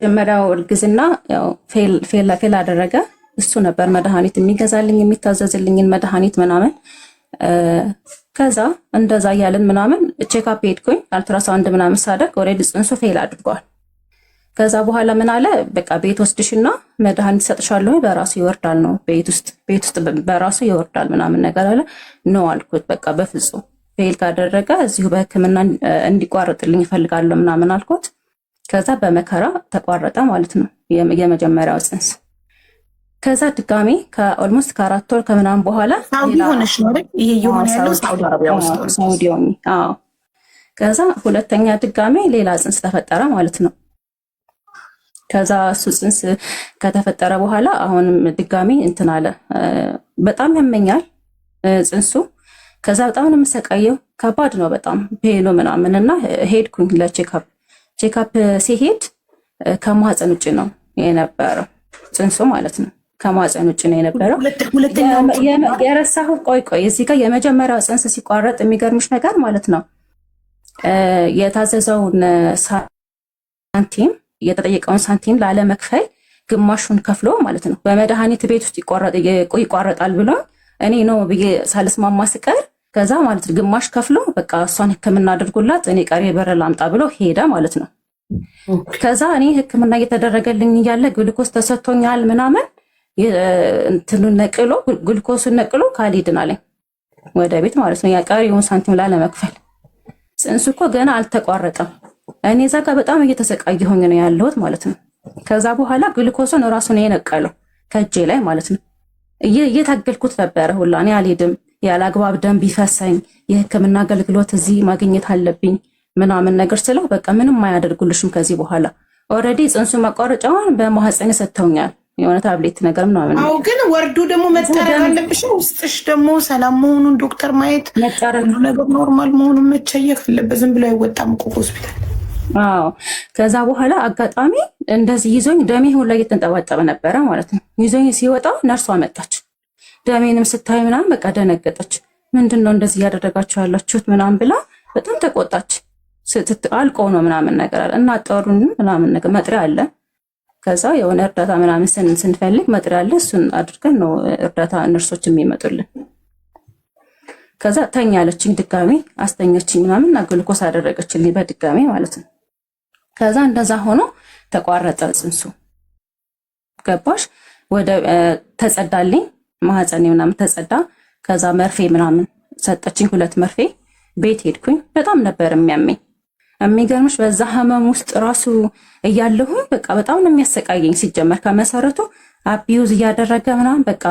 የመጀመሪያው እርግዝና ያው ፌል አደረገ። እሱ ነበር መድኃኒት የሚገዛልኝ የሚታዘዝልኝን መድኃኒት ምናምን። ከዛ እንደዛ እያልን ምናምን ቼክአፕ ሄድኩኝ። አልትራሳውንድ ምናምን ሳደርግ ኦልሬዲ ጽንሱ ፌል አድርጓል። ከዛ በኋላ ምን አለ በቃ ቤት ወስድሽና መድኃኒት ሰጥሻለሁ በራሱ ይወርዳል ነው ቤት ውስጥ በራሱ ይወርዳል ምናምን ነገር አለ። ነው አልኩት። በቃ በፍጹም ፌል ካደረገ እዚሁ በሕክምና እንዲቋረጥልኝ እፈልጋለሁ ምናምን አልኩት። ከዛ በመከራ ተቋረጠ ማለት ነው የመጀመሪያው ጽንስ። ከዛ ድጋሚ ከኦልሞስት ከ4 ወር ከምናምን በኋላ ሳውዲ ሆነሽ ነው አይደል? ይሄ የሆነ ያለው ሳውዲ አረቢያ ውስጥ ነው። ሳውዲ ሆኜ አዎ። ከዛ ሁለተኛ ድጋሚ ሌላ ጽንስ ተፈጠረ ማለት ነው። ከዛ እሱ ጽንስ ከተፈጠረ በኋላ አሁንም ድጋሚ እንትን አለ። በጣም ያመኛል ጽንሱ። ከዛ በጣም ነው የምሰቃየው። ከባድ ነው በጣም ፔኑ ምናምን እና ሄድኩኝ ለቼክአፕ። ቼክአፕ ሲሄድ ከማህፀን ውጭ ነው የነበረው ጽንሱ ማለት ነው። ከማህፀን ውጭ ነው የነበረው። የረሳሁት ቆይ እዚህ ጋር የመጀመሪያው ጽንስ ሲቋረጥ የሚገርምሽ ነገር ማለት ነው የታዘዘውን ሳንቲም የተጠየቀውን ሳንቲም ላለመክፈል ግማሹን ከፍሎ ማለት ነው በመድኃኒት ቤት ውስጥ ይቋረጣል ብሎ እኔ ነው ብዬ ሳልስማማ ስቀር ከዛ ማለት ነው ግማሽ ከፍሎ በቃ እሷን ሕክምና አድርጎላት እኔ ቀሪ በር ላምጣ ብሎ ሄደ ማለት ነው። ከዛ እኔ ሕክምና እየተደረገልኝ እያለ ግሉኮስ ተሰጥቶኛል ምናምን እንትኑን ነቅሎ ግሉኮሱን ነቅሎ ካልሄድን አለኝ ወደ ቤት ማለት ነው ያቀሪውን ሳንቲም ላለመክፈል። ጽንሱ እኮ ገና አልተቋረጠም። እኔ እዛ ጋር በጣም እየተሰቃየሁኝ ነው ያለሁት ማለት ነው። ከዛ በኋላ ግሉኮሱን እራሱ ነው የነቀለው ከእጄ ላይ ማለት ነው። እየታገልኩት ነበረ ሁላ እኔ አልሄድም ያለ አግባብ ደም ቢፈሰኝ የህክምና አገልግሎት እዚህ ማግኘት አለብኝ ምናምን ነገር ስለው በቃ ምንም አያደርጉልሽም ከዚህ በኋላ ኦልሬዲ ጽንሱ ማቋረጫውን በማህፀን ሰጥተውኛል የሆነ ታብሌት ነገር ምናምን። አዎ ግን ወርዱ ደግሞ መጣረቅ አለብሽ። ውስጥሽ ደግሞ ሰላም መሆኑን ዶክተር ማየት ሁሉ ነገር ኖርማል መሆኑን መቸየክ አለበት። ዝም ብሎ አይወጣም እኮ ሆስፒታል። አዎ ከዛ በኋላ አጋጣሚ እንደዚህ ይዞኝ ደሜ ሁላ እየተንጠባጠበ ነበረ ማለት ነው። ይዞኝ ሲወጣ ነርሷ መጣች። ደሜንም ስታይ ምናምን በቃ ደነገጠች። ምንድነው እንደዚህ እያደረጋችሁ ያላችሁት ምናምን ብላ በጣም ተቆጣች። አልቆ ነው ምናምን ነገር አለ እና ጠሩን ምናምን ነገር መጥሪያ አለ። ከዛ የሆነ እርዳታ ምናምን ስንፈልግ መጥሪያ አለ። እሱን አድርገን ነው እርዳታ ነርሶች የሚመጡልን። ከዛ ተኛለችኝ ድጋሚ አስተኛችኝ ምናምን እና ግሉኮስ አደረገችልኝ በድጋሚ ማለት ነው። ከዛ እንደዛ ሆኖ ተቋረጠ ጽንሱ። ገባሽ? ወደ ተጸዳልኝ ማህፀኔ ምናምን ተጸዳ። ከዛ መርፌ ምናምን ሰጠችኝ 2 መርፌ። ቤት ሄድኩኝ። በጣም ነበር የሚያመኝ። የሚገርምሽ በዛ ህመም ውስጥ ራሱ እያለሁኝ በቃ በጣም ነው የሚያሰቃየኝ። ሲጀመር ከመሰረቱ አቢዩዝ እያደረገ ምናምን በቃ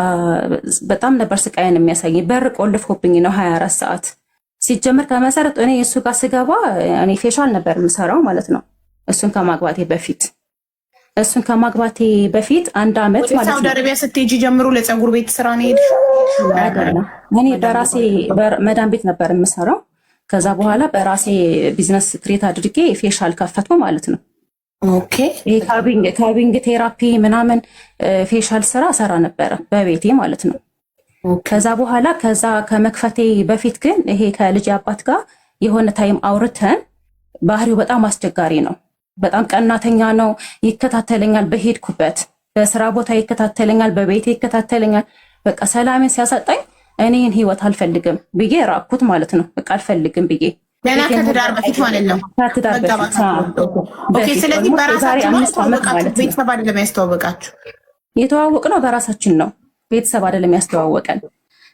በጣም ነበር ስቃይን የሚያሳየኝ። በር ቆልፎብኝ ነው 24 ሰዓት። ሲጀመር ከመሰረቱ እኔ እሱ ጋር ስገባ እኔ ፌሻል ነበር የምሰራው ማለት ነው። እሱን ከማግባቴ በፊት 1 ዓመት ማለት ነው። ሳውዲ አረቢያ ስትሄጂ ጀምሮ ለፀጉር ቤት ስራ ነው ሄድሽ? እኔ በራሴ መዳን ቤት ነበር የምሰራው። ከዛ በኋላ በራሴ ቢዝነስ ክሬት አድርጌ ፌሻል ከፈትኩ ማለት ነው። ኦኬ ካቢንግ ቴራፒ ምናምን ፌሻል ስራ ሰራ ነበረ በቤቴ ማለት ነው። ከዛ በኋላ ከዛ ከመክፈቴ በፊት ግን ይሄ ከልጅ አባት ጋር የሆነ ታይም አውርተን ባህሪው በጣም አስቸጋሪ ነው። በጣም ቀናተኛ ነው። ይከታተለኛል፣ በሄድኩበት በስራ ቦታ ይከታተለኛል፣ በቤቴ ይከታተለኛል። በቃ ሰላሜን ሲያሳጣኝ እኔን ህይወት አልፈልግም ብዬ ራኩት ማለት ነው። በቃ አልፈልግም ብዬ ገና ከትዳር በፊት ማለት ነው። ከትዳር በፊት ኦኬ። ስለዚህ በራሳችን ነው ቤተሰብ አይደለም ያስተዋወቃችሁ? የተዋወቅነው በራሳችን ነው፣ ቤተሰብ አይደለም ያስተዋወቀን።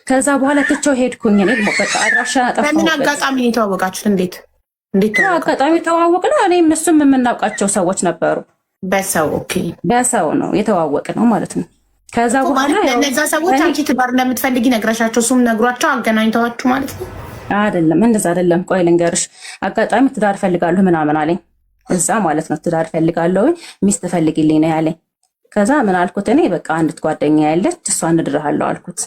ከዛ በኋላ ትቼው ሄድኩኝ። እኔ በቃ አድራሻ ጠፋሁበት። በምን አጋጣሚ ነው የተዋወቃችሁት? እንዴት አጋጣሚ ተዋወቅነው? እኔም እሱም የምናውቃቸው ሰዎች ነበሩ። በሰው ኦኬ፣ በሰው ነው የተዋወቅነው ማለት ነው። ከዛ በኋላ እነዛ ሰዎች አንቺ ትዳር እንደምትፈልጊ ነግረሻቸው እሱም ነግሯቸው አገናኝተዋችሁ ማለት ነው? አይደለም፣ እንደዛ አይደለም። ቆይ ልንገርሽ። አጋጣሚ ትዳር ፈልጋለሁ ምናምን አለኝ እዛ ማለት ነው። ትዳር ፈልጋለሁ ሚስት ፈልጊልኝ ነው ያለኝ። ከዛ ምን አልኩት እኔ በቃ አንዲት ጓደኛ ያለች እሷን እድርሃለሁ አልኩት።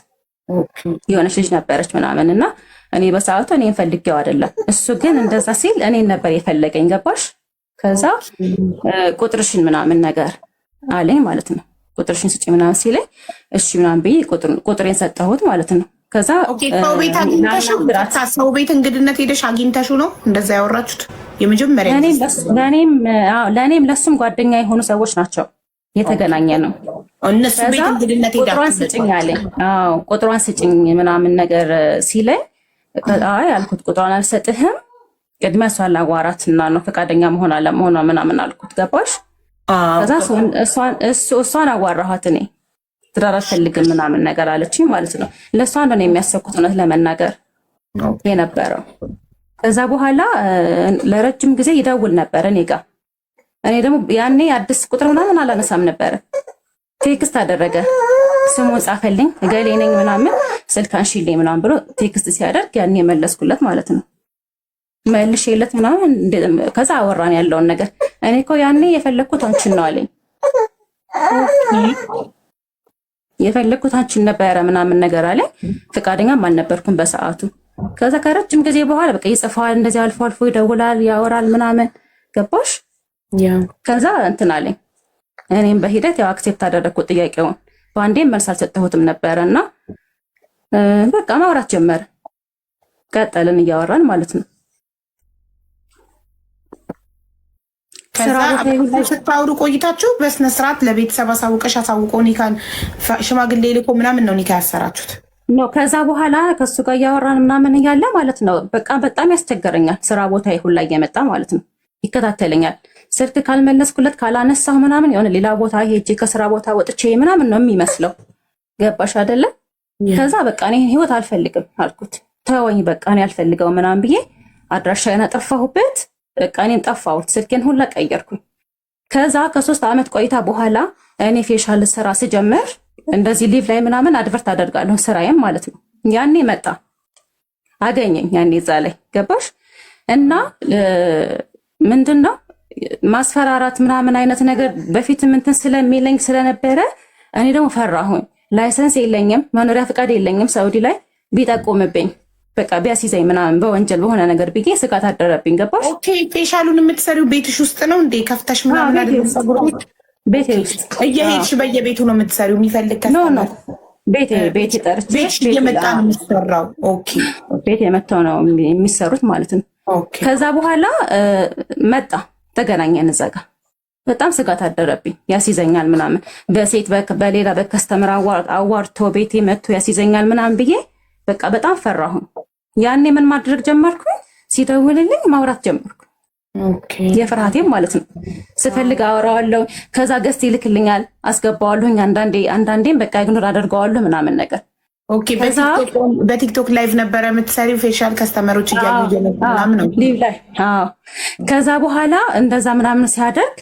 የሆነች ልጅ ነበረች ምናምን እና እኔ በሰዓቱ እኔን ፈልጌው አይደለም። እሱ ግን እንደዛ ሲል እኔን ነበር የፈለገኝ። ገባሽ? ከዛ ቁጥርሽን ምናምን ነገር አለኝ ማለት ነው። ቁጥርሽን ስጪ ምናምን ሲለኝ እሺ ምናምን ብዬ ቁጥሬን ሰጠሁት ማለት ነው። ከዛ ሰው ቤት እንግድነት ሄደሽ አግኝተሹ ነው እንደዛ ያወራችሁት? የመጀመሪያ ለእኔም ለሱም ጓደኛ የሆኑ ሰዎች ናቸው የተገናኘ ነው። እነሱ ቤት እንግድነት ሄዳ ቁጥሯን ስጭኝ አለኝ። አዎ ቁጥሯን ስጭኝ ምናምን ነገር ሲለኝ አይ አልኩት ቁጥሯን አልሰጥህም፣ ቅድሚያ እሷን ላዋራትና ነው ፈቃደኛ መሆን አለመሆኗ ምናምን አልኩት። ገባሽ? ከዛ እሷን አዋራኋት። እኔ ትዳር አልፈልግም ምናምን ነገር አለችኝ ማለት ነው። ለእሷ ነው የሚያሰብኩት እውነት ለመናገር የነበረው። ከዛ በኋላ ለረጅም ጊዜ ይደውል ነበር እኔ ጋር። እኔ ደግሞ ያኔ አዲስ ቁጥር ምናምን አላነሳም ነበረ። ቴክስት አደረገ፣ ስሙን ጻፈልኝ፣ እገሌ ነኝ ምናምን ስልክ አንሺልኝ ምናምን ብሎ ቴክስት ሲያደርግ ያኔ የመለስኩለት ማለት ነው። መልሼለት ምናምን ከዛ አወራን ያለውን ነገር። እኔ እኮ ያኔ የፈለግኩት አንቺን ነው አለኝ። የፈለግኩት አንቺን ነበረ ምናምን ነገር አለኝ። ፈቃደኛም አልነበርኩም በሰዓቱ። ከዛ ከረጅም ጊዜ በኋላ በቃ ይጽፋል፣ እንደዚህ አልፎ አልፎ ይደውላል፣ ያወራል ምናምን። ገባሽ? ከዛ እንትን አለኝ። እኔም በሂደት ያው አክሴፕት አደረግኩት ጥያቄውን። በአንዴም መልስ አልሰጠሁትም ነበረ እና በቃ ማውራት ጀመረ። ቀጠልን እያወራን ማለት ነው። ከዛ ስታውሩ ቆይታችሁ በስነ ስርዓት ለቤተሰብ አሳውቀሽ አሳውቀው ኒካን ሽማግሌ ልኮ ምናምን ነው ኒካ ያሰራችሁት? ኖ ከዛ በኋላ ከሱ ጋር እያወራን ምናምን እያለ ማለት ነው በቃ በጣም ያስቸገረኛል። ስራ ቦታ ሁላ እየመጣ ማለት ነው ይከታተለኛል። ስልክ ካልመለስኩለት ካላነሳሁ ምናምን የሆነ ሌላ ቦታ ሄጄ ከስራ ቦታ ወጥቼ ምናምን ነው የሚመስለው። ገባሽ አይደለ? ከዛ በቃ እኔ ህይወት አልፈልግም አልኩት። ተወኝ በቃ እኔ አልፈልገው ምናምን ብዬ አድራሻዬን አጠፋሁበት። በቃ እኔም ጠፋሁት። ስልኬን ሁላ ቀየርኩኝ። ከዛ ከ3 ዓመት ቆይታ በኋላ እኔ ፌሻል ስራ ስጀምር እንደዚህ ሊቭ ላይ ምናምን አድቨርት አደርጋለሁ ስራዬም ማለት ነው። ያኔ መጣ አገኘኝ። ያኔ እዛ ላይ ገባሽ? እና ምንድነው ማስፈራራት ምናምን አይነት ነገር በፊት እንትን ስለሚለኝ ስለነበረ እኔ ደግሞ ፈራሁኝ። ላይሰንስ የለኝም፣ መኖሪያ ፍቃድ የለኝም። ሳውዲ ላይ ቢጠቁምብኝ በቃ ቢያስይዘኝ ምናምን በወንጀል በሆነ ነገር ብዬ ስጋት አደረብኝ። ገባሽ? ኦኬ። ፌሻሉን የምትሰሪው ቤትሽ ውስጥ ነው እንዴ? ከፍተሽ ምናምን አይደለም? ሰጉሮት ቤቴ ውስጥ እየሄድሽ በየቤቱ ነው የምትሰሪው? የሚፈልግ ኖ ቤቴ ጠርቼ ቤት እየመጣ ነው የሚሰራው? ኦኬ። ቤት የመጣው ነው የሚሰሩት ማለት ነው። ከዛ በኋላ መጣ ተገናኘን እዛ ጋር። በጣም ስጋት አደረብኝ። ያስይዘኛል ምናምን በሴት በሌላ በከስተመር አዋርቶ ቤቴ መጥቶ ያስይዘኛል ምናምን ብዬ በቃ በጣም ፈራሁኝ። ያኔ ምን ማድረግ ጀመርኩኝ? ሲደውልልኝ ማውራት ጀመርኩ። የፍርሃቴም ማለት ነው። ስፈልግ አወራዋለሁ። ከዛ ገስት ይልክልኛል፣ አስገባዋለሁኝ። አንዳንዴም በቃ ኢግኖር አደርገዋለሁ ምናምን ነገር። ኦኬ። በቲክቶክ ላይቭ ነበረ የምትሰሪው? ፌሻል ከስተመሮች እያሉ ምናምን ነው ሊቭ ላይ? አዎ። ከዛ በኋላ እንደዛ ምናምን ሲያደርግ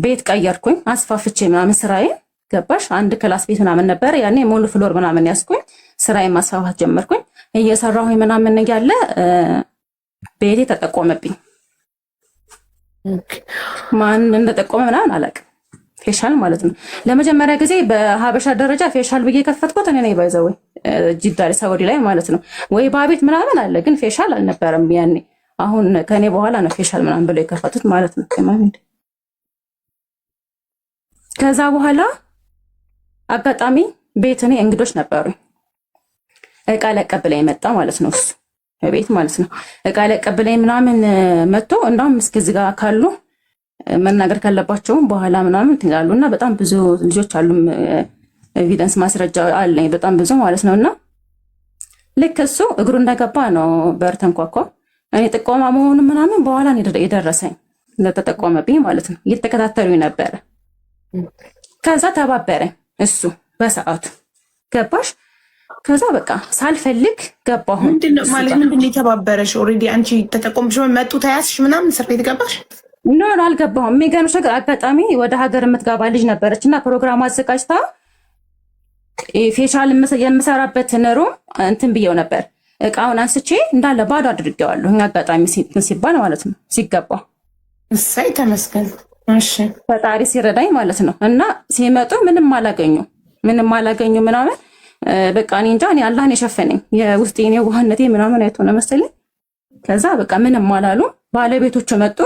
ቤት ቀየርኩኝ፣ አስፋፍቼ ምናምን ስራዬን። ገባሽ? አንድ ክላስ ቤት ምናምን ነበረ ያኔ፣ ሙሉ ፍሎር ምናምን ያስኩኝ። ስራዬን ማስፋፋት ጀመርኩኝ። እየሰራሁኝ ምናምን እያለ ቤቴ ተጠቆመብኝ። ማን እንደጠቆመ ምናምን አላውቅም። ፌሻል ማለት ነው። ለመጀመሪያ ጊዜ በሀበሻ ደረጃ ፌሻል ብዬ ከፈትኩት እኔ ነኝ። ባይዘው ጅዳ ሳውዲ ላይ ማለት ነው። ወይ ባቤት ምናምን አለ፣ ግን ፌሻል አልነበረም ያኔ። አሁን ከኔ በኋላ ነው ፌሻል ምናምን ብለው የከፈቱት ማለት ነው። ከዛ በኋላ አጋጣሚ ቤት እኔ እንግዶች ነበሩኝ። እቃ ሊያቀብለኝ መጣ ማለት ነው። እሱ ቤት ማለት ነው። እቃ ሊያቀብለኝ ምናምን መጥቶ እንዳውም እስኪ እዚህ ጋር ካሉ መናገር ካለባቸውም በኋላ ምናምን ትላሉ። እና በጣም ብዙ ልጆች አሉ፣ ኤቪደንስ ማስረጃ አለኝ በጣም ብዙ ማለት ነው። እና ልክ እሱ እግሩ እንደገባ ነው በር ተንኳኳ። እኔ ጥቆማ መሆኑ ምናምን በኋላ የደረሰኝ እንደተጠቆመብኝ ማለት ነው። እየተከታተሉኝ ነበረ። ከዛ ተባበረኝ እሱ በሰዓቱ። ገባሽ? ከዛ በቃ ሳልፈልግ ገባሁ። ምንድነው የተባበረሽ? ኦልሬዲ አንቺ ተጠቆምሽ፣ መጡ፣ ተያዝሽ ምናምን እስር ቤት ገባሽ? ኖ አልገባሁም። የሚገርምሽ ነገር አጋጣሚ ወደ ሀገር የምትገባ ልጅ ነበረች እና ፕሮግራም አዘጋጅታ ፌሻል የምሰራበትን ሩም እንትን ብየው ነበር። እቃውን አንስቼ እንዳለ ባዶ አድርጌዋለሁ። አጋጣሚ ሲባል ማለት ነው ሲገባ። እሰይ ተመስገን። እሺ ፈጣሪ ሲረዳኝ ማለት ነው። እና ሲመጡ ምንም አላገኙ ምናምን በቃ እኔ እንጃ፣ እኔ አላህን የሸፈነኝ የውስጤን የዋህነቴ ምናምን አይቶ ነው መሰለኝ። ከዛ በቃ ምንም አላሉ። ባለቤቶቹ መጡ።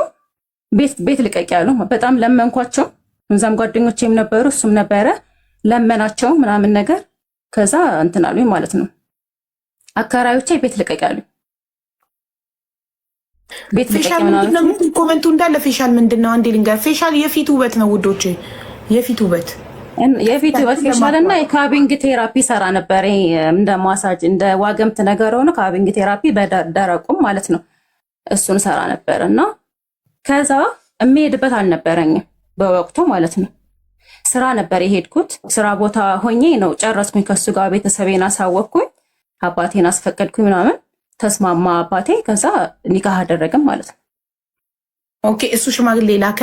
ቤት ልቀቅ ያሉ። በጣም ለመንኳቸው። እዛም ጓደኞቼም ነበሩ፣ እሱም ነበረ። ለመናቸው ምናምን ነገር። ከዛ እንትን አሉኝ ማለት ነው አከራዮቼ ቤት ልቀቅ ያሉኝ። ቤት ልቀቅ ምናምን ኮመንቱ እንዳለ ፌሻል ምንድነው? አንዴ ልንገር። ፌሻል የፊት ውበት ነው ውዶቼ፣ የፊት ውበት ፌሻል እና የካቢንግ ቴራፒ ሰራ ነበር። እንደ ማሳጅ እንደ ዋገምት ነገር ሆነ ካቢንግ ቴራፒ በደረቁም ማለት ነው እሱን ሰራ ነበር። እና ከዛ የሚሄድበት አልነበረኝም በወቅቱ ማለት ነው። ስራ ነበር የሄድኩት። ስራ ቦታ ሆኜ ነው ጨረስኩኝ። ከሱ ጋር ቤተሰቤን አሳወቅኩኝ፣ አባቴን አስፈቀድኩኝ ምናምን ተስማማ አባቴ። ከዛ ኒካህ አደረግም ማለት ነው። ኦኬ። እሱ ሽማግሌ ላከ?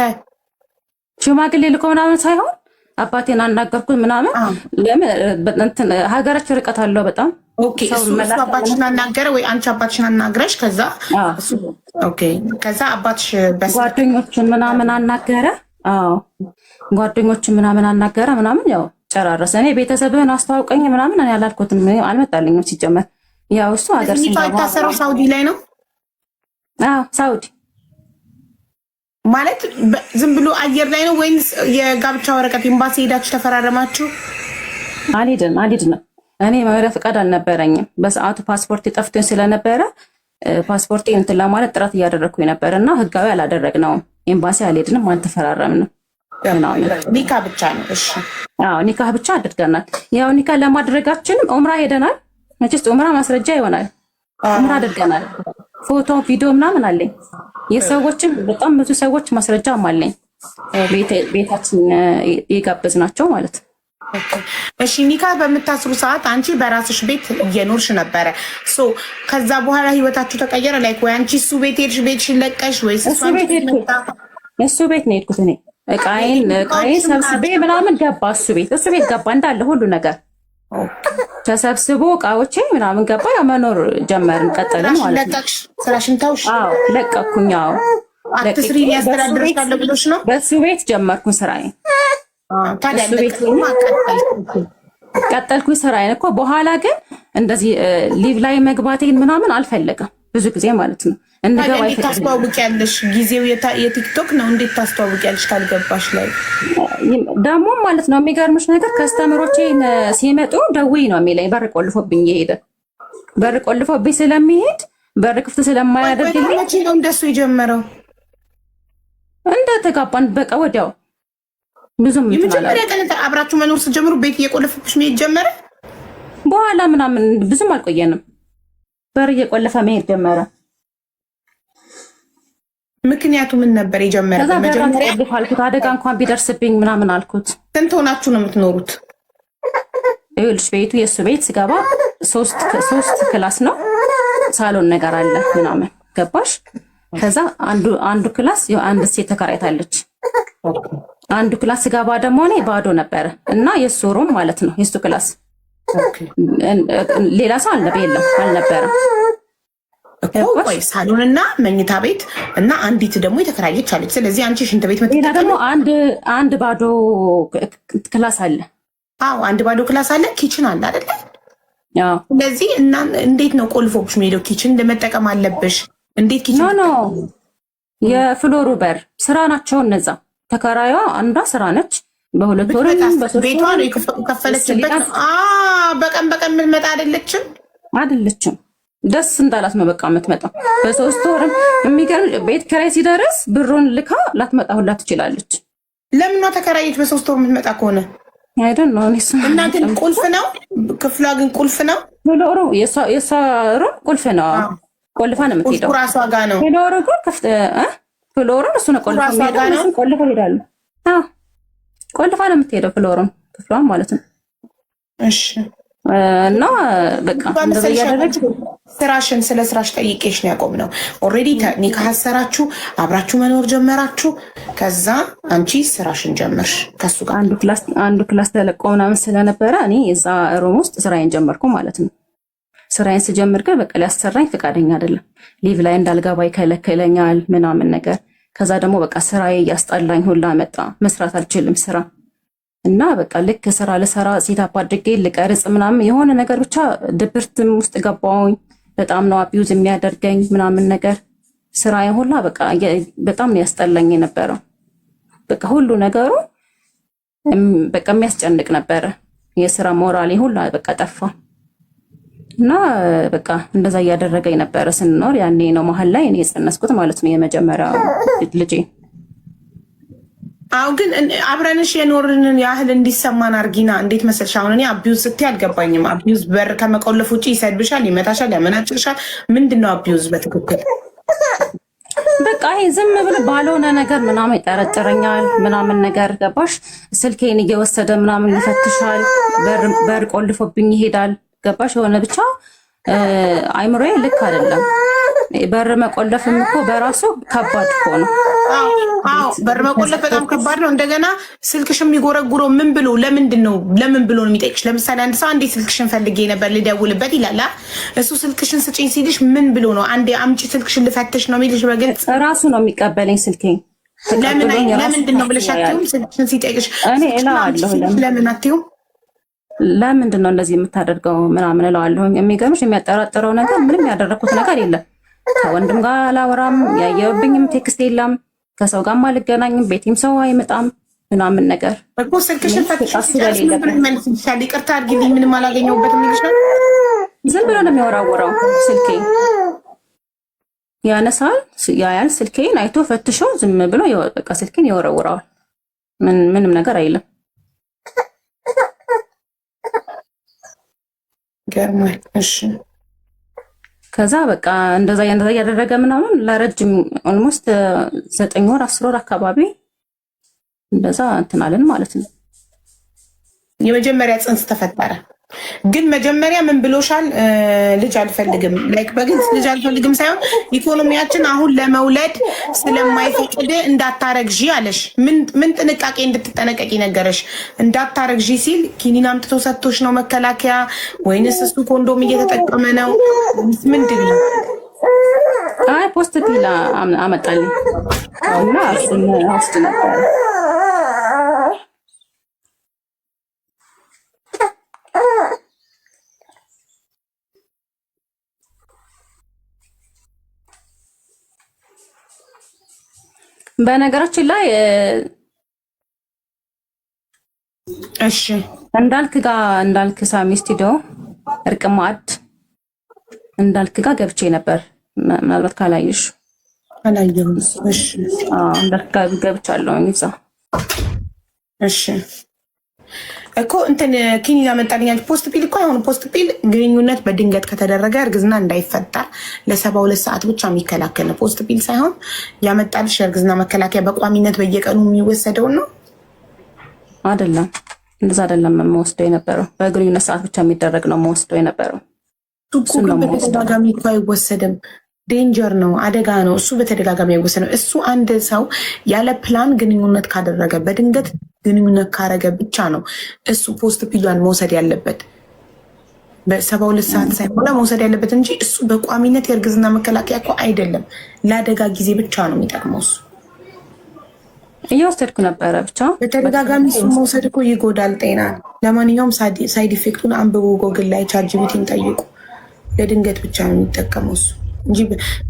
ሽማግሌ ልኮ ምናምን ሳይሆን አባቴን አናገርኩኝ ምናምን። ለምን ሀገራችን ርቀት አለው በጣም። ኦኬ። እሱ አባትሽን አናገረ ወይ አንቺ አባትሽን አናግረሽ? ከዛ ኦኬ። ከዛ አባትሽ ጓደኞቹን ምናምን አናገረ። አዎ ጓደኞቹን ምናምን አናገረ ምናምን። ያው ጨራረሰ። እኔ ቤተሰብህን አስተዋውቀኝ ምናምን እኔ አላልኩትም፣ አልመጣልኝም ሲጀመር። ያው እሱ ሀገር የታሰረው ሳውዲ ላይ ነው። አዎ ሳውዲ ማለት ዝም ብሎ አየር ላይ ነው ወይስ የጋብቻ ወረቀት ኤምባሲ ሄዳችሁ ተፈራረማችሁ? አልሄድንም። እኔ መኖሪያ ፈቃድ አልነበረኝም በሰዓቱ። ፓስፖርት ጠፍቶኝ ስለነበረ ፓስፖርት እንትን ለማለት ጥረት እያደረግኩኝ ነበር እና ህጋዊ አላደረግነውም። ኤምባሲ አልሄድንም፣ አልተፈራረምንም። ኒካ ብቻ ነው። እሺ አዎ ኒካ ብቻ አድርገናል። ያው ኒካ ለማድረጋችንም ኡምራ ሄደናል። መቼስ ኡምራ ማስረጃ ይሆናል። ኡምራ አድርገናል። ፎቶ ቪዲዮ ምናምን አለኝ። የሰዎችም በጣም ብዙ ሰዎች ማስረጃም አለኝ። ቤታችን የጋበዝናቸው ማለት ነው። እሺ ኒካ በምታስሩ ሰዓት አንቺ በራስሽ ቤት እየኖርሽ ነበረ። ከዛ በኋላ ህይወታችሁ ተቀየረ? ላይክ ወይ አንቺ እሱ ቤት ሄድሽ ቤትሽን ለቀሽ ወይስ እሱ ቤት ነው የሄድኩት? እኔ እቃዬን ሰብስቤ ምናምን ገባ እሱ ቤት ገባ እንዳለ ሁሉ ነገር ተሰብስቦ እቃዎቼ ምናምን ገባ። ያው መኖር ጀመርን፣ ቀጠልን ማለት ነው። ስራሽን ታውሽ? አዎ ለቀኩኝ። አዎ አትስሪ ያስተዳድርሽ ካለ ብሎሽ ነው? በሱ ቤት ጀመርኩኝ ስራዬን። ታዲያ ቀጠልኩኝ ስራዬን እኮ። በኋላ ግን እንደዚህ ሊቭ ላይ መግባቴን ምናምን አልፈለገም ብዙ ጊዜ ማለት ነው። እንዴት ታስተዋውቂያለሽ? ጊዜው የቲክቶክ ነው። እንዴት ታስተዋውቂያለሽ ካልገባሽ ላይ ደግሞ ማለት ነው። የሚገርምሽ ነገር ከስተመሮቼ ሲመጡ ደውይ ነው የሚለኝ። በር ቆልፎብኝ ይሄድ በር ቆልፎብኝ ስለሚሄድ በር ክፍት ስለማያደርግልኝ ነው እንደሱ የጀመረው። እንደተጋባን በቃ ወዲያው ብዙም የመጀመሪያ ቀን አብራችሁ መኖር ስትጀምሩ ቤት እየቆለፈብሽ መሄድ ጀመረ? በኋላ ምናምን ብዙም አልቆየንም፣ በር እየቆለፈ መሄድ ጀመረ። ምክንያቱ ምን ነበር የጀመረ? መጀመሪያ አልኩት አደጋ እንኳን ቢደርስብኝ ምናምን አልኩት። ስንት ሆናችሁ ነው የምትኖሩት? ይኸውልሽ ቤቱ የእሱ ቤት ስገባ ሶስት ክላስ ነው፣ ሳሎን ነገር አለ ምናምን ገባሽ። ከዛ አንዱ ክላስ አንድ ሴት ተከራይታለች። አንዱ ክላስ ስገባ ደግሞ እኔ ባዶ ነበረ እና የእሱ ሩም ማለት ነው የእሱ ክላስ። ሌላ ሰው አልነበረም። ቆይ ሳሎንና መኝታ ቤት እና አንዲት ደግሞ የተከራየች አለች። ስለዚህ አንቺ ሽንት ቤት ሌላ ደግሞ አንድ ባዶ ክላስ አለ። አዎ አንድ ባዶ ክላስ አለ። ኪችን አለ አይደለ? አዎ። ስለዚህ እና እንዴት ነው ቆልፎብሽ ሄደው? ኪችን እንደመጠቀም አለብሽ። እንዴት ኪችን? ኖ የፍሎሩ በር ስራ ናቸው እነዛ። ተከራዩዋ አንዷ ስራ ነች። በሁለት ወር ቤቷ ነው የከፈለችበት። በቀን የምትመጣ አይደለችም። ደስ እንዳላት ነው በቃ የምትመጣው። በሶስት ወርም የሚገርም ቤት ኪራይ ሲደርስ ብሩን ልካ ላትመጣ ሁላ ትችላለች። ለምኗ ተከራየች በሶስት ወር የምትመጣ ከሆነ አይደል ነው። እና ግን ቁልፍ ነው ክፍሏ፣ ግን ቁልፍ ነው ፍሎሩ። የሷ ሩም ቁልፍ ነው። ቆልፋ ነው የምትሄደው። ራሷ ጋር ነው ፍሎሩ ግን ክፍት ፍሎሩን እሱ ነው ቆልፋ የሚሄደው። ቆልፋ ይሄዳሉ። ቆልፋ ነው የምትሄደው ፍሎሩን፣ ክፍሏን ማለት ነው። እሺ እና በቃ እንደዛ ያደረግሽ ስለ ስራሽ ጠይቄሽ ነው ያቆምነው። ኦልሬዲ ኒካ አሰራችሁ፣ አብራችሁ መኖር ጀመራችሁ። ከዛ አንቺ ስራሽን ጀመርሽ ከሱ ጋር። አንዱ ክላስ ተለቆ ምናምን ስለነበረ እኔ እዛ ሩም ውስጥ ስራዬን ጀመርኩ ማለት ነው። ስራዬን ስጀምር ግን በቃ ሊያሰራኝ ፈቃደኛ አይደለም። ሊቭ ላይ እንዳልገባ ይከለክለኛል ምናምን ነገር። ከዛ ደግሞ በቃ ስራዬ እያስጠላኝ ሁላ መጣ። መስራት አልችልም ስራ እና በቃ ልክ ስራ ልሰራ ሴታፕ አድርጌ ልቀርጽ ምናምን የሆነ ነገር ብቻ ድብርትም ውስጥ ገባሁኝ። በጣም ነው አቢዩዝ የሚያደርገኝ ምናምን ነገር። ስራዬን ሁላ በቃ በጣም ነው ያስጠላኝ የነበረው። በቃ ሁሉ ነገሩ በቃ የሚያስጨንቅ ነበረ። የስራ ሞራሌ ሁሉ በቃ ጠፋ። እና በቃ እንደዛ እያደረገኝ ነበረ ስንኖር። ያኔ ነው መሀል ላይ እኔ የጸነስኩት ማለት ነው የመጀመሪያው ልጄ። አሁን ግን አብረንሽ የኖርንን ያህል እንዲሰማን አርጊና። እንዴት መሰልሽ? አሁን እኔ አቢዩዝ ስትይ አልገባኝም። አቢዩዝ በር ከመቆለፍ ውጭ ይሰድብሻል፣ ይመታሻል፣ ያመናጭርሻል። ምንድን ነው አቢዩዝ በትክክል? በቃ ይሄ ዝም ብሎ ባልሆነ ነገር ምናምን ይጠረጥረኛል ምናምን ነገር ገባሽ? ስልኬን እየወሰደ ምናምን ይፈትሻል፣ በር ቆልፎብኝ ይሄዳል። ገባሽ? የሆነ ብቻ አይምሮዬ ልክ አይደለም። በር መቆለፍም እኮ በራሱ ከባድ እኮ ነው። አዎ በር መቆለፍ በጣም ከባድ ነው። እንደገና ስልክሽ የሚጎረጉረው ምን ብሎ ለምን ብሎ ነው የሚጠይቅሽ? ለምሳሌ አንድ ሰው አንዴ ስልክሽን ፈልጌ ነበር ልደውልበት ይላል። እሱ ስልክሽን ስጪኝ ሲልሽ ምን ብሎ ነው? አንዴ አምጪ ስልክሽን ልፈትሽ ነው የሚልሽ? በግልጽ ራሱ ነው የሚቀበለኝ ስልኬን። ለምንድን ነው ብለሽ አትይውም? ስልክሽን ሲጠይቅሽ እኔ እለዋለሁ ለምን አትይውም? ለምንድን ነው እንደዚህ የምታደርገው ምናምን እለዋለሁ። የሚገርምሽ የሚያጠራጥረው ነገር ምንም ያደረኩት ነገር የለም። ከወንድም ጋር አላወራም፣ ያየብኝም ቴክስት የለም፣ ከሰው ጋርም አልገናኝም፣ ቤቴም ሰው አይመጣም ምናምን ነገር እኮ ስልክሽን ፈትሽ ይቅርታ አድርጊልኝ ምንም አላገኘሁበትም ይልሻል። ዝም ብሎ ነው የሚወራወራው። ስልኬ ያነሳል፣ ያያል፣ ስልኬን አይቶ ፈትሾ ዝም ብሎ በቃ ስልኬን ይወረውረዋል። ምንም ነገር አይልም። ገርማል። እሺ ከዛ በቃ እንደዛ እያደረገ ምናምን ለረጅም ኦልሞስት 9 ወር 10 ወር አካባቢ እንደዛ እንትን አለን ማለት ነው። የመጀመሪያ ጽንስ ተፈጠረ። ግን መጀመሪያ ምን ብሎሻል? ልጅ አልፈልግም። ላይክ በግልጽ ልጅ አልፈልግም ሳይሆን ኢኮኖሚያችን አሁን ለመውለድ ስለማይፈቅድ እንዳታረግዢ አለሽ። ምን ጥንቃቄ እንድትጠነቀቂ ነገረሽ? እንዳታረግዢ ሲል ኪኒን አምጥቶ ሰጥቶሽ ነው መከላከያ ወይንስ እሱ ኮንዶም እየተጠቀመ ነው? ምንድን ነው? አይ ፖስት ፒል አመጣልኝ እና እሱን ወስድ ነበር። በነገራችን ላይ እሺ እንዳልክ ሳሚ ስቱዲዮ እርቅ ማዕድ እንዳልክ ጋር ገብቼ ነበር። ምናልባት ካላየሽ አላየሁም። እሺ እንዳልክ ጋር ገብቻለሁ እዛ። እሺ እኮ እንትን ኪኒ ያመጣልኛል። ፖስት ፒል እኮ አሁን ፖስት ፒል ግንኙነት በድንገት ከተደረገ እርግዝና እንዳይፈጠር ለ72 ሰዓት ብቻ የሚከላከል ነው። ፖስት ፒል ሳይሆን ያመጣልሽ የእርግዝና መከላከያ በቋሚነት በየቀኑ የሚወሰደው ነው አይደለም። እንደዛ አይደለም የምወስደው የነበረው፣ በግንኙነት ሰዓት ብቻ የሚደረግ ነው የምወስደው የነበረው። እሱ በተደጋጋሚ እኮ አይወሰድም። ዴንጀር ነው፣ አደጋ ነው። እሱ በተደጋጋሚ አይወሰድም። እሱ አንድ ሰው ያለ ፕላን ግንኙነት ካደረገ በድንገት ግንኙነት ካረገ ብቻ ነው እሱ ፖስት ፒሏን መውሰድ ያለበት። በ72 ሰዓት ሳይሞላ መውሰድ ያለበት እንጂ እሱ በቋሚነት የእርግዝና መከላከያ እኮ አይደለም። ለአደጋ ጊዜ ብቻ ነው የሚጠቅመው። እሱ እየወሰድኩ ነበረ ብቻ በተደጋጋሚ እሱ መውሰድ እኮ ይጎዳል ጤና። ለማንኛውም ሳይድ ኢፌክቱን አንብቡ፣ ጎግል ላይ ቻት ጂፒቲን ጠይቁ። ለድንገት ብቻ ነው የሚጠቀመው እሱ እንጂ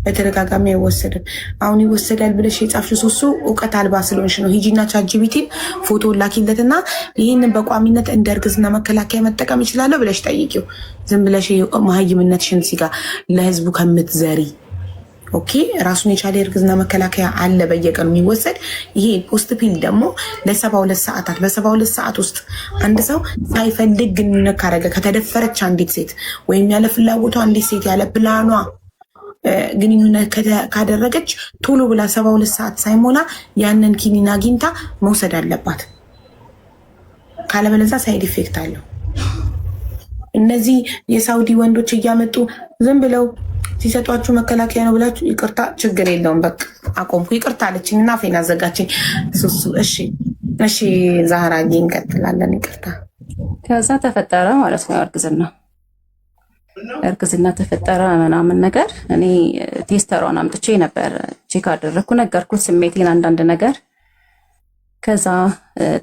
በተደጋጋሚ አይወሰድም። አሁን ይወሰዳል ብለሽ የጻፍሽ እሱ እውቀት አልባ ስለሆንሽ ነው። ሂጂና ቻት ጂፒቲን ፎቶ ላኪለትና ይህንን በቋሚነት እንደ እርግዝና መከላከያ መጠቀም ይችላለሁ ብለሽ ጠይቂው። ዝም ብለሽ መሀይምነትሽን ሲጋ ለህዝቡ ከምትዘሪ። ኦኬ ራሱን የቻለ የእርግዝና መከላከያ አለ በየቀኑ የሚወሰድ። ይሄ ፖስት ፒል ደግሞ ለ72 ሰዓታት በ72 ሰዓት ውስጥ አንድ ሰው ሳይፈልግ ግንኙነት ካረገ ከተደፈረች አንዲት ሴት ወይም ያለ ፍላጎቷ አንዲት ሴት ያለ ፕላኗ ግንኙነት ካደረገች ቶሎ ብላ 72 ሰዓት ሳይሞላ ያንን ኪኒን አግኝታ መውሰድ አለባት። ካለበለዚያ ሳይድ ኢፌክት አለው። እነዚህ የሳውዲ ወንዶች እያመጡ ዝም ብለው ሲሰጧችሁ መከላከያ ነው ብላችሁ ይቅርታ፣ ችግር የለውም በቃ አቆምኩ። ይቅርታ አለችኝ እና ፌን አዘጋችኝ። እሺ ዛህራ እንቀጥላለን። ይቅርታ ከዛ ተፈጠረ ማለት ነው እርግዝና ተፈጠረ ምናምን ነገር። እኔ ቴስተሯን አምጥቼ ነበር ቼክ አደረኩ፣ ነገርኩት ስሜቴን አንዳንድ ነገር። ከዛ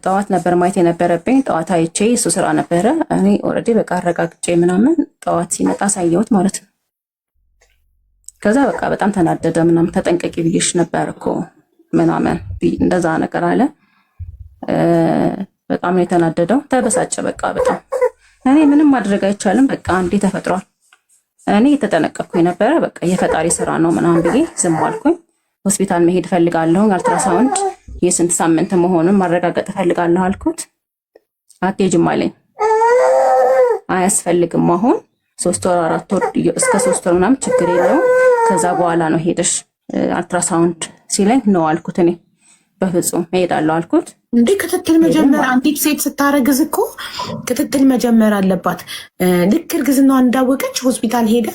ጠዋት ነበር ማየት የነበረብኝ። ጠዋት አይቼ እሱ ስራ ነበረ። እኔ ኦልሬዲ በቃ አረጋግጬ ምናምን ጠዋት ሲመጣ ሳየሁት ማለት ነው። ከዛ በቃ በጣም ተናደደ ምናምን። ተጠንቀቂ ብዬሽ ነበር እኮ ምናምን እንደዛ ነገር አለ። በጣም ነው የተናደደው፣ ተበሳጨ በቃ በጣም እኔ ምንም ማድረግ አይቻልም። በቃ እንዴ ተፈጥሯል። እኔ የተጠነቀቅኩኝ ነበረ። በቃ የፈጣሪ ስራ ነው ምናምን ብዬ ዝም አልኩኝ። ሆስፒታል መሄድ እፈልጋለሁ፣ አልትራሳውንድ የስንት ሳምንት መሆኑን ማረጋገጥ እፈልጋለሁ አልኩት። አትሄጂም አለኝ። አያስፈልግም አሁን 3 ወር 4 ወር እስከ 3 ወር ምናምን ችግር የለውም ከዛ በኋላ ነው ሄደሽ አልትራሳውንድ ሲለኝ ነው አልኩት። እኔ በፍጹም እሄዳለሁ አልኩት። እንዴ ክትትል መጀመር አንዲት ሴት ስታረግዝ እኮ ክትትል መጀመር አለባት። ልክ እርግዝናዋ እንዳወቀች ሆስፒታል ሄዳ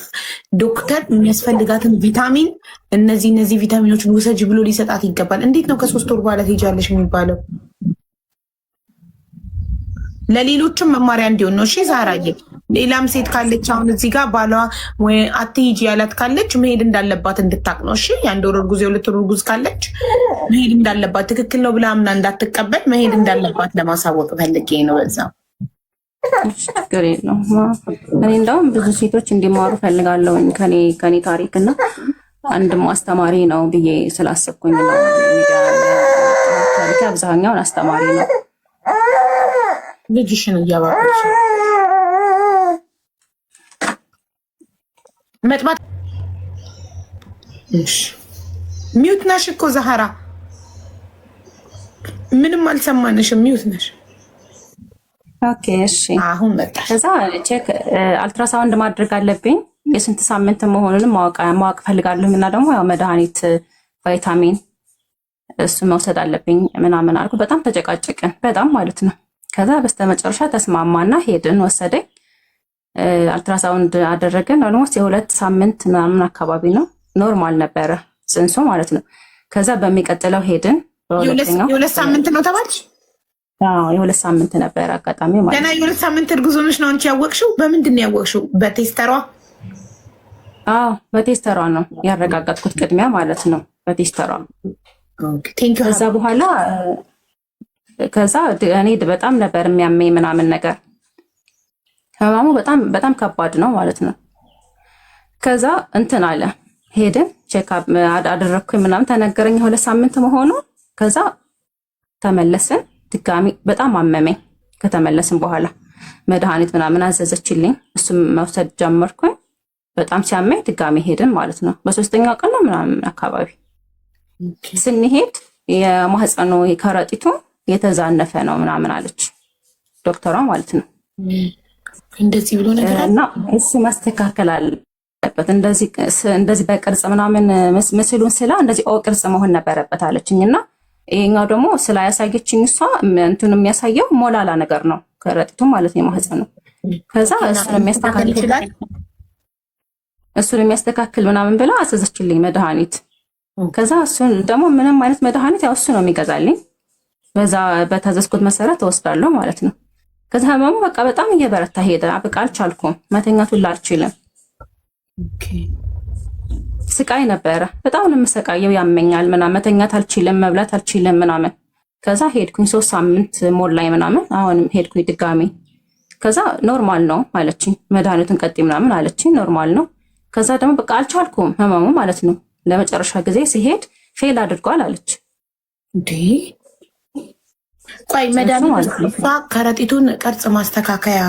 ዶክተር የሚያስፈልጋትን ቪታሚን እነዚህ ቪታሚኖችን ውሰጅ ብሎ ሊሰጣት ይገባል። እንዴት ነው ከ3 ወር በኋላ ትሄጃለሽ የሚባለው? ለሌሎችም መማሪያ እንዲሆን ነው። እሺ ዛራዬ፣ ሌላም ሴት ካለች አሁን እዚህ ጋር ባሏ ወይ አትሂጂ ያላት ካለች መሄድ እንዳለባት እንድታቅ ነው። እሺ የ1 ወር እርጉዝ የ2 ወር እርጉዝ ካለች መሄድ እንዳለባት ትክክል ነው ብላ አምና እንዳትቀበል መሄድ እንዳለባት ለማሳወቅ ፈልጌ ነው። በዛ ችግር የለውም። እኔ እንደውም ብዙ ሴቶች እንዲማሩ ፈልጋለሁ ከኔ ታሪክ እና አንድም አስተማሪ ነው ብዬ ስላሰብኩኝ ነው። ታሪክ አብዛኛውን አስተማሪ ነው። ልጅሽን እያባበች መጥባት ሚውት ነሽ እኮ ዛህራ፣ ምንም አልሰማንሽም። ሚውት ነሽ። ኦኬ እሺ። አሁን መጣሽ። ከዛ ቼክ አልትራሳውንድ ማድረግ አለብኝ። የስንት ሳምንት መሆኑንም ማወቅ ፈልጋለሁ እና ደግሞ ያው መድኃኒት ቫይታሚን እሱ መውሰድ አለብኝ ምናምን አልኩ። በጣም ተጨቃጨቅን፣ በጣም ማለት ነው። ከዛ በስተመጨረሻ ተስማማና ሄድን፣ ወሰደኝ። አልትራሳውንድ አደረገን። ኦልሞስት የ2 ሳምንት ምናምን አካባቢ ነው። ኖርማል ነበረ ጽንሱ ማለት ነው። ከዛ በሚቀጥለው ሄድን። የ2 ሳምንት ነው ተባልሽ? አዎ የ2 ሳምንት ነበረ አጋጣሚ ማለት ነው። ገና የ2 ሳምንት እርጉዝ ሆነሽ ነው አንቺ ያወቅሽው? በምንድን ነው ያወቅሽው? በቴስተሯ? አዎ በቴስተሯ ነው ያረጋገጥኩት፣ ቅድሚያ ማለት ነው በቴስተሯ። ከዛ በኋላ እኔ በጣም ነበር የሚያመኝ ምናምን ነገር፣ ህመሙ በጣም ከባድ ነው ማለት ነው። ከዛ እንትን አለ ሄድን፣ ቼክአፕ አደረግኩኝ ምናምን ተነገረኝ 2 ሳምንት መሆኑ። ከዛ ተመለስን፣ ድጋሚ በጣም አመመኝ። ከተመለስን በኋላ መድኃኒት ምናምን አዘዘችልኝ፣ እሱም መውሰድ ጀመርኩኝ። በጣም ሲያመኝ ድጋሚ ሄድን ማለት ነው። በ3ኛው ቀን ነው ምናምን አካባቢ ስንሄድ የማህፀኑ ከረጢቱ የተዛነፈ ነው ምናምን አለች ዶክተሯ ማለት ነው። እንደዚህ ብሎ ነገር እና እሱ ማስተካከል አለበት፣ እንደዚህ በቅርጽ ምናምን ምስሉን ስላ እንደዚህ ቅርጽ መሆን ነበረበት አለችኝ። እና ይሄኛው ደግሞ ስላያሳየችኝ እሷ እንትኑ የሚያሳየው ሞላላ ነገር ነው ከረጢቱ ማለት ነው የማህፀኑ። ከዛ እሱን የሚያስተካክል ምናምን ብላ አዘዘችልኝ መድኃኒት። ከዛ እሱን ደግሞ ምንም አይነት መድኃኒት ያው እሱ ነው የሚገዛልኝ፣ በዛ በታዘዝኩት መሰረት እወስዳለሁ ማለት ነው። ከዛ ህመሙ በቃ በጣም እየበረታ ሄደ። በቃ አልቻልኩም፣ መተኛቱን አልችልም። ስቃይ ነበረ፣ በጣም ነው የምሰቃየው፣ ያመኛል ምናምን፣ መተኛት አልችልም፣ መብላት አልችልም ምናምን። ከዛ ሄድኩኝ 3 ሳምንት ሞላኝ ምናምን፣ አሁንም ሄድኩኝ ድጋሚ። ከዛ ኖርማል ነው አለችኝ፣ መድኃኒቱን ቀጤ ምናምን አለችኝ፣ ኖርማል ነው። ከዛ ደግሞ በቃ አልቻልኩም ህመሙ ማለት ነው። ለመጨረሻ ጊዜ ሲሄድ ፌል አድርጓል አለች። እንዴ ቆይ መድኃኒት ከረጢቱን ቅርጽ ማስተካከያ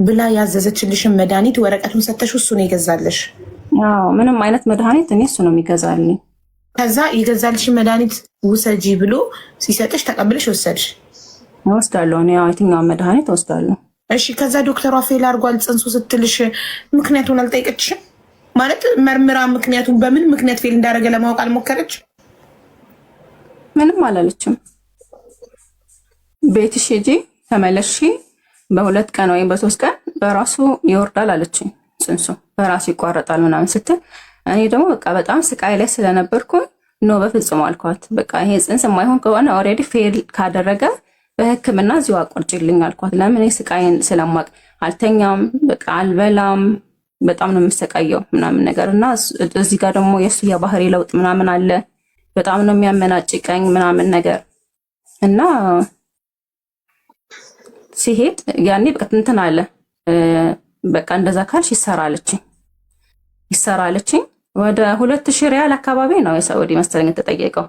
ብላ ያዘዘችልሽን መድኃኒት ወረቀቱን ሰተሽ እሱ ነው የገዛልሽ? አዎ ምንም አይነት መድኃኒት እኔ እሱ ነው የሚገዛልኝ። ከዛ የገዛልሽን መድኃኒት ውሰጂ ብሎ ሲሰጥሽ ተቀብለሽ ወሰድሽ? እወስዳለሁ እኔ የትኛውን መድኃኒት እወስዳለሁ። እሺ ከዛ ዶክተሯ ፌል አድርጓል ጽንሱ ስትልሽ ምክንያቱን አልጠየቀችሽም? ማለት መርምራ ምክንያቱም በምን ምክንያት ፌል እንዳደረገ ለማወቅ አልሞከረች? ምንም አላለችም። ቤትሽ ሂጂ ተመለሺ፣ በ2 ቀን ወይም በ3 ቀን በራሱ ይወርዳል አለችኝ። ጽንሱ በራሱ ይቋረጣል ምናምን ስትል እኔ ደግሞ በቃ በጣም ስቃይ ላይ ስለነበርኩኝ ኖ በፍጹም አልኳት። በቃ ይሄ ጽንስ የማይሆን ከሆነ ኦልሬዲ ፌል ካደረገ በሕክምና እዚሁ አቆርጭልኝ አልኳት። ለምን ስቃይን ስለማቅ አልተኛም፣ በቃ አልበላም፣ በጣም ነው የምሰቃየው ምናምን ነገር እና እዚህ ጋር ደግሞ የእሱ የባህሪ ለውጥ ምናምን አለ፣ በጣም ነው የሚያመናጭቀኝ ምናምን ነገር እና ሲሄድ ያኔ በቃ እንትን አለ በቃ እንደዛ ካልሽ ይሰራለችኝ። ወደ 2000 ሪያል አካባቢ ነው የሳውዲ መሰለኝ ተጠየቀው።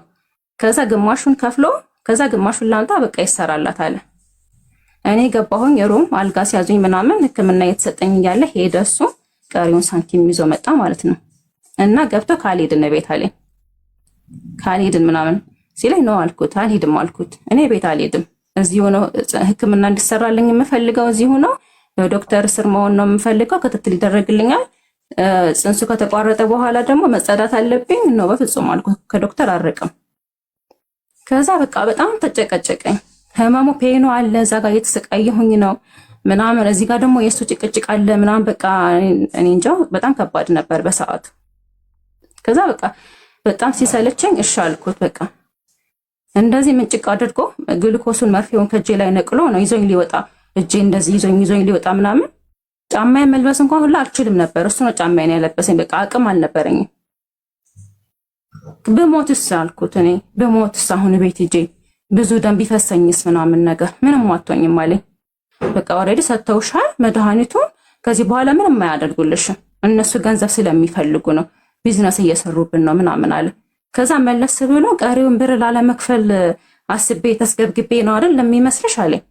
ከዛ ግማሹን ከፍሎ ከዛ ግማሹን ላምጣ በቃ ይሰራላት አለ። እኔ ገባሁኝ ሩም አልጋ ሲያዙኝ ምናምን ህክምና የተሰጠኝ እያለ ሄደ እሱ ቀሪውን ሳንቲም ይዞ መጣ ማለት ነው። እና ገብቶ ካልሄድን ቤት አለኝ። ካልሄድን ምናምን ሲለኝ ነው አልኩት። አልሄድም አልኩት። እኔ ቤት አልሄድም፣ እዚሁ ነው ህክምና እንዲሰራልኝ የምፈልገው፣ እዚሁ ነው በዶክተር ስር መሆን ነው የምፈልገው፣ ክትትል ይደረግልኛል። ጽንሱ ከተቋረጠ በኋላ ደግሞ መጸዳት አለብኝ ነው። በፍጹም አልኩት። ከዶክተር አርቅም። ከዛ በቃ በጣም ተጨቀጨቀኝ። ህመሙ ፔኑ አለ፣ እዛ ጋር እየተሰቃየሁኝ ነው ምናምን፣ እዚህ ጋር ደግሞ የእሱ ጭቅጭቅ አለ ምናምን። በቃ እኔ እንጃ በጣም ከባድ ነበር በሰዓቱ። ከዛ በቃ በጣም ሲሰለቸኝ እሺ አልኩት። በቃ እንደዚህ ምንጭቅ አድርጎ ግሉኮሱን መርፌውን ከእጄ ላይ ነቅሎ ነው ይዞኝ ሊወጣ፣ እጄ እንደዚህ ይዞኝ ሊወጣ ምናምን። ጫማዬን መልበስ እንኳን ሁላ አልችልም ነበር፣ እሱ ነው ጫማዬን ያለበሰኝ። በቃ አቅም አልነበረኝም። ብሞትስ አልኩት። እኔ ብሞትስ አሁን ቤት ሂጄ ብዙ ደም ቢፈሰኝስ ምናምን ነገር፣ ምንም አትሆኝም አለኝ። በቃ ኦልሬዲ ሰጥተውሻል መድኃኒቱን፣ ከዚህ በኋላ ምንም አያደርጉልሽም፣ እነሱ ገንዘብ ስለሚፈልጉ ነው፣ ቢዝነስ እየሰሩብን ነው ምናምን አለ። ከዛ መለስ ብሎ ቀሪውን ብር ላለመክፈል አስቤ ተስገብግቤ ነው አይደል ለሚመስልሽ አለኝ።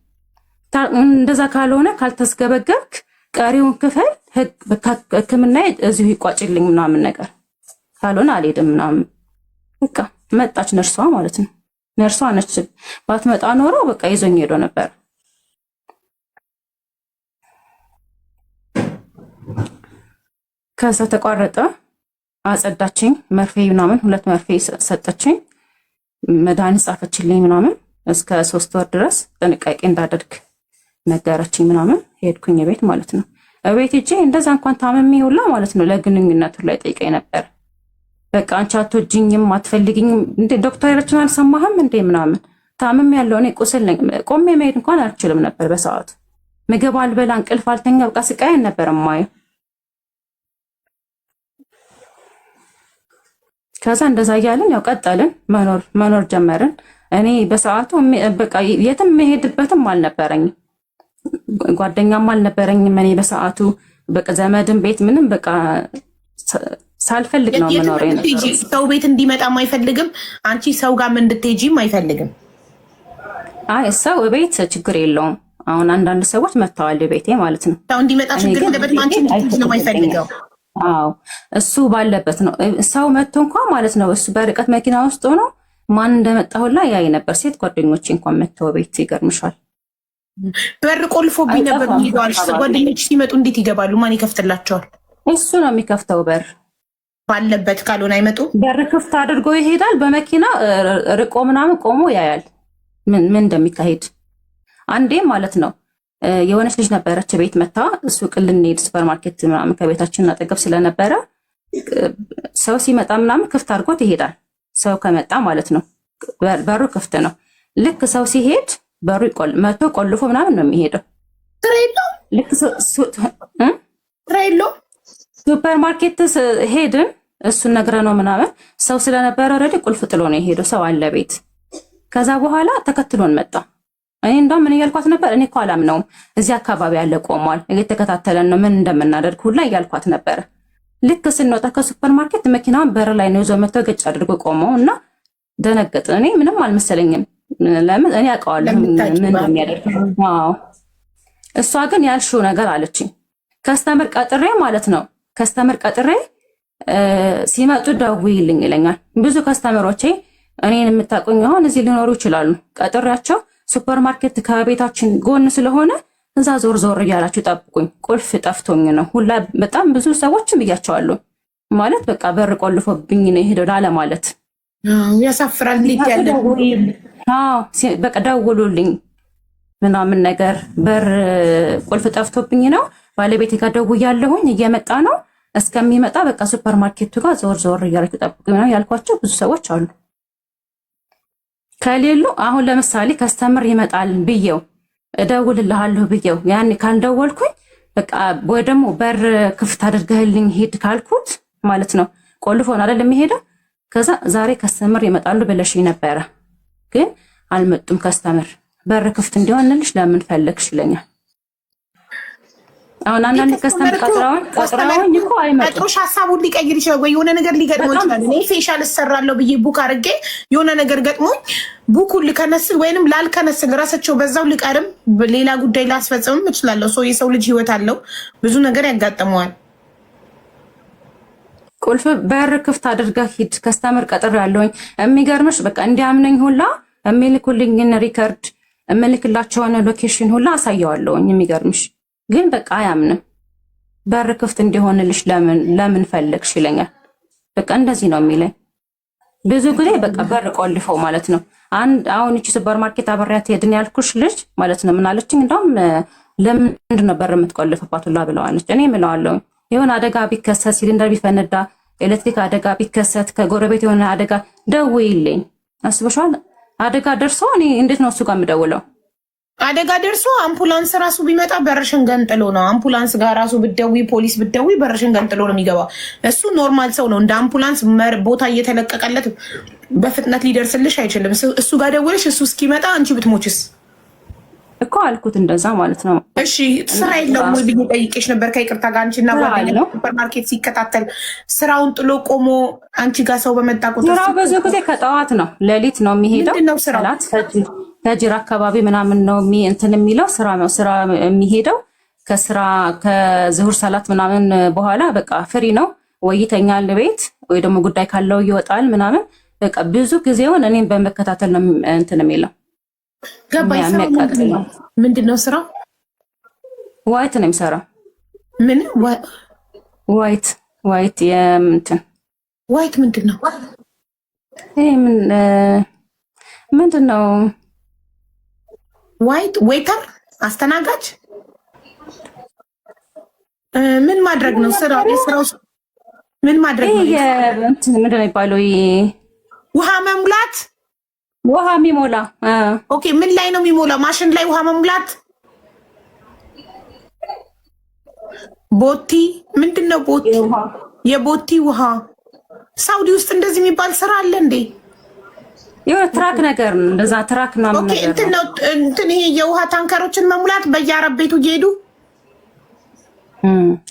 እንደዛ ካልሆነ ካልተስገበገብክ ቀሪውን ክፈል፣ ህክምና እዚሁ ይቋጭልኝ ምናምን ነገር፣ ካልሆነ አልሄድም ምናምን። በቃ መጣች ነርሷ ማለት ነው። ነርሷ ነች። ባትመጣ ኖሮ በቃ ይዞኝ ሄዶ ነበር። ከዛ ተቋረጠ። አጸዳችኝ፣ መርፌ ምናምን 2 መርፌ ሰጠችኝ፣ መድኃኒት ጻፈችልኝ ምናምን። እስከ 3 ወር ድረስ ጥንቃቄ እንዳደርግ ነገረችኝ ምናምን። ሄድኩኝ ቤት ማለት ነው። ቤት ሂጄ እንደዛ እንኳን ታመሜ ሁላ ማለት ነው ለግንኙነቱ ላይ ጠይቀኝ ነበር። በቃ አንቺ አትወጂኝም አትፈልጊኝም እንዴ ዶክተሮችን አልሰማህም እንዴ ምናምን፣ ታመሜ ያለው እኔ ቁስል ነኝ፣ ቆሜ መሄድ እንኳን አልችልም ነበር በሰዓቱ። ምግብ አልበላ እንቅልፍ አልተኛ፣ በቃ ስቃይን ነበር የማየው። ከዛ እንደዛ እያልን ያው ቀጠልን፣ መኖር ጀመርን። እኔ በሰዓቱ በቃ የትም መሄድበትም አልነበረኝም፣ ጓደኛም አልነበረኝም። እኔ በሰዓቱ በቃ ዘመድም ቤት ምንም በቃ ሳልፈልግ ነው የምኖረው። ሰው ቤት እንዲመጣም አይፈልግም፣ አንቺ ሰው ጋር እንድትሄጂም አይፈልግም። አይ ሰው ቤት ችግር የለውም። አሁን አንዳንድ ሰዎች መጥተዋል ቤቴ ማለት ነው። ሰው እንዲመጣ ችግር የለበትም፣ አንቺ እንድትሄጂ ነው የማይፈልገው። አዎ እሱ ባለበት ነው። ሰው መጥቶ እንኳን ማለት ነው እሱ በርቀት መኪና ውስጥ ሆኖ ማን እንደመጣሁላ ያይ ነበር። ሴት ጓደኞቼ እንኳን መጥተው ቤት ይገርምሻል። በር ቆልፎብኝ ነበር ይሏል። ጓደኞች ሲመጡ እንዴት ይገባሉ? ማን ይከፍትላቸዋል? እሱ ነው የሚከፍተው። በር ባለበት ካልሆነ አይመጡ። በር ክፍት አድርጎ ይሄዳል። በመኪና ርቆ ምናምን ቆሞ ያያል ምን እንደሚካሄድ። አንዴ ማለት ነው የሆነች ልጅ ነበረች ቤት መታ፣ ሱቅ ልንሄድ ሱፐርማርኬት ምናምን ከቤታችን አጠገብ ስለነበረ ሰው ሲመጣ ምናምን ክፍት አድርጎት ይሄዳል። ሰው ከመጣ ማለት ነው በሩ ክፍት ነው። ልክ ሰው ሲሄድ በሩ መቶ ቆልፎ ምናምን ነው የሚሄደው። ልክ ሱፐርማርኬት ሄድን፣ እሱን ነግረ ነው ምናምን ሰው ስለነበረ ኦልሬዲ ቁልፍ ጥሎ ነው የሄደው። ሰው አለ ቤት። ከዛ በኋላ ተከትሎን መጣ። እኔ እንደውም ምን እያልኳት ነበር፣ እኔ እኮ አላምነውም፣ እዚህ አካባቢ ያለ ቆሟል፣ እየተከታተለን ነው፣ ምን እንደምናደርግ ሁላ እያልኳት ነበረ። ልክ ስንወጣ ከሱፐርማርኬት መኪናውን በር ላይ ነው ይዞ መጥቶ ገጭ አድርጎ ቆመው እና ደነገጥን። እኔ ምንም አልመሰለኝም፣ ለምን እኔ አውቀዋለሁ ምን እንደሚያደርግ። እሷ ግን ያልሽው ነገር አለችኝ። ከስተመር ቀጥሬ ማለት ነው ከስተመር ቀጥሬ ሲመጡ ደውይልኝ ይለኛል። ብዙ ከስተመሮቼ እኔን የምታውቁኝ አሁን እዚህ ሊኖሩ ይችላሉ። ቀጥሬያቸው ሱፐርማርኬት ከቤታችን ጎን ስለሆነ እዛ ዞር ዞር እያላችሁ ጠብቁኝ፣ ቁልፍ ጠፍቶኝ ነው ሁላ በጣም ብዙ ሰዎችም ብያቸዋለሁ። ማለት በቃ በር ቆልፎብኝ ነው የሄደው ላለ ማለት ያሳፍራል። በቃ ደውሉልኝ ምናምን ነገር በር ቁልፍ ጠፍቶብኝ ነው ባለቤቴ ጋር ደውያለሁኝ እየመጣ ነው፣ እስከሚመጣ በቃ ሱፐርማርኬቱ ጋር ዞር ዞር እያላችሁ ጠብቁኝ ነው ያልኳቸው ብዙ ሰዎች አሉ። ከሌሉ አሁን ለምሳሌ ከስተምር ይመጣል ብየው እደውልልሃለሁ ብየው ያኔ ካልደወልኩኝ በቃ ወይ ደግሞ በር ክፍት አድርገህልኝ ሂድ ካልኩት ማለት ነው ቆልፎን አይደል የሚሄደው። ከዛ ዛሬ ከስተምር ይመጣሉ ብለሽ ነበረ ግን አልመጡም። ከስተምር በር ክፍት እንዲሆንልሽ ለምን ፈለግሽ ይለኛል። አሁን አንዳንድ ከስተመር ቀጥራውን እኮ አይመጡም። ቀጥሮሽ ሀሳቡን ሊቀይር ይችላል ወይ የሆነ ነገር ሊገጥመው ይችላል። እኔ ፌሻል እሰራለሁ ብዬ ቡክ አድርጌ የሆነ ነገር ገጥሞኝ ቡኩን ልከነስል ወይንም ላልከነስል ራሳቸው በዛው ልቀርም ሌላ ጉዳይ ላስፈጽምም እችላለሁ። ሰው የሰው ልጅ ህይወት አለው፣ ብዙ ነገር ያጋጥመዋል። ቁልፍ በር ክፍት አድርጋ ሂድ። ከስተመር ቀጥር ያለውኝ የሚገርምሽ በቃ እንዲያምነኝ ሁላ የሚልኩልኝን ሪከርድ የምልክላቸውን ሎኬሽን ሁላ አሳየዋለሁኝ። የሚገርምሽ ግን በቃ አያምንም። በር ክፍት እንዲሆንልሽ ለምን ፈለግሽ ይለኛል። በቃ እንደዚህ ነው የሚለኝ ብዙ ጊዜ። በቃ በር ቆልፈው ማለት ነው። አሁን እቺ ሱፐር ማርኬት አበሪያት ሄድን ያልኩሽ ልጅ ማለት ነው ምን አለችኝ? እንደውም ለምንድን ነው በር የምትቆልፍባት ሁላ ብለዋለች። እኔ እምለዋለሁ የሆነ አደጋ ቢከሰት፣ ሲሊንደር ቢፈነዳ፣ ኤሌክትሪክ አደጋ ቢከሰት፣ ከጎረቤት የሆነ አደጋ ደውይልኝ። አስበሽዋል? አደጋ ደርሶ እኔ እንዴት ነው እሱ ጋር የምደውለው? አደጋ ደርሶ አምቡላንስ ራሱ ቢመጣ በርሽን ገንጥሎ ነው። አምቡላንስ ጋር ራሱ ብትደውይ፣ ፖሊስ ብትደውይ በርሽን ገንጥሎ ነው የሚገባው። እሱ ኖርማል ሰው ነው። እንደ አምቡላንስ ቦታ እየተለቀቀለት በፍጥነት ሊደርስልሽ አይችልም። እሱ ጋር ደውለሽ እሱ እስኪመጣ አንቺ ብትሞችስ እኮ አልኩት እንደዛ ማለት ነው። እሺ ስራ የለውም ወይ ብዬ ጠይቄሽ ነበር ከይቅርታ ጋር። አንቺና ጓደኛ ሱፐርማርኬት ሲከታተል ስራውን ጥሎ ቆሞ አንቺ ጋር ሰው በመጣ ቁጥር ስራው ብዙ ጊዜ ከጠዋት ነው ሌሊት ነው የሚሄደው። ምንድነው ስራው? ከጅራ አካባቢ ምናምን ነው እንትን የሚለው ስራ ነው። ስራ የሚሄደው ከስራ ከዝሁር ሰላት ምናምን በኋላ በቃ ፍሪ ነው ወይ ይተኛል ቤት ወይ ደግሞ ጉዳይ ካለው ይወጣል ምናምን። በቃ ብዙ ጊዜውን እኔም በመከታተል ነው እንትን የሚለው። ገባኝ። ምንድነው ስራው? ዋይት ነው የሚሰራው። ምን ዋይት የምንትን ዋይት ምንድነው? ይሄ ምንድነው? ዋይት ዌይተር፣ አስተናጋጅ። ምን ማድረግ ነው ስራው? የስራው ምን ማድረግ ነው? ምንድነው የሚባለው? ውሃ መሙላት፣ ውሃ የሚሞላ። ኦኬ። ምን ላይ ነው የሚሞላው? ማሽን ላይ ውሃ መሙላት። ቦቲ ምንድነው? ቦቲ፣ የቦቲ ውሃ። ሳውዲ ውስጥ እንደዚህ የሚባል ስራ አለ እንዴ? የሆነ ትራክ ነገር እንደዛ ትራክ ምናምን ነገር ነው። እንትን ይሄ የውሃ ታንከሮችን መሙላት በየአረብ ቤቱ እየሄዱ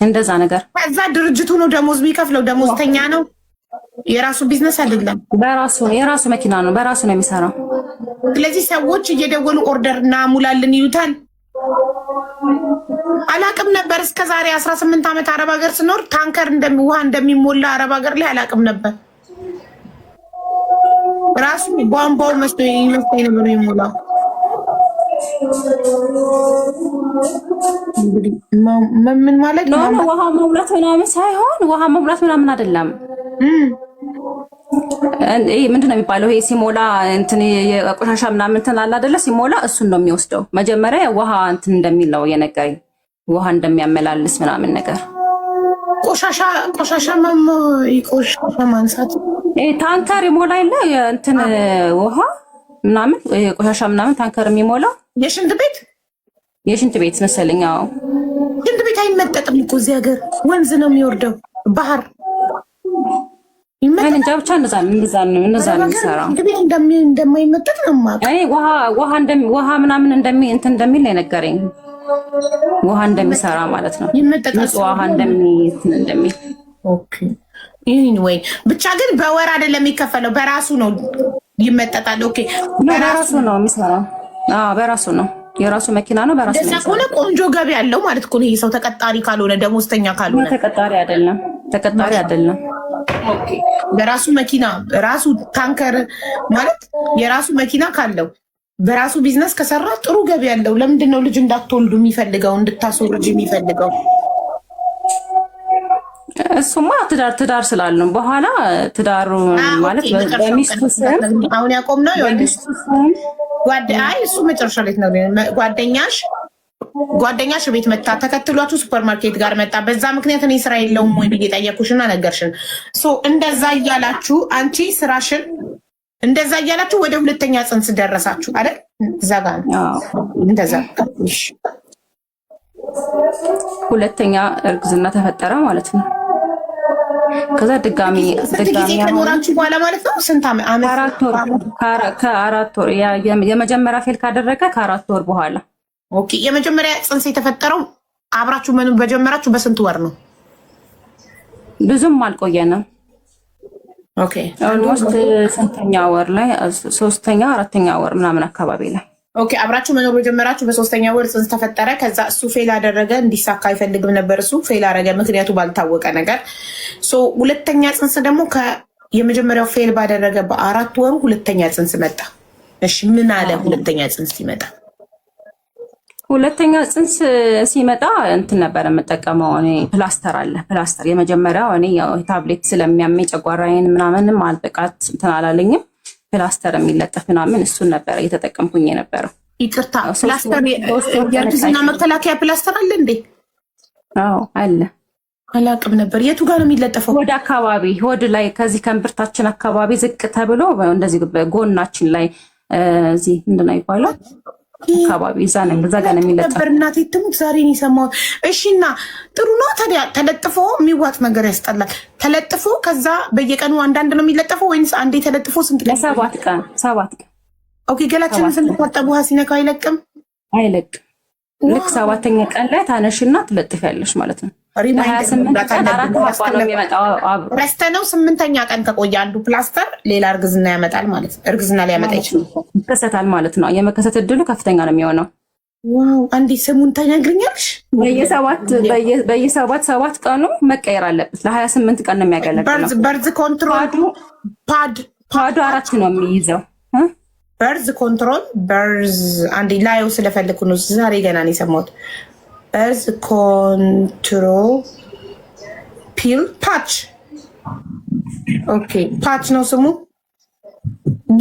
እንደዛ ነገር። ከዛ ድርጅቱ ነው ደሞዝ የሚከፍለው። ደሞዝተኛ ነው። የራሱ ቢዝነስ አይደለም። የራሱ መኪና ነው፣ በራሱ ነው የሚሰራው። ስለዚህ ሰዎች እየደወሉ ኦርደር እና ሙላልን ይሉታል። አላቅም ነበር እስከዛሬ 18 ዓመት አረብ ሀገር ስኖር ታንከር ውሃ እንደሚሞላ አረብ ሀገር ላይ አላቅም ነበር። ራሱ ቧንቧው መስሎኝ ነበር የሚሞላው። ምን ማለት ነው? ውሃ መሙላት ምናምን ሳይሆን ውሃ መሙላት ምናምን አይደለም። ይሄ ምንድነው የሚባለው? ይሄ ሲሞላ እንትን የቆሻሻ ምናምን እንትን አለ አይደለ? ሲሞላ እሱን ነው የሚወስደው። መጀመሪያ ውሃ እንትን እንደሚል ነው የነገረኝ፣ ውሃ እንደሚያመላልስ ምናምን ነገር። ቆሻሻ ማንሳት ታንከር ይሞላ የለ እንትን ውሃ ምናምን ቆሻሻ ምናምን ታንከር የሚሞላው የሽንት ቤት መሰለኝ። አዎ ሽንት ቤት አይመጠጥም እኮ እዚህ ሀገር፣ ወንዝ ነው የሚወርደው፣ ባህር ምን እንጃ ብቻ እንደዛ ነው የሚሰራው። እንደማይመጠጥ ነው የማውቀው። አይ ውሃ ምናምን እንደሚል ነው የነገረኝ። ውሃ እንደሚሰራ ማለት ነው። ንጹህ ውሃ እንደሚል። ኦኬ ይሄን ወይ ብቻ ግን በወር አይደለም የሚከፈለው፣ በራሱ ነው ይመጠጣል። ኦኬ በራሱ ነው የሚሰራው። አዎ በራሱ ነው፣ የራሱ መኪና ነው፣ በራሱ ነው። ከሆነ ቆንጆ ገቢ ያለው ማለት እኮ ነው። ይሄ ሰው ተቀጣሪ ካልሆነ ደሞዝተኛ ካልሆነ ተቀጣሪ አይደለም። ኦኬ በራሱ መኪና ራሱ ታንከር ማለት የራሱ መኪና ካለው በራሱ ቢዝነስ ከሰራ ጥሩ ገቢ ያለው። ለምንድን ነው ልጅ እንዳትወልዱ የሚፈልገው እንድታስወርጅ የሚፈልገው? እሱማ ትዳር ስላለው በኋላ ትዳሩ ማለት በሚስቱ ስም አሁን ያቆም ነው የሚስቱ ስም አይ እሱ መጨረሻ ላይ ነው። ጓደኛሽ ቤት መጣ፣ ተከትሏችሁ ሱፐርማርኬት ጋር መጣ። በዛ ምክንያት እኔ ስራ የለውም ወይ ብዬ ጠየኩሽና ነገርሽን። እንደዛ እያላችሁ አንቺ ስራሽን እንደዛ እያላችሁ ወደ ሁለተኛ ጽንስ ደረሳችሁ አይደል? እዛ ጋር እንደዛ ሁለተኛ እርግዝና ተፈጠረ ማለት ነው። ከዛ ድጋሚ ከኖራችሁ በኋላ ማለት ነው። ስንት ዓመት? ከአራት ወር የመጀመሪያ ፌል ካደረገ ከ4 ወር በኋላ። ኦኬ የመጀመሪያ ጽንስ የተፈጠረው አብራችሁ መኖር በጀመራችሁ በስንት ወር ነው? ብዙም አልቆየንም። ኦኬ ኦልሞስት ስንተኛ ወር ላይ 3ኛ 4ኛ ወር ምናምን አካባቢ ላይ ኦኬ። አብራችሁ መኖር በጀመራችሁ በ3ኛ ወር ጽንስ ተፈጠረ። ከዛ እሱ ፌል አደረገ። እንዲሳካ አይፈልግም ነበር። እሱ ፌል አደረገ፣ ምክንያቱ ባልታወቀ ነገር። ሁለተኛ ጽንስ ደግሞ የመጀመሪያው ፌል ባደረገ በ4 ወሩ ሁለተኛ ጽንስ መጣ። እሺ ምን አለ? ሁለተኛ ጽንስ ሲመጣ ሁለተኛ ጽንስ ሲመጣ እንትን ነበር የምጠቀመው እኔ ፕላስተር አለ። ፕላስተር የመጀመሪያው እኔ ያው ታብሌት ስለሚያመኝ ጨጓራዬን ምናምን ማልጠቃት እንትን አላለኝም። ፕላስተር የሚለጠፍ ምናምን እሱን ነበር እየተጠቀምኩኝ የነበረው። ይቅርታ ፕላስተር የእርግዝና መከላከያ ፕላስተር አለ እንዴ? አዎ አለ። አላቅም ነበር። የቱ ጋር ነው የሚለጠፈው? ሆድ አካባቢ፣ ሆድ ላይ ከዚህ ከእምብርታችን አካባቢ ዝቅ ተብሎ እንደዚህ ጎናችን ላይ እዚህ ምንድን ነው ይባላል አካባቢ እዛ ጋር ነው የሚለጠፈው ነበር። እናቴ ትሙት ዛሬ ነው የሰማሁት። እሺ እና ጥሩ ነው ታዲያ። ተለጥፎ የሚዋጥ ነገር ያስጠላል። ተለጥፎ ከዛ በየቀኑ አንዳንድ ነው የሚለጠፈው ወይንስ አንዴ ተለጥፎ ስንት ቀን? 7 ቀን 7 ቀን። ኦኬ ገላችንን ስንታጠብ ውሃ ሲነካው አይለቅም? አይለቅም። ልክ 7ኛ ቀን ላይ ታነሽና ትለጥፊያለሽ ማለት ነው። ለ28 ቀን 4 ሀባ ነው የሚመጣው አብሮ። ረስተነው 8ኛ ቀን ከቆየ አንዱ ፕላስተር ሌላ እርግዝና ያመጣል ማለት ነው። እርግዝና ሊያመጣ ይችላል፣ ይከሰታል ማለት ነው። የመከሰት እድሉ ከፍተኛ ነው የሚሆነው። ዋው! አንዴ ስሙን ተነግሪኛለሽ? በየ7 ቀኑ መቀየር አለበት። ለ28 ቀን ነው የሚያገለግለው። በርዝ ኮንትሮል ፓዱ 4 ነው የሚይዘው። በርዝ ኮንትሮል በርዝ አንዴ ላየው ስለፈለኩ ነው። ዛሬ ገና ነው የሰማሁት። በርዝ ኮንትሮል ፒል ፓች። ኦኬ ፓች ነው ስሙ፣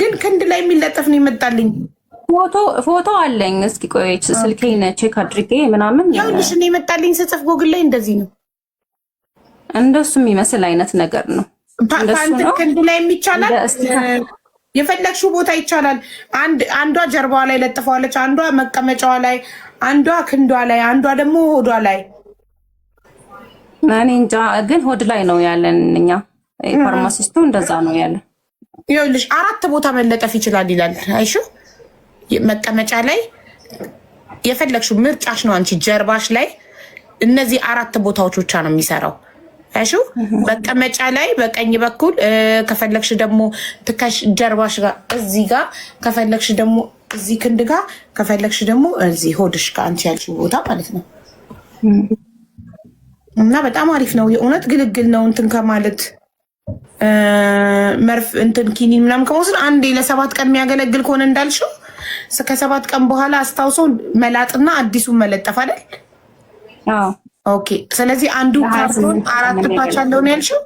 ግን ክንድ ላይ የሚለጠፍ ነው ይመጣልኝ። ፎቶ አለኝ። እስኪ ቆይች ስልኬን ቼክ አድርጌ ምናምን ያውልሽ እኔ ይመጣልኝ ስጽፍ ጎግል ላይ እንደዚህ ነው። እንደሱ የሚመስል አይነት ነገር ነው። ክንድ ላይ የሚቻላል፣ የፈለግሽው ቦታ ይቻላል። አንዷ ጀርባዋ ላይ ለጥፈዋለች፣ አንዷ መቀመጫዋ ላይ፣ አንዷ ክንዷ ላይ፣ አንዷ ደግሞ ሆዷ ላይ። እኔ እንጃ ግን ሆድ ላይ ነው ያለን እኛ ፋርማሲስቱ እንደዛ ነው ያለን። ይኸውልሽ 4 ቦታ መለጠፍ ይችላል ይላል። አይሹ መቀመጫ ላይ የፈለግሽው ምርጫሽ ነው። አንቺ ጀርባሽ ላይ እነዚህ 4 ቦታዎች ብቻ ነው የሚሰራው። አይሹ መቀመጫ ላይ በቀኝ በኩል ከፈለግሽ ደግሞ ትከሽ ጀርባሽ ጋር እዚህ ጋር ከፈለግሽ ደግሞ እዚህ ክንድ ጋር ከፈለግሽ ደግሞ እዚህ ሆድሽ ጋር አንቺ ያልሽው ቦታ ማለት ነው። እና በጣም አሪፍ ነው የእውነት ግልግል ነው። እንትን ከማለት መርፍ እንትን ኪኒን ምናምን ከመውሰድ አንዴ ለ7 ቀን የሚያገለግል ከሆነ እንዳልሽው ከ7 ቀን በኋላ አስታውሶ መላጥና አዲሱን መለጠፍ አይደል? አዎ ኦኬ። ስለዚህ አንዱ ካርቶን 4 ፓች አለው ነው ያልሽው?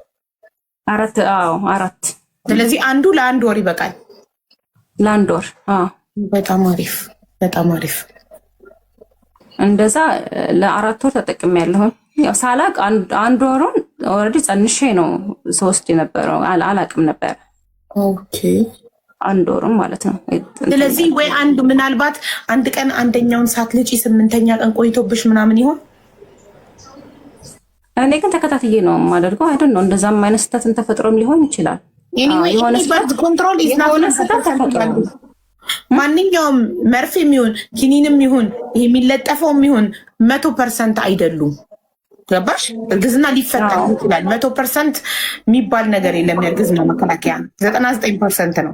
4 አዎ 4። ስለዚህ አንዱ ለ1 ወር ይበቃል። ለ1 ወር አዎ። በጣም አሪፍ። እንደዛ ለ4 ወር ተጠቅሜያለሁ። ያው ሳላቅ አንድ ወሩን ኦልሬዲ ጸንሼ ነው 3 የነበረው አላቅም ነበር። ኦኬ 1 ወሩን ማለት ነው። ስለዚህ ወይ አንዱ ምናልባት አንድ ቀን አንደኛውን ሳትልጪ 8ኛ ቀን ቆይቶብሽ ምናምን ይሆን? እኔ ግን ተከታትዬ ነው የማደርገው። አይደል ነው እንደዛም አይነት ስህተትን ተፈጥሮም ሊሆን ይችላል። የሆነ ኮንትሮል ማንኛውም መርፌም ይሁን ኪኒንም ይሁን ይሄ የሚለጠፈውም ይሁን 100% አይደሉም። ገባሽ? እርግዝና ሊፈጠር ይችላል። 100% የሚባል ነገር የለም። የእርግዝና መከላከያ 99% ነው።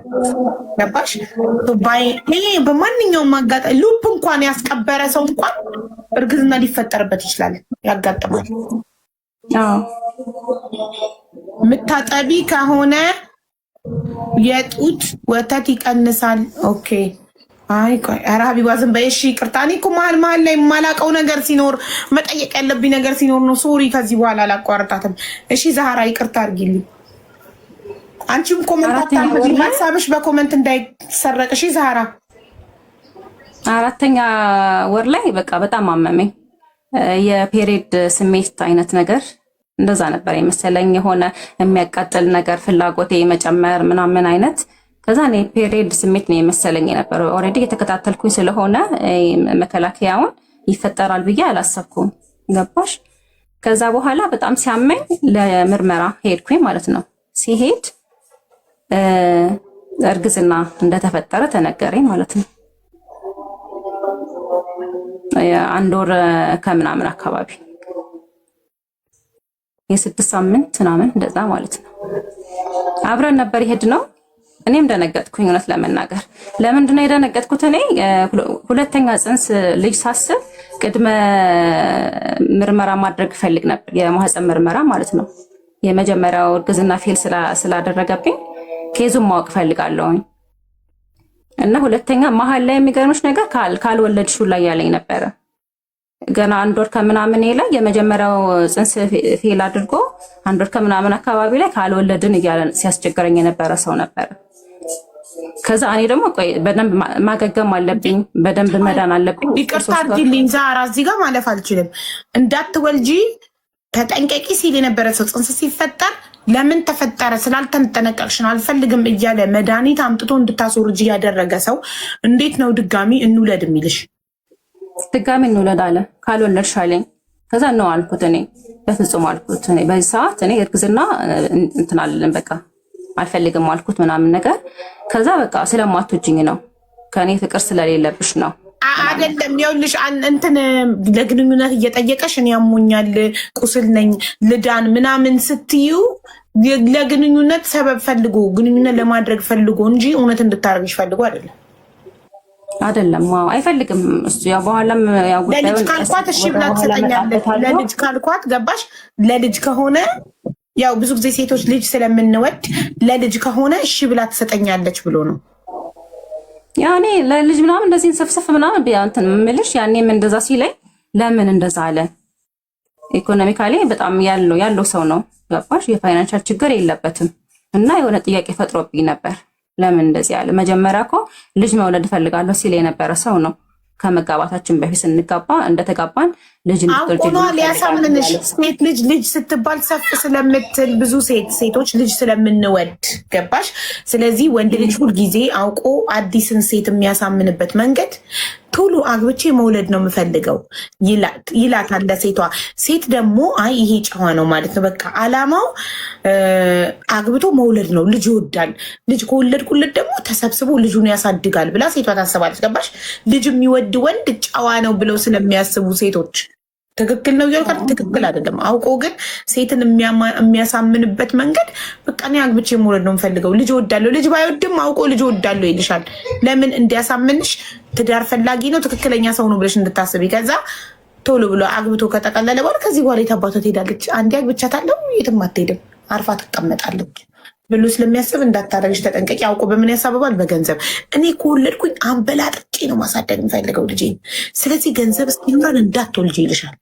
ገባሽ? ይሄ በማንኛውም አጋጣሚ ሉፕ እንኳን ያስቀበረ ሰው እንኳን እርግዝና ሊፈጠርበት ይችላል፣ ያጋጥማል። ምታጠቢ ከሆነ የጡት ወተት ይቀንሳል። ኦኬ አይ ቆይ ኧረ ሀቢባ ዝም በይ እሺ። ይቅርታ እኔ እኮ መሀል ላይ የማላውቀው ነገር ሲኖር መጠየቅ ያለብኝ ነገር ሲኖር ነው። ሶሪ ከዚህ በኋላ አላቋርጣትም። እሺ ዛህራ ይቅርታ አድርጊልኝ። አንቺም ኮመንት አታምጪ፣ ሀሳብሽ በኮመንት እንዳይሰረቅ እሺ ዛህራ። 4ኛ ወር ላይ በቃ በጣም አመመኝ። የፔሪድ ስሜት አይነት ነገር እንደዛ ነበር የመሰለኝ። የሆነ የሚያቃጥል ነገር ፍላጎቴ መጨመር ምናምን አይነት። ከዛ እኔ ፔሪድ ስሜት ነው የመሰለኝ የነበረው። ኦልሬዲ የተከታተልኩኝ ስለሆነ መከላከያውን ይፈጠራል ብዬ አላሰብኩም። ገባሽ? ከዛ በኋላ በጣም ሲያመኝ ለምርመራ ሄድኩኝ ማለት ነው። ሲሄድ እርግዝና እንደተፈጠረ ተነገረኝ ማለት ነው። 1 ወር ከምናምን አካባቢ የ6 ሳምንት ምናምን እንደዛ ማለት ነው። አብረን ነበር የሄድነው። እኔም ደነገጥኩኝ እውነት ለመናገር። ለምንድን ነው የደነገጥኩት? እኔ ሁለተኛ ጽንስ ልጅ ሳስብ ቅድመ ምርመራ ማድረግ ፈልግ ነበር፣ የማህፀን ምርመራ ማለት ነው። የመጀመሪያው እርግዝና ፌል ስላደረገብኝ ኬዙን ማወቅ ፈልጋለሁኝ እና ሁለተኛ መሀል ላይ የሚገርምሽ ነገር ካልወለድሽው ላይ ያለኝ ነበረ። ገና 1 ወር ከምናምን ላይ የመጀመሪያው ጽንስ ፌል አድርጎ 1 ወር ከምናምን አካባቢ ላይ ካልወለድን እያለ ሲያስቸግረኝ የነበረ ሰው ነበረ። ከዛ እኔ ደግሞ ቆይ በደንብ ማገገም አለብኝ፣ በደንብ መዳን አለብኝ። ይቅርታ አድርጊልኝ ዛራ፣ እዚህ ጋር ማለፍ አልችልም። እንዳትወልጂ ተጠንቀቂ ሲል የነበረ ሰው ጽንስ ሲፈጠር ለምን ተፈጠረ ስላልተጠነቀቅሽ ነው አልፈልግም እያለ መድኃኒት አምጥቶ እንድታስወርጂ ያደረገ ሰው እንዴት ነው ድጋሚ እንውለድ የሚልሽ? ድጋሚ እንውለድ አለ። ካልወለድሽ አለኝ። ከዛ ነው አልኩት። እኔ በፍጹም አልኩት። እኔ በዚህ ሰዓት እኔ እርግዝና እንትን አልልም በቃ አልፈልግም አልኩት ምናምን ነገር። ከዛ በቃ ስለማትወጂኝ ነው ከኔ ፍቅር ስለሌለብሽ ነው አይደለም። ይኸውልሽ እንትን ለግንኙነት እየጠየቀሽ እኔ ያሞኛል ቁስል ነኝ ልዳን ምናምን ስትዩ ለግንኙነት ሰበብ ፈልጎ ግንኙነት ለማድረግ ፈልጎ እንጂ እውነት እንድታረግሽ ፈልጎ አይደለም። አይፈልግም እሱ። ያው በኋላም ያው ጉዳዩ ለልጅ ካልኳት እሺ ብላ ትሰጠኛለች። ለልጅ ካልኳት ገባሽ? ለልጅ ከሆነ ያው ብዙ ጊዜ ሴቶች ልጅ ስለምንወድ ለልጅ ከሆነ እሺ ብላ ትሰጠኛለች ብሎ ነው። ያኔ ለልጅ ምናምን እንደዚህ ሰፍሰፍ ምናምን እንትን ምልሽ ያኔም እንደዛ ሲለኝ ለምን እንደዛ አለ? ኢኮኖሚካሊ በጣም ያለው ሰው ነው ገባሽ? የፋይናንሻል ችግር የለበትም እና የሆነ ጥያቄ ፈጥሮብኝ ነበር። ለምን እንደዚህ አለ? መጀመሪያ እኮ ልጅ መውለድ እፈልጋለሁ ሲል የነበረ ሰው ነው። ከመጋባታችን በፊት ስንጋባ እንደተጋባን ልጅ እንድትወልጂ ሊያሳምንሽ ሴት ልጅ ስትባል ሰፍ ስለምትል ብዙ ሴቶች ልጅ ስለምንወድ ገባሽ? ስለዚህ ወንድ ልጅ ሁልጊዜ አውቆ አዲስን ሴት የሚያሳምንበት መንገድ ቶሎ አግብቼ መውለድ ነው የምፈልገው ይላታል ለሴቷ። ሴት ደግሞ አይ ይሄ ጨዋ ነው ማለት ነው በቃ አላማው አግብቶ መውለድ ነው። ልጅ ይወዳል። ልጅ ከወለድኩለት ደግሞ ተሰብስቦ ልጁን ያሳድጋል ብላ ሴቷ ታስባለች። ገባሽ? ልጅ የሚወድ ወንድ ጨዋ ነው ብለው ስለሚያስቡ ሴቶች ትክክል ነው እያልኩ ትክክል አይደለም። አውቆ ግን ሴትን የሚያሳምንበት መንገድ በቃ እኔ አግብቼ መውለድ ነው የምፈልገው ልጅ እወዳለሁ። ልጅ ባይወድም አውቆ ልጅ እወዳለሁ ይልሻል። ለምን? እንዲያሳምንሽ ትዳር ፈላጊ ነው፣ ትክክለኛ ሰው ነው ብለሽ እንድታስቢ። ከዛ ቶሎ ብሎ አግብቶ ከጠቀለለ በኋላ ከዚህ በኋላ የታባቷ ትሄዳለች። አንዴ አግብቻታለሁ የትም አትሄድም፣ አርፋ ትቀመጣለች ብሎ ስለሚያስብ እንዳታረግሽ ተጠንቀቂ። አውቆ በምን ያሳብባል? በገንዘብ። እኔ ከወለድኩኝ አንበላጥቄ ነው ማሳደግ የምፈልገው ልጄ፣ ስለዚህ ገንዘብ እስኪኖረን እንዳትወልጂ ይልሻል።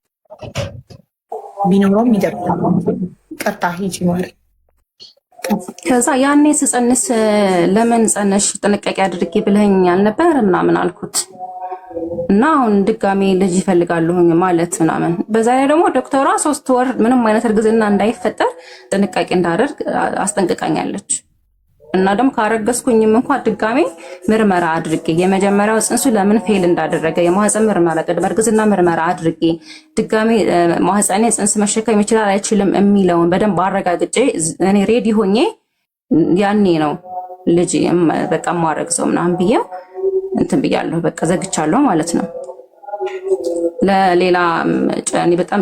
ቢኖረውም ይደርሳል። ቀርታ ሂጂ ማሪ። ከዛ ያኔ ስጸንስ ለምን ጸነሽ ጥንቃቄ አድርጌ ብለኸኝ አልነበረ ምናምን አልኩት እና አሁን ድጋሜ ልጅ ይፈልጋለሁኝ ማለት ምናምን። በዛ ላይ ደግሞ ዶክተሯ 3 ወር ምንም አይነት እርግዝና እንዳይፈጠር ጥንቃቄ እንዳደርግ አስጠንቅቃኛለች። እና ደግሞ ካረገዝኩኝም እንኳን ድጋሜ ምርመራ አድርጌ የመጀመሪያው ጽንሱ ለምን ፌል እንዳደረገ የማህፀን ምርመራ ቅድመ እርግዝና ምርመራ አድርጌ ድጋሜ ማህፀኔ ጽንስ መሸከም ይችላል አይችልም የሚለውን በደንብ አረጋግጬ እኔ ሬዲ ሆኜ ያኔ ነው ልጅ በቃ ማረግዘው ምናምን ብዬው እንትን ብያለሁ። በቃ ዘግቻለሁ ማለት ነው። ለሌላ እኔ በጣም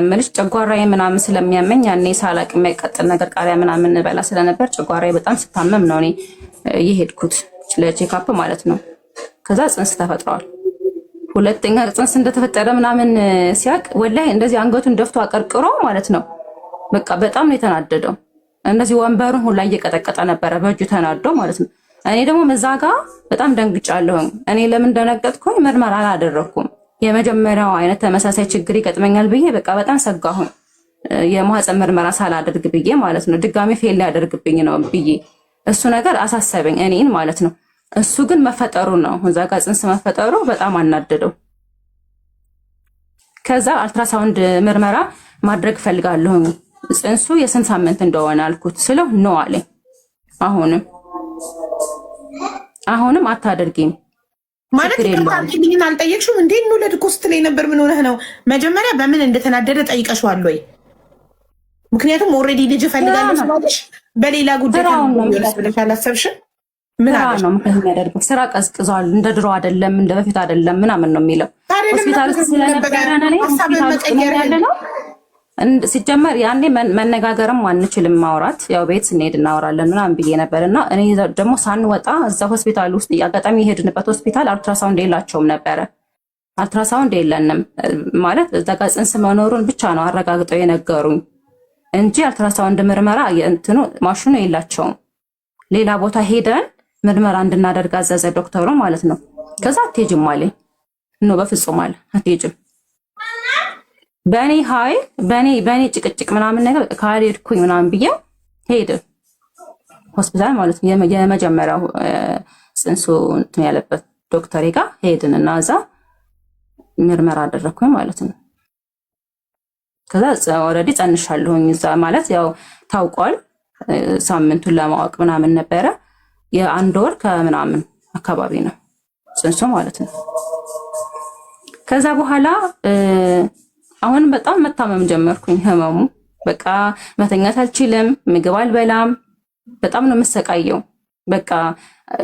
መልሽ ጨጓራዬ ምናምን ስለሚያመኝ ያኔ ሳላቅ የሚያቃጥል ነገር ቃሪያ ምናምን በላ ስለነበር ጨጓራዬ በጣም ስታመም ነው እኔ የሄድኩት ለቼክአፕ ማለት ነው። ከዛ ጽንስ ተፈጥሯል። ሁለተኛ ጽንስ እንደተፈጠረ ምናምን ሲያቅ ወላሂ እንደዚህ አንገቱን ደፍቶ አቀርቅሮ ማለት ነው። በቃ በጣም ነው የተናደደው። እንደዚህ ወንበሩን ሁላ እየቀጠቀጠ ነበረ በእጁ ተናዶ ማለት ነው። እኔ ደግሞ መዛጋ በጣም ደንግጫለሁኝ። እኔ ለምን ደነገጥኩኝ? ምርመራ አላደረኩም። የመጀመሪያው አይነት ተመሳሳይ ችግር ይገጥመኛል ብዬ በቃ በጣም ሰጋሁኝ። የማህፀን ምርመራ ሳላደርግ ብዬ ማለት ነው። ድጋሚ ፌል ሊያደርግብኝ ነው ብዬ እሱ ነገር አሳሰበኝ እኔን ማለት ነው። እሱ ግን መፈጠሩ ነው እዛ ጋር ጽንስ መፈጠሩ በጣም አናደደው። ከዛ አልትራሳውንድ ምርመራ ማድረግ ፈልጋለሁኝ ጽንሱ የስንት ሳምንት እንደሆነ አልኩት ስለው ነው አለኝ። አሁንም አታደርጊም ማለት ይቅርታልኝን አልጠየቅሽም እንዴ? እንውለድ እኮ ስትለኝ ነበር። ምን ሆነህ ነው? መጀመሪያ በምን እንደተናደደ ጠይቀሽዋል ወይ? ምክንያቱም ኦልሬዲ ልጅ እፈልጋለሁ ስላለሽ በሌላ ጉዳይ ብለሽ አላሰብሽም? ስራ ነው የሚያደርገው። ስራ ቀዝቅዟል፣ እንደ ድሮ አይደለም፣ እንደ በፊት አይደለም ምናምን ነው የሚለው። ሆስፒታል ውስጥ ስለነበረ ሆስፒታል ውስጥ ያለ ነው። ሲጀመር ያኔ መነጋገርም አንችልም ማውራት፣ ያው ቤት ስንሄድ እናወራለን ምናምን ብዬ ነበር። እና እኔ ደግሞ ሳንወጣ እዛ ሆስፒታል ውስጥ አጋጣሚ የሄድንበት ሆስፒታል አልትራሳውንድ የላቸውም ነበረ። አልትራሳውንድ የለንም ማለት እዛ ጋ ጽንስ መኖሩን ብቻ ነው አረጋግጠው የነገሩኝ እንጂ አልትራሳውንድ ምርመራ እንትኑ ማሽኑ የላቸውም። ሌላ ቦታ ሄደን ምርመራ እንድናደርግ አዘዘ ዶክተሩ ማለት ነው። ከዛ አትሄጂም አለኝ። ኖ በፍጹም አለ አትሄጂም። በእኔ ጭቅጭቅ ምናምን ነገር ካልሄድኩኝ ምናምን ብዬ ሄድ ሆስፒታል ማለት ነው። የመጀመሪያው ጽንሱ እንትን ያለበት ዶክተሬ ጋር ሄድን እና እዛ ምርመራ አደረግኩኝ ማለት ነው። ከዛ ኦልሬዲ ጸንሻለሁኝ እዛ ማለት ያው ታውቋል። ሳምንቱን ለማወቅ ምናምን ነበረ። የ1 ወር ከምናምን አካባቢ ነው ጽንሱ ማለት ነው። ከዛ በኋላ አሁን በጣም መታመም ጀመርኩኝ። ህመሙ በቃ መተኛት አልችልም፣ ምግብ አልበላም፣ በጣም ነው የምሰቃየው። በቃ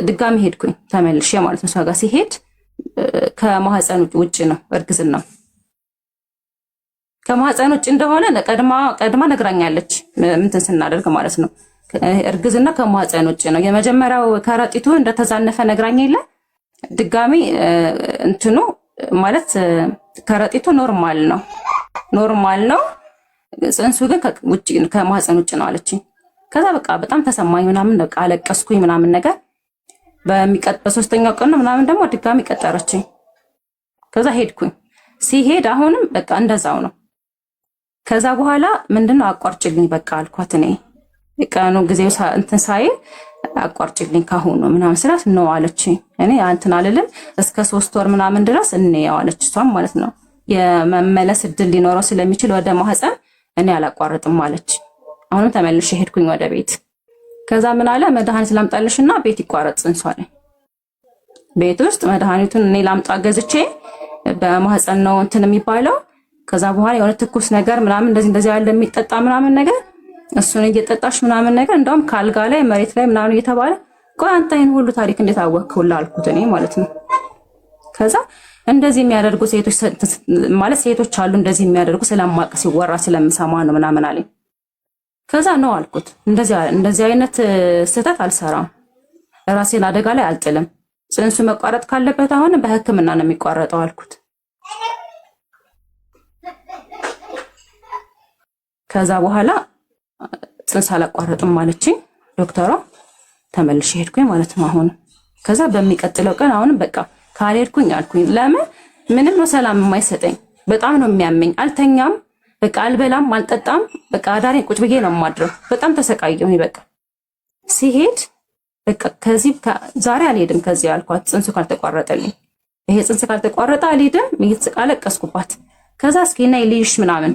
ድጋሚ ሄድኩኝ ተመልሼ ማለት ነው። እሷ ጋር ሲሄድ ከማህፀን ውጭ ነው እርግዝናው። ከማህፀን ውጭ እንደሆነ ቀድማ ነግራኛለች። እንትን ስናደርግ ማለት ነው እርግዝና ከማህፀን ውጭ ነው። የመጀመሪያው ከረጢቱ እንደተዛነፈ ነግራኝ የለ ድጋሚ እንትኑ ማለት ከረጢቱ ኖርማል ነው፣ ጽንሱ ግን ከማህፀን ውጭ ነው አለችኝ። ከዛ በቃ በጣም ተሰማኝ ምናምን በቃ አለቀስኩኝ ምናምን ነገር። በ3ኛው ቀን ነው ምናምን ደግሞ ድጋሚ ቀጠረችኝ። ከዛ ሄድኩኝ። ሲሄድ አሁንም በቃ እንደዛው ነው። ከዛ በኋላ ምንድነው አቋርጭልኝ በቃ አልኳት። እኔ ቀኑ ጊዜው እንትን ሳይል አቋርጭልኝ ካሁኑ ምናምን ስላት ነው አለችኝ። እኔ እንትን አልልም እስከ 3 ወር ምናምን ድረስ እንየው አለች። እሷም ማለት ነው የመመለስ እድል ሊኖረው ስለሚችል ወደ ማህፀን እኔ አላቋርጥም አለች። አሁንም ተመልሼ ሄድኩኝ ወደ ቤት። ከዛ ምን አለ መድኃኒት ላምጣልሽና ቤት ይቋረጥ ጽንሱ አለኝ። ቤት ውስጥ መድኃኒቱን እኔ ላምጣ ገዝቼ በማህፀን ነው እንትን የሚባለው። ከዛ በኋላ የሆነ ትኩስ ነገር ምናምን እንደዚህ ያለ የሚጠጣ ምናምን ነገር እሱን እየጠጣሽ ምናምን ነገር እንደውም ካልጋ ላይ መሬት ላይ ምናምን እየተባለ ቆይ አንተ ይሄን ሁሉ ታሪክ እንዴት አወቅኩላ አልኩት እኔ ማለት ነው። ከዛ እንደዚህ የሚያደርጉ ሴቶች ማለት ሴቶች አሉ እንደዚህ የሚያደርጉ ስለማቅ ሲወራ ስለምሰማ ነው ምናምን አለኝ። ከዛ ነው አልኩት እንደዚህ አይነት ስህተት አልሰራም፣ ራሴን አደጋ ላይ አልጥልም፣ ጽንሱ መቋረጥ ካለበት አሁን በሕክምና ነው የሚቋረጠው አልኩት። ከዛ በኋላ ጽንስ አላቋረጥም ማለችኝ ዶክተሯ። ተመልሼ ሄድኩኝ ማለት ነው አሁን። ከዛ በሚቀጥለው ቀን አሁንም በቃ ካልሄድኩኝ አልኩኝ። ለምን ምንም ነው ሰላም የማይሰጠኝ፣ በጣም ነው የሚያመኝ። አልተኛም፣ በቃ አልበላም፣ አልጠጣም። በቃ አዳሬ ቁጭ ብዬ ነው የማድረው። በጣም ተሰቃየሁ። በቃ ሲሄድ በቃ ዛሬ አልሄድም ከዚህ አልኳት፣ ጽንሱ ካልተቋረጠልኝ። ይሄ ጽንስ ካልተቋረጠ አልሄድም። እየተቃለቀስኩባት ከዛ እስኪ ነይ ልይሽ ምናምን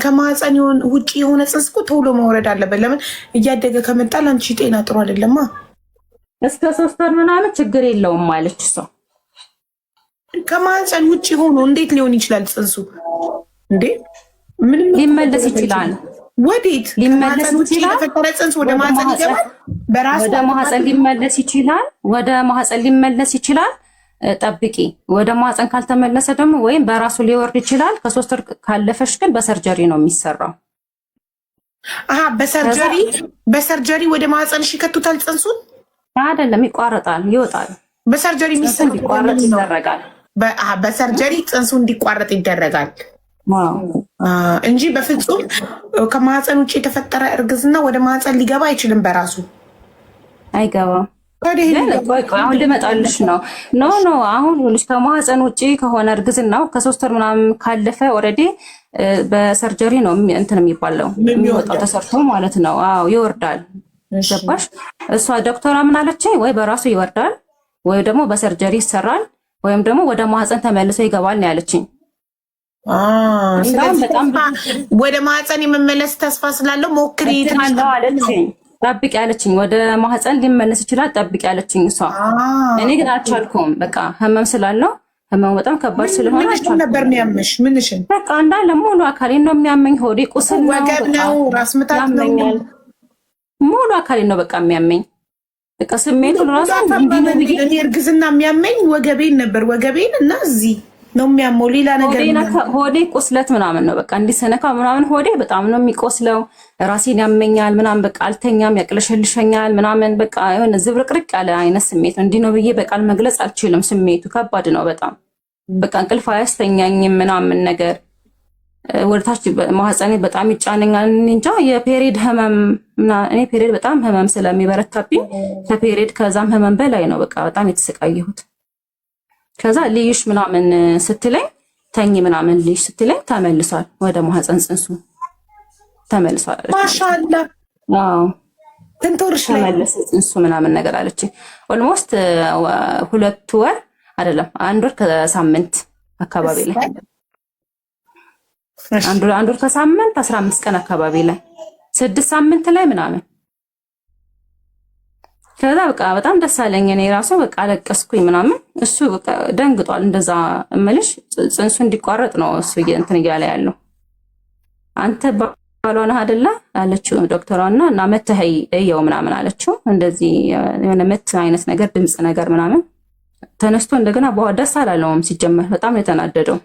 ከማህፀን ውጭ የሆነ ጽንስ እኮ ቶሎ መውረድ አለበት። ለምን እያደገ ከመጣ ለአንቺ ጤና ጥሩ አይደለማ። እስከ 3 ወር ምናምን ችግር የለውም ማለች እሷ። ከማህፀን ውጭ ሆኖ እንዴት ሊሆን ይችላል ጽንሱ? እንዴ ምንም ሊመለስ ይችላል። ወዴት ሊመለስ ይችላል? የተፈጠረ ጽንስ ወደ ማህፀን ይገባል። በራሱ ወደ ማህፀን ሊመለስ ይችላል። ወደ ማህፀን ሊመለስ ይችላል። ጠብቂ። ወደ ማህፀን ካልተመለሰ ደግሞ ወይም በራሱ ሊወርድ ይችላል። ከ3 ወር ካለፈሽ ግን በሰርጀሪ ነው የሚሰራው። በሰርጀሪ ወደ ማህፀንሽ ይከቱታል ጽንሱን? አይደለም፣ ይቋረጣል፣ ይወጣል። በሰርጀሪ እንዲቋረጥ ይደረጋል። በሰርጀሪ ጽንሱ እንዲቋረጥ ይደረጋል እንጂ በፍጹም ከማህፀን ውጭ የተፈጠረ እርግዝና ወደ ማህፀን ሊገባ አይችልም። በራሱ አይገባም። አሁን ልመጣልሽ ነው። ኖ አሁን ልጅ ከማህፀን ውጭ ከሆነ እርግዝናው ከ3 ወር ምናምን ካለፈ ኦልሬዲ በሰርጀሪ ነው እንትን የሚባለው የሚወጣው ተሰርቶ ማለት ነው። አዎ ይወርዳል። ገባሽ? እሷ ዶክተሯ ምን አለችኝ? ወይ በራሱ ይወርዳል ወይ ደግሞ በሰርጀሪ ይሰራል ወይም ደግሞ ወደ ማህፀን ተመልሶ ይገባል ነው ያለችኝ። በጣም ወደ ማህፀን የመመለስ ተስፋ ስላለው ሞክሪ አለችኝ። ጠብቂ ያለችኝ፣ ወደ ማህፀን ሊመለስ ይችላል ጠብቂ ያለችኝ እሷ። እኔ ግን አልቻልኩም። በቃ ህመም ስላለው ህመሙ በጣም ከባድ ስለሆነ አልቻልኩም። ነበር የሚያመሽ ምንሽን? በቃ እንዳለ ሙሉ አካሌን ነው የሚያመኝ። ሆዴ ቁስል ነው፣ ወገብ ነው፣ ራስ ምታት ነው፣ ሙሉ አካሌን ነው በቃ የሚያመኝ። በቃ ስሜቱን ራሱ እኔ እርግዝና የሚያመኝ ወገቤን ነበር፣ ወገቤን እና እዚህ ነው የሚያመው። ሌላ ነገር ሆዴ ቁስለት ምናምን ነው በቃ እንዲህ ስነካ ምናምን ሆዴ በጣም ነው የሚቆስለው። ራሴን ያመኛል ምናምን በቃ አልተኛም፣ ያቅለሸልሸኛል ምናምን በቃ የሆነ ዝብርቅርቅ ያለ አይነት ስሜት ነው። እንዲህ ነው ብዬ በቃል መግለጽ አልችልም። ስሜቱ ከባድ ነው በጣም በቃ እንቅልፍ አያስተኛኝም ምናምን ነገር ወደታች ማህፀኔ በጣም ይጫነኛል። እንጃ የፔሪድ ህመም እኔ ፔሪድ በጣም ህመም ስለሚበረታብኝ ከፔሪድ ከዛም ህመም በላይ ነው በቃ በጣም የተሰቃየሁት። ከዛ ልይሽ ምናምን ስትለኝ ተኝ ምናምን ልይሽ ስትለኝ ተመልሷል፣ ወደ ማህፀን ጽንሱ ተመልሷል። ማሻአላ አዎ ትንቶርሽ ላይ ተመለሰ ጽንሱ ምናምን ነገር አለች። ኦልሞስት 2 ወር አይደለም 1 ወር ከሳምንት አካባቢ ላይ አንድ ወር ከሳምንት 15 ቀን አካባቢ ላይ 6 ሳምንት ላይ ምናምን ከዛ በቃ በጣም ደስ አለኝ። እኔ ራሱ በቃ አለቀስኩኝ ምናምን። እሱ በቃ ደንግጧል። እንደዛ እምልሽ ጽንሱ እንዲቋረጥ ነው እሱ እንትን እያለ ያለው። አንተ ባሏ ነህ አይደለ አለችው ዶክተሯና እና መተህ እየው ምናምን አለችው። እንደዚህ የሆነ ምት አይነት ነገር ድምጽ ነገር ምናምን ተነስቶ እንደገና በኋላ ደስ አላለውም። ሲጀመር በጣም ነው የተናደደው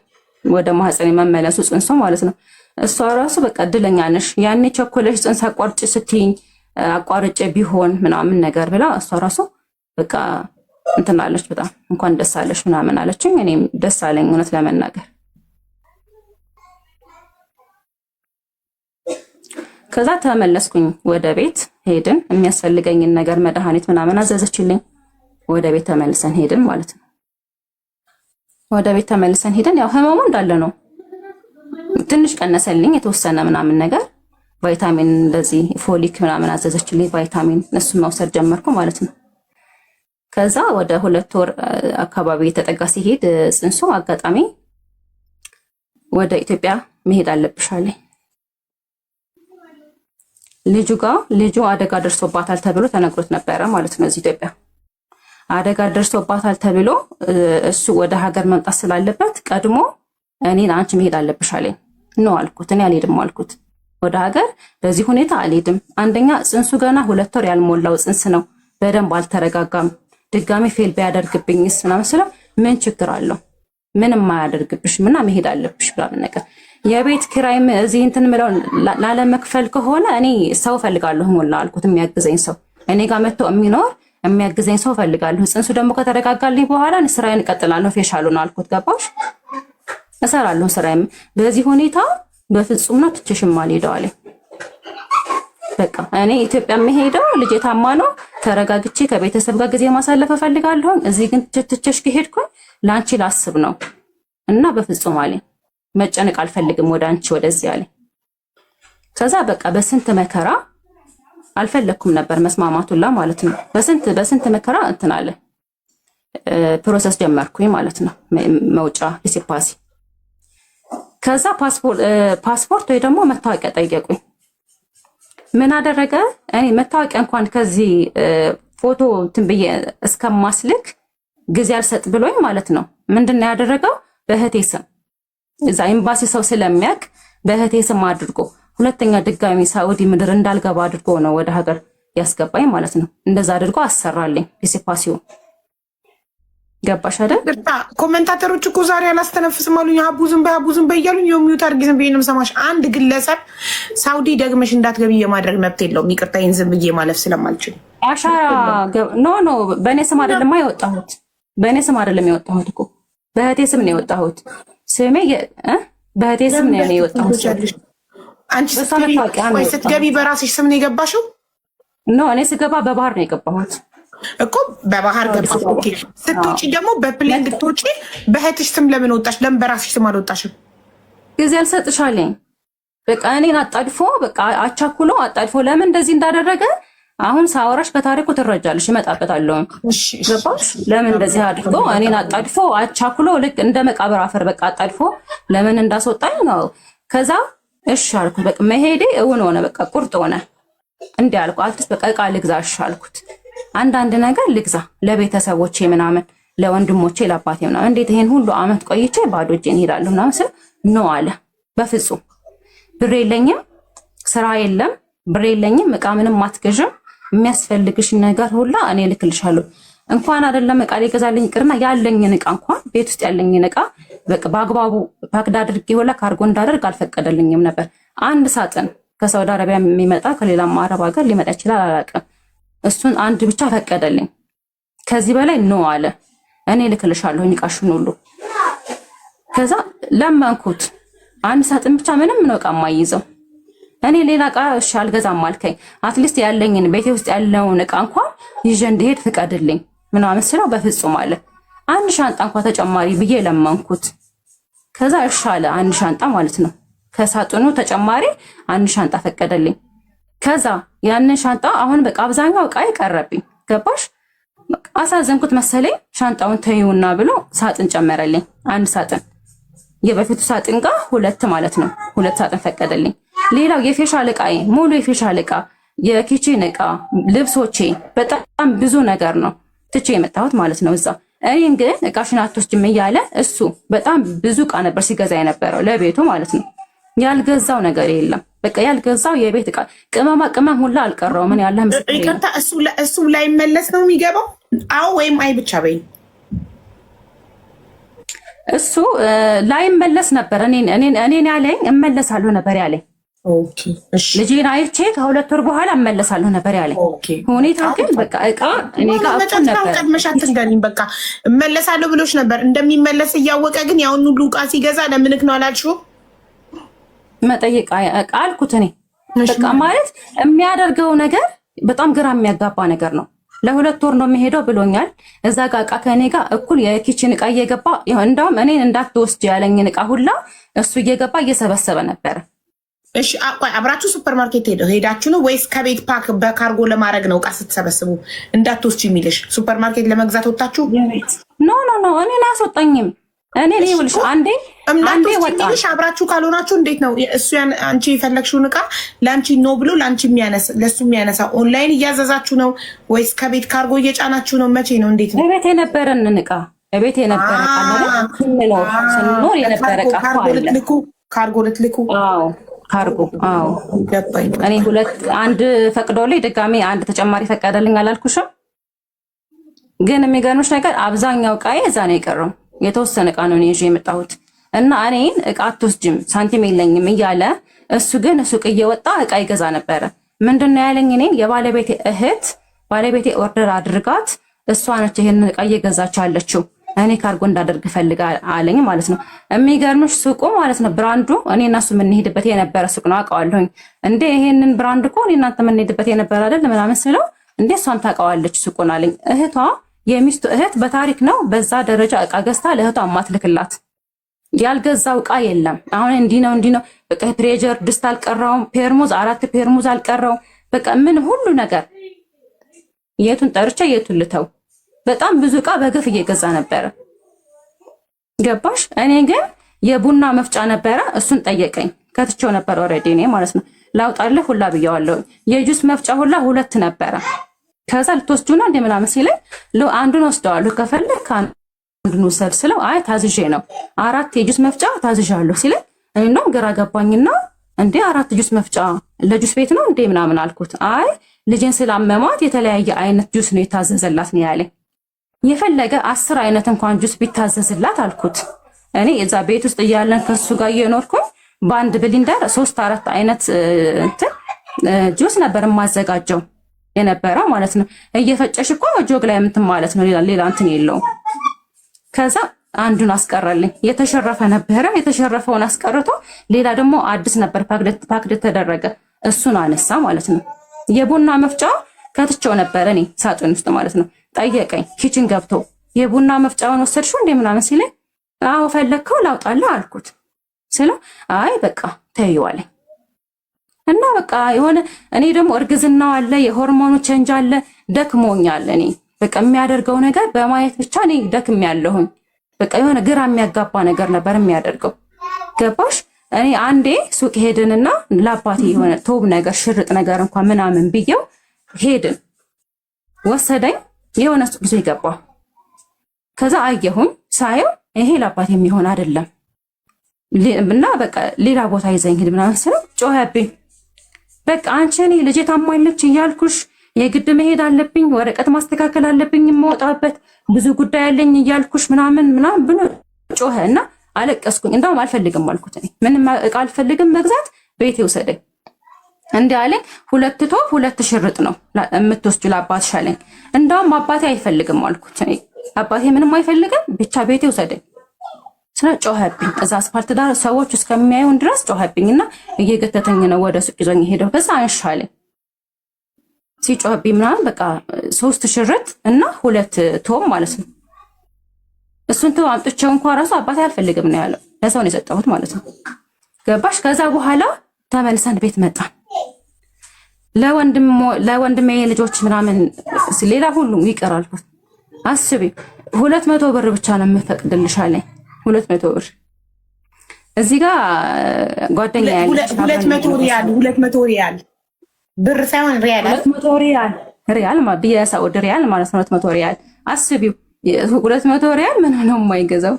ወደ ማህፀን መመለሱ ጽንሱ ማለት ነው። እሷ ራሱ በቃ እድለኛ ነሽ ያኔ ቸኮለሽ ጽንስ አቋርጭ ስትይኝ አቋርጬ ቢሆን ምናምን ነገር ብላ እሷ ራሱ በቃ እንትን አለች። በጣም እንኳን ደስ አለሽ ምናምን አለችኝ። እኔም ደስ አለኝ እውነት ለመናገር። ከዛ ተመለስኩኝ ወደ ቤት ሄድን። የሚያስፈልገኝን ነገር መድኃኒት ምናምን አዘዘችልኝ። ወደ ቤት ተመልሰን ሄድን ማለት ነው። ወደ ቤት ተመልሰን ሄደን ያው ህመሙ እንዳለ ነው። ትንሽ ቀነሰልኝ የተወሰነ ምናምን ነገር ቫይታሚን እንደዚህ ፎሊክ ምናምን አዘዘችልኝ ቫይታሚን እሱን መውሰድ ጀመርኩ ማለት ነው። ከዛ ወደ 2 ወር አካባቢ የተጠጋ ሲሄድ ጽንሱ አጋጣሚ ወደ ኢትዮጵያ መሄድ አለብሽ አለኝ። ልጁ አደጋ ደርሶባታል ተብሎ ተነግሮት ነበረ ማለት ነው። እዚህ ኢትዮጵያ አደጋ ደርሶባታል ተብሎ እሱ ወደ ሀገር መምጣት ስላለበት ቀድሞ እኔን አንቺ መሄድ አለብሽ አለኝ። ነው አልኩት። እኔ አልሄድም አልኩት። ወደ ሀገር በዚህ ሁኔታ አልሄድም። አንደኛ ጽንሱ ገና 2 ወር ያልሞላው ጽንስ ነው። በደንብ አልተረጋጋም። ድጋሚ ፌል ቢያደርግብኝስ ምናምን ስለው ምን ችግር አለው? ምንም አያደርግብሽም እና መሄድ አለብሽ ምናምን ነገር። የቤት ኪራይም እዚህ እንትን ምለው ላለመክፈል ከሆነ እኔ ሰው ፈልጋለሁ ሞላ አልኩት። የሚያግዘኝ ሰው እኔ ጋር መጥቶ የሚኖር የሚያግዘኝ ሰው ፈልጋለሁ። ጽንሱ ደግሞ ከተረጋጋልኝ በኋላ ስራዬን እቀጥላለሁ። ፌሻሉ ነው አልኩት። ገባሽ? እሰራለሁ ስራዬም። በዚህ ሁኔታ በፍጹም ነው ትችሽም አልሄደው አለኝ። በቃ እኔ ኢትዮጵያ የምሄደው ልጄ ታማ ነው፣ ተረጋግቼ ከቤተሰብ ጋር ጊዜ ማሳለፍ እፈልጋለሁ። እዚህ ግን ትችሽ ከሄድኩኝ ለአንቺ ላስብ ነው እና በፍጹም አለኝ። መጨነቅ አልፈልግም ወደ አንቺ ወደዚህ አለኝ። ከዛ በቃ በስንት መከራ አልፈለኩም ነበር መስማማቱላ ማለት ነው። በስንት መከራ እንትን አለ ፕሮሰስ ጀመርኩኝ ማለት ነው። መውጫ ዲሲፓሲ። ከዛ ፓስፖርት ወይ ደግሞ መታወቂያ ጠየቁኝ። ምን አደረገ? እኔ መታወቂያ እንኳን ከዚህ ፎቶ እንትን ብዬ እስከማስልክ ጊዜ አልሰጥ ብሎኝ ማለት ነው። ምንድነው ያደረገው? በእህቴ ስም እዛ ኤምባሲ ሰው ስለሚያውቅ በእህቴ ስም አድርጎ ሁለተኛ ድጋሚ ሳውዲ ምድር እንዳልገባ አድርጎ ነው ወደ ሀገር ያስገባኝ ማለት ነው። እንደዛ አድርጎ አሰራልኝ ዲሲፓሲው። ገባሽ አይደል? ኮሜንታተሮች እኮ ዛሬ አላስተነፍስም አሉኝ። አቡዝም በይ እያሉኝ የሚዩት አድርጊ። ዝም ብዬ ነው የምሰማሽ። አንድ ግለሰብ ሳውዲ ደግመሽ እንዳትገቢ የማድረግ መብት የለውም። ይቅርታ ይህን ዝም ብዬ ማለፍ ስለማልችል። አሻራ ኖ በእኔ ስም አይደለም የወጣሁት። በእኔ ስም አይደለም የወጣሁት እኮ በእህቴ ስም ነው የወጣሁት። ስሜ በእህቴ ስም ነው የወጣሁት። አንቺ ስትገቢ በራስሽ ስም ነው የገባሽው? ኖ እኔ ስገባ በባህር ነው የገባሁት እኮ በባህር ገባ። ኦኬ። ስትወጪ ደግሞ በፕሌን ልትወጪ በእህትሽ ስም ለምን ወጣሽ? ለምን በራስሽ ስም አልወጣሽም? ጊዜ አልሰጥሻለኝ። በቃ እኔን አጣድፎ በቃ አቻኩሎ አጣድፎ ለምን እንደዚህ እንዳደረገ አሁን ሳወራሽ ከታሪኩ ትረጃለሽ። እመጣበታለሁ። ገባሽ? ለምን እንደዚህ አድርጎ እኔን አጣድፎ አቻኩሎ ልክ እንደ መቃብር አፈር በቃ አጣድፎ ለምን እንዳስወጣኝ ነው። ከዛ እሺ አልኩት። በቃ መሄዴ እውን ሆነ። በቃ ቁርጥ ሆነ። እንዲህ አልኩ። አትስ በቃ ዕቃ ልግዛሽ አልኩት። አንዳንድ ነገር ልግዛ ለቤተሰቦቼ ምናምን ለወንድሞቼ ለአባቴ ምናምን። እንዴት ይሄን ሁሉ አመት ቆይቼ ባዶ እጄን እሄዳለሁ ምናምን ስል ነው አለ። በፍጹም ብር የለኝም፣ ስራ የለም፣ ብር የለኝም፣ ዕቃ ምንም አትገዥም፣ የሚያስፈልግሽ ነገር ሁላ እኔ ልክልሻለሁ። እንኳን አይደለም ዕቃ ሊገዛልኝ ይቅርና ያለኝን ዕቃ እንኳን ቤት ውስጥ ያለኝን ዕቃ በቃ በአግባቡ ፓክድ አድርጌ ሁላ ካርጎ እንዳደርግ አልፈቀደልኝም ነበር። አንድ ሳጥን ከሳውዲ አረቢያ የሚመጣ ከሌላም አረብ ሀገር ሊመጣ ይችላል አላውቅም። እሱን አንድ ብቻ ፈቀደልኝ። ከዚህ በላይ ኖ አለ። እኔ ልክልሻለሁ ዕቃሽን ሁሉ። ከዛ ለመንኩት። አንድ ሳጥን ብቻ ምንም ነው ዕቃ የማይይዘው። እኔ ሌላ ዕቃ እሺ አልገዛም አልከኝ፣ አትሊስት ያለኝን ቤቴ ውስጥ ያለውን ዕቃ እንኳን ይዤ እንድሄድ ፍቀድልኝ ምናምን ስለው በፍጹም አለ። አንድ ሻንጣ እንኳን ተጨማሪ ብዬ ለመንኩት። ከዛ እሺ አለ። አንድ ሻንጣ ማለት ነው። ከሳጥኑ ተጨማሪ አንድ ሻንጣ ፈቀደልኝ። ከዛ ያንን ሻንጣ አሁን በቃ አብዛኛው ዕቃ ቀረብኝ። ገባሽ? አሳዘንኩት መሰለኝ። ሻንጣውን ተይውና ብሎ ሳጥን ጨመረልኝ። አንድ ሳጥን የበፊቱ ሳጥን ጋር ሁለት ማለት ነው። ሁለት ሳጥን ፈቀደልኝ። ሌላው የፌሻል ዕቃዬ ሙሉ የፌሻል ዕቃ፣ የኪችን ዕቃ፣ ልብሶቼ በጣም ብዙ ነገር ነው ትቼ የመጣሁት ማለት ነው እዛ። እኔን ግን ዕቃሽን አትወስጂም እያለ እሱ በጣም ብዙ ዕቃ ነበር ሲገዛ የነበረው ለቤቱ ማለት ነው። ያልገዛው ነገር የለም። በቃ ያልገዛው የቤት ዕቃ ቅመማ ቅመም ሁላ አልቀረው። ምን ያለ ይቅርታ፣ እሱ ላይ መለስ ነው የሚገባው? አዎ ወይም አይ ብቻ በይ። እሱ ላይ መለስ ነበር። እኔን ያለኝ እመለሳለሁ ነበር ያለኝ። ኦኬ እሺ፣ ልጄን አይቼ ከሁለት ወር በኋላ እመለሳለሁ ነበር ያለኝ። ሁኔታው ግን በቃ ዕቃ እኔ ጋር እኩል ነበር። ቀድመሽ አትንገሪኝ። በቃ እመለሳለሁ ብሎሽ ነበር። እንደሚመለስ እያወቀ ግን ያውን ሁሉ ዕቃ ሲገዛ ለምንክ ነው አላልሽው? መጠየቅ አልኩት። እኔ በቃ ማለት የሚያደርገው ነገር በጣም ግራ የሚያጋባ ነገር ነው። ለሁለት ወር ነው የሚሄደው ብሎኛል። እዛ ጋር ዕቃ ከእኔ ጋር እኩል የኪችን ዕቃ እየገባ እንደውም እኔን እንዳትወስድ ያለኝን ዕቃ ሁላ እሱ እየገባ እየሰበሰበ ነበረ። እሺ ቆይ አብራችሁ ሱፐር ማርኬት ሄዳችሁ ነው ወይስ ከቤት ፓክ በካርጎ ለማድረግ ነው ዕቃ ስትሰበስቡ እንዳትወስጂ የሚልሽ? ሱፐር ማርኬት ለመግዛት ወጣችሁ? ኖ እኔን አያስወጣኝም። እኔ ይኸውልሽ አንዴ ወጣሽ። አብራችሁ ካልሆናችሁ እንዴት ነው እሱ አንቺ የፈለግሽውን ዕቃ ለአንቺ ኖ ብሎ ለአንቺ ለሱ የሚያነሳ? ኦንላይን እያዘዛችሁ ነው ወይስ ከቤት ካርጎ እየጫናችሁ ነው? መቼ ነው? እንዴት ነው? ቤት የነበረን ዕቃ ቤት የነበረ ዕቃ ስንኖር የነበረ ዕቃ ካርጎ ልትልኩ? አዎ ካርጎ። አዎ እኔ አንድ ፈቅዶልኝ ድጋሜ አንድ ተጨማሪ ፈቀደልኝ አላልኩሽም? ግን የሚገርምሽ ነገር አብዛኛው ዕቃዬ እዛ ነው የቀረው። የተወሰነ ዕቃ ነው ይዤ የመጣሁት እና እኔን ዕቃ አትወስጂም ሳንቲም የለኝም እያለ እሱ ግን ሱቅ እየወጣ ዕቃ ይገዛ ነበረ። ምንድነው ያለኝ? እኔን የባለቤቴ እህት ባለቤቴ ኦርደር አድርጋት እሷ ነች ይሄንን ዕቃ እየገዛች ያለችው እኔ ካርጎ እንዳደርግ ፈልጋ አለኝ ማለት ነው። የሚገርምሽ ሱቁ ማለት ነው ብራንዱ እኔ እና እሱ የምንሄድበት የነበረ ሱቅ ነው። አውቀዋለሁኝ እንዴ ይሄንን ብራንድ እኮ እኔ እናንተ የምንሄድበት የነበረ አይደል ምናምን ስለው እንዴ እሷም ታውቀዋለች ሱቁን አለኝ። እህቷ የሚስቱ እህት በታሪክ ነው በዛ ደረጃ ዕቃ ገዝታ ለእህቷ ማትልክላት። ያልገዛው ዕቃ የለም። አሁን እንዲህ ነው በቃ ፕሬጀር ድስት አልቀረውም፣ ፔርሙዝ 4 ፔርሙዝ አልቀረው። በቃ ምን ሁሉ ነገር የቱን ጠርቼ የቱን ልተው። በጣም ብዙ ዕቃ በግፍ እየገዛ ነበረ። ገባሽ? እኔ ግን የቡና መፍጫ ነበረ እሱን ጠየቀኝ። ከትቼው ነበር ኦልሬዲ እኔ ማለት ነው። ላውጣልህ ሁላ ብየዋለሁ። የጁስ መፍጫ ሁላ 2 ነበረ። ከዛ ልትወስጂው ነው እንደ ምናምን ሲለኝ አንዱን ወስደዋለሁ ከፈለክ አንዱን ውሰድ ስለው አይ ታዝዤ ነው 4 የጁስ መፍጫ ታዝዣለሁ ሲለኝ እኔ ነው ግራ ገባኝና እንዴ 4 ጁስ መፍጫ ለጁስ ቤት ነው እንዴ ምናምን አልኩት። አይ ልጄን ስላመማት የተለያየ አይነት ጁስ ነው የታዘዘላት ነው ያለኝ። የፈለገ 10 አይነት እንኳን ጁስ ቢታዘዝላት አልኩት። እኔ እዛ ቤት ውስጥ እያለን ከሱ ጋር እየኖርኩኝ በአንድ ብሊንደር 3-4 አይነት ጁስ ነበር የማዘጋጀው የነበረው ማለት ነው። እየፈጨሽ እኮ ጆግ ላይ እንትን ማለት ነው። ሌላ እንትን የለውም። ከዛ አንዱን አስቀረልኝ። የተሸረፈ ነበረ። የተሸረፈውን አስቀርቶ ሌላ ደግሞ አዲስ ነበር ፓክድ ተደረገ። እሱን አነሳ ማለት ነው። የቡና መፍጫ ከትቼው ነበር እኔ ሳጥን ውስጥ ማለት ነው። ጠየቀኝ ኪችን ገብቶ የቡና መፍጫውን ወሰድሽው እንዴ ምናምን ሲለኝ አዎ ፈለግከው ላውጣልህ አልኩት። ስለው አይ በቃ ተይው አለኝ። እና በቃ የሆነ እኔ ደግሞ እርግዝናው አለ፣ የሆርሞኑ ቼንጅ አለ፣ ደክሞኛል። እኔ በቃ የሚያደርገው ነገር በማየት ብቻ እኔ ደክሜያለሁኝ። በቃ የሆነ ግራ የሚያጋባ ነገር ነበር የሚያደርገው። ገባሽ? እኔ አንዴ ሱቅ ሄድንና ለአባቴ የሆነ ቶብ ነገር ሽርጥ ነገር እንኳን ምናምን ብየው ሄድን። ወሰደኝ የሆነ ሱቅ ይዞ ይገባ። ከዛ አየሁኝ ሳየው ይሄ ለአባቴ የሚሆን አይደለም እና በቃ ሌላ ቦታ ይዘኝ ሄድ ምናምን ስለው ጮኸብኝ። በቃ አንቺ እኔ ልጄ ታማለች እያልኩሽ የግድ መሄድ አለብኝ፣ ወረቀት ማስተካከል አለብኝ፣ የምወጣበት ብዙ ጉዳይ አለኝ እያልኩሽ ምናምን ብሎ ጮኸ እና አለቀስኩኝ። እንደውም አልፈልግም አልኩት። እኔ ምንም ዕቃ አልፈልግም መግዛት፣ ቤቴ ውሰደኝ እንዲህ አለኝ። 2 ቶፕ 2 ሽርጥ ነው የምትወስጁ ለአባትሽ አለኝ። እንደውም አባቴ አይፈልግም አልኩት። እኔ አባቴ ምንም አይፈልግም ብቻ ቤቴ ውሰደኝ ስለ ጮኸብኝ። እዛ አስፋልት ዳር ሰዎች እስከሚያዩን ድረስ ጮኸብኝና እየገተተኝ ነው ወደ ሱቅ ይዞኝ ሄደው። ከዛ አንሻለኝ ሲጮኸብኝ ምናምን በቃ 3 ሽርጥ እና 2 ቶም ማለት ነው። እሱን ቶም አምጥቼው እንኳን ራሱ አባቴ አልፈልግም ነው ያለው። ለሰው ነው የሰጠሁት ማለት ነው። ገባሽ? ከዛ በኋላ ተመልሰን ቤት መጣን። ለወንድሜ ልጆች ምናምን ሌላ ሁሉም ይቀር አልኩት። አስቢ 200 ብር ብቻ ነው የምፈቅድልሽ አለኝ። 200 ብር እዚህ ጋር ጓደኛ ያለች 200 ሪያል ብር ሳይሆን ሪያል 200 ሪያል የሳዑዲ ሪያል ማለት ነው። 200 ሪያል አስቢው። 200 ሪያል ምን ነው የማይገዛው።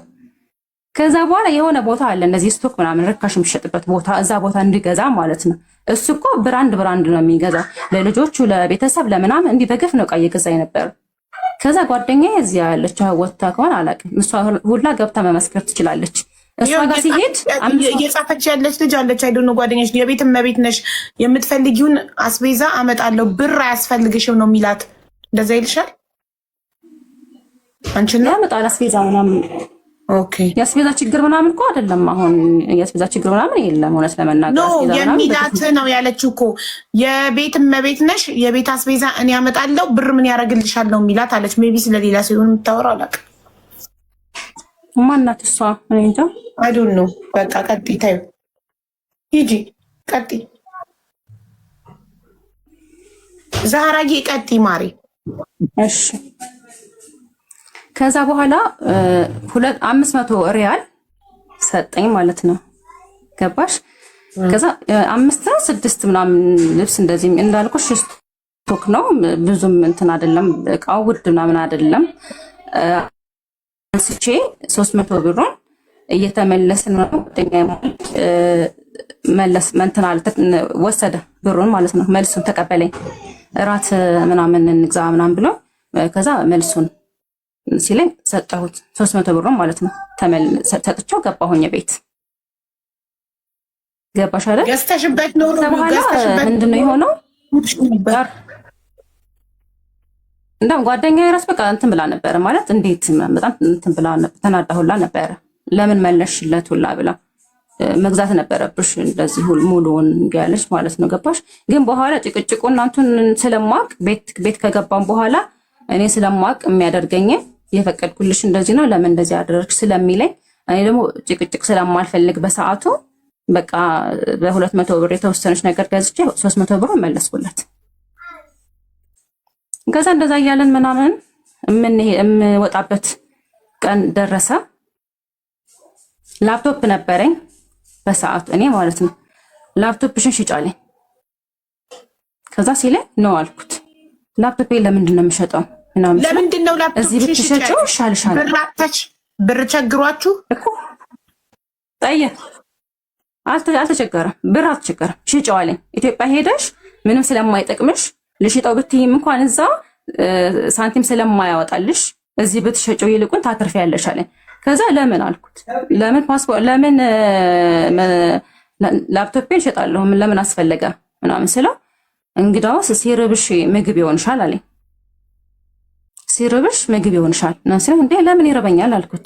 ከዛ በኋላ የሆነ ቦታ አለ እንደዚህ ስቶክ ምናምን ርካሽ የሚሸጥበት ቦታ፣ እዛ ቦታ እንዲገዛ ማለት ነው። እሱ እኮ ብራንድ ነው የሚገዛው ለልጆቹ ለቤተሰብ ለምናምን እንዲህ በገፍ ነው ዕቃ እየገዛ የነበረ። ከዛ ጓደኛዬ እዚያ ያለች ወጥታ ከሆነ አላውቅም፣ እሷ ሁላ ገብታ መመስከር ትችላለች። እሷ ጋር ሲሄድ እየጻፈች ያለች ልጅ አለች። አይደል ነው ጓደኛሽ፣ የቤት እመቤት ነሽ፣ የምትፈልጊውን አስቤዛ አመጣለሁ ብር አያስፈልግሽም ነው የሚላት። እንደዛ ይልሻል አንቺ ነው ያመጣል አስቤዛ ምናምን። ኦኬ የአስቤዛ ችግር ምናምን እኮ አይደለም። አሁን የአስቤዛ ችግር ምናምን የለም። እውነት ለመናገር አስቤዛ የሚላት ነው ያለችው እኮ የቤት እመቤት ነሽ፣ የቤት አስቤዛ እኔ አመጣለሁ ብር ምን ያደርግልሻል ነው የሚላት አለች። ሜቢ ስለሌላ ሲሆን የምታወራው አላውቅም። ማናት እሷ? እኔ እንጃ አይዶን ነው። በቃ ቀጥይ፣ ታዩ ሂጂ፣ ቀጥይ ዛህራዬ፣ ቀጥይ ማሪ። እሺ ከዛ በኋላ 500 ሪያል ሰጠኝ ማለት ነው። ገባሽ? ከዛ 5 6 ምናምን ልብስ እንደዚህ እንዳልኩሽ ስቶክ ነው ብዙም እንትን አይደለም፣ እቃው ውድ ምናምን አይደለም። አንስቼ 300 ብሩን እየተመለስን ነው መለስ መንተና ወሰደ ብሩን ማለት ነው። መልሱን ተቀበለኝ። እራት ምናምን እንግዛ ምናምን ብሎ ከዛ መልሱን ሲለኝ ሰጠሁት 300 ብሩን ማለት ነው። ሰጥቼው ገባሁኝ ቤት። ገባሽ አይደል? ገዝተሽበት ነው ምንድነው የሆነው? እንደውም ጓደኛዬ ራስ በቃ እንትን ብላ ነበረ ማለት እንዴት በጣም እንትን ብላ ተናዳሁላ ነበረ። ለምን መለሽለት ሁላ ብላ መግዛት ነበረብሽ እንደዚህ ሙሉውን ያለች ማለት ነው። ገባሽ? ግን በኋላ ጭቅጭቁ እናንቱን ስለማቅ ቤት ከገባን በኋላ እኔ ስለማቅ የሚያደርገኝ የፈቀድኩልሽ እንደዚህ ነው ለምን እንደዚህ አደረግሽ ስለሚለኝ እኔ ደግሞ ጭቅጭቅ ስለማልፈልግ በሰዓቱ በቃ በ200 ብር የተወሰነች ነገር ገዝቼ 300 ብር መለስኩለት። ከዛ እንደዛ እያለን ምናምን የምወጣበት ቀን ደረሰ። ላፕቶፕ ነበረኝ በሰዓቱ እኔ ማለት ነው። ላፕቶፕሽን ሽጫለኝ። ከዛ ሲለኝ ነው አልኩት። ላፕቶፕ ለምንድን ነው የምሸጠው? ለምንድን ነው ላፕቶፕ እዚህ ብትሸጪው ይሻልሻል። ብር ቸግሯችሁ እኮ ጠየ አልተቸገረም። ብር አልተቸገረም። ሽጪው አለኝ። ኢትዮጵያ ሄደሽ ምንም ስለማይጠቅምሽ ልሽጠው ብትይም እንኳን እዛ ሳንቲም ስለማያወጣልሽ እዚህ ብትሸጪው ይልቁን ታትርፊያለሽ አለኝ። ከዛ ለምን አልኩት። ለምን ላፕቶፔን እሸጣለሁ ለምን አስፈለገ ምናምን ስለው እንግዳውስ ሲርብሽ ምግብ ይሆንሻል አለኝ። ሲርብሽ ምግብ ይሆንሻል ነው ስለ እንዴ ለምን ይረበኛል አልኩት።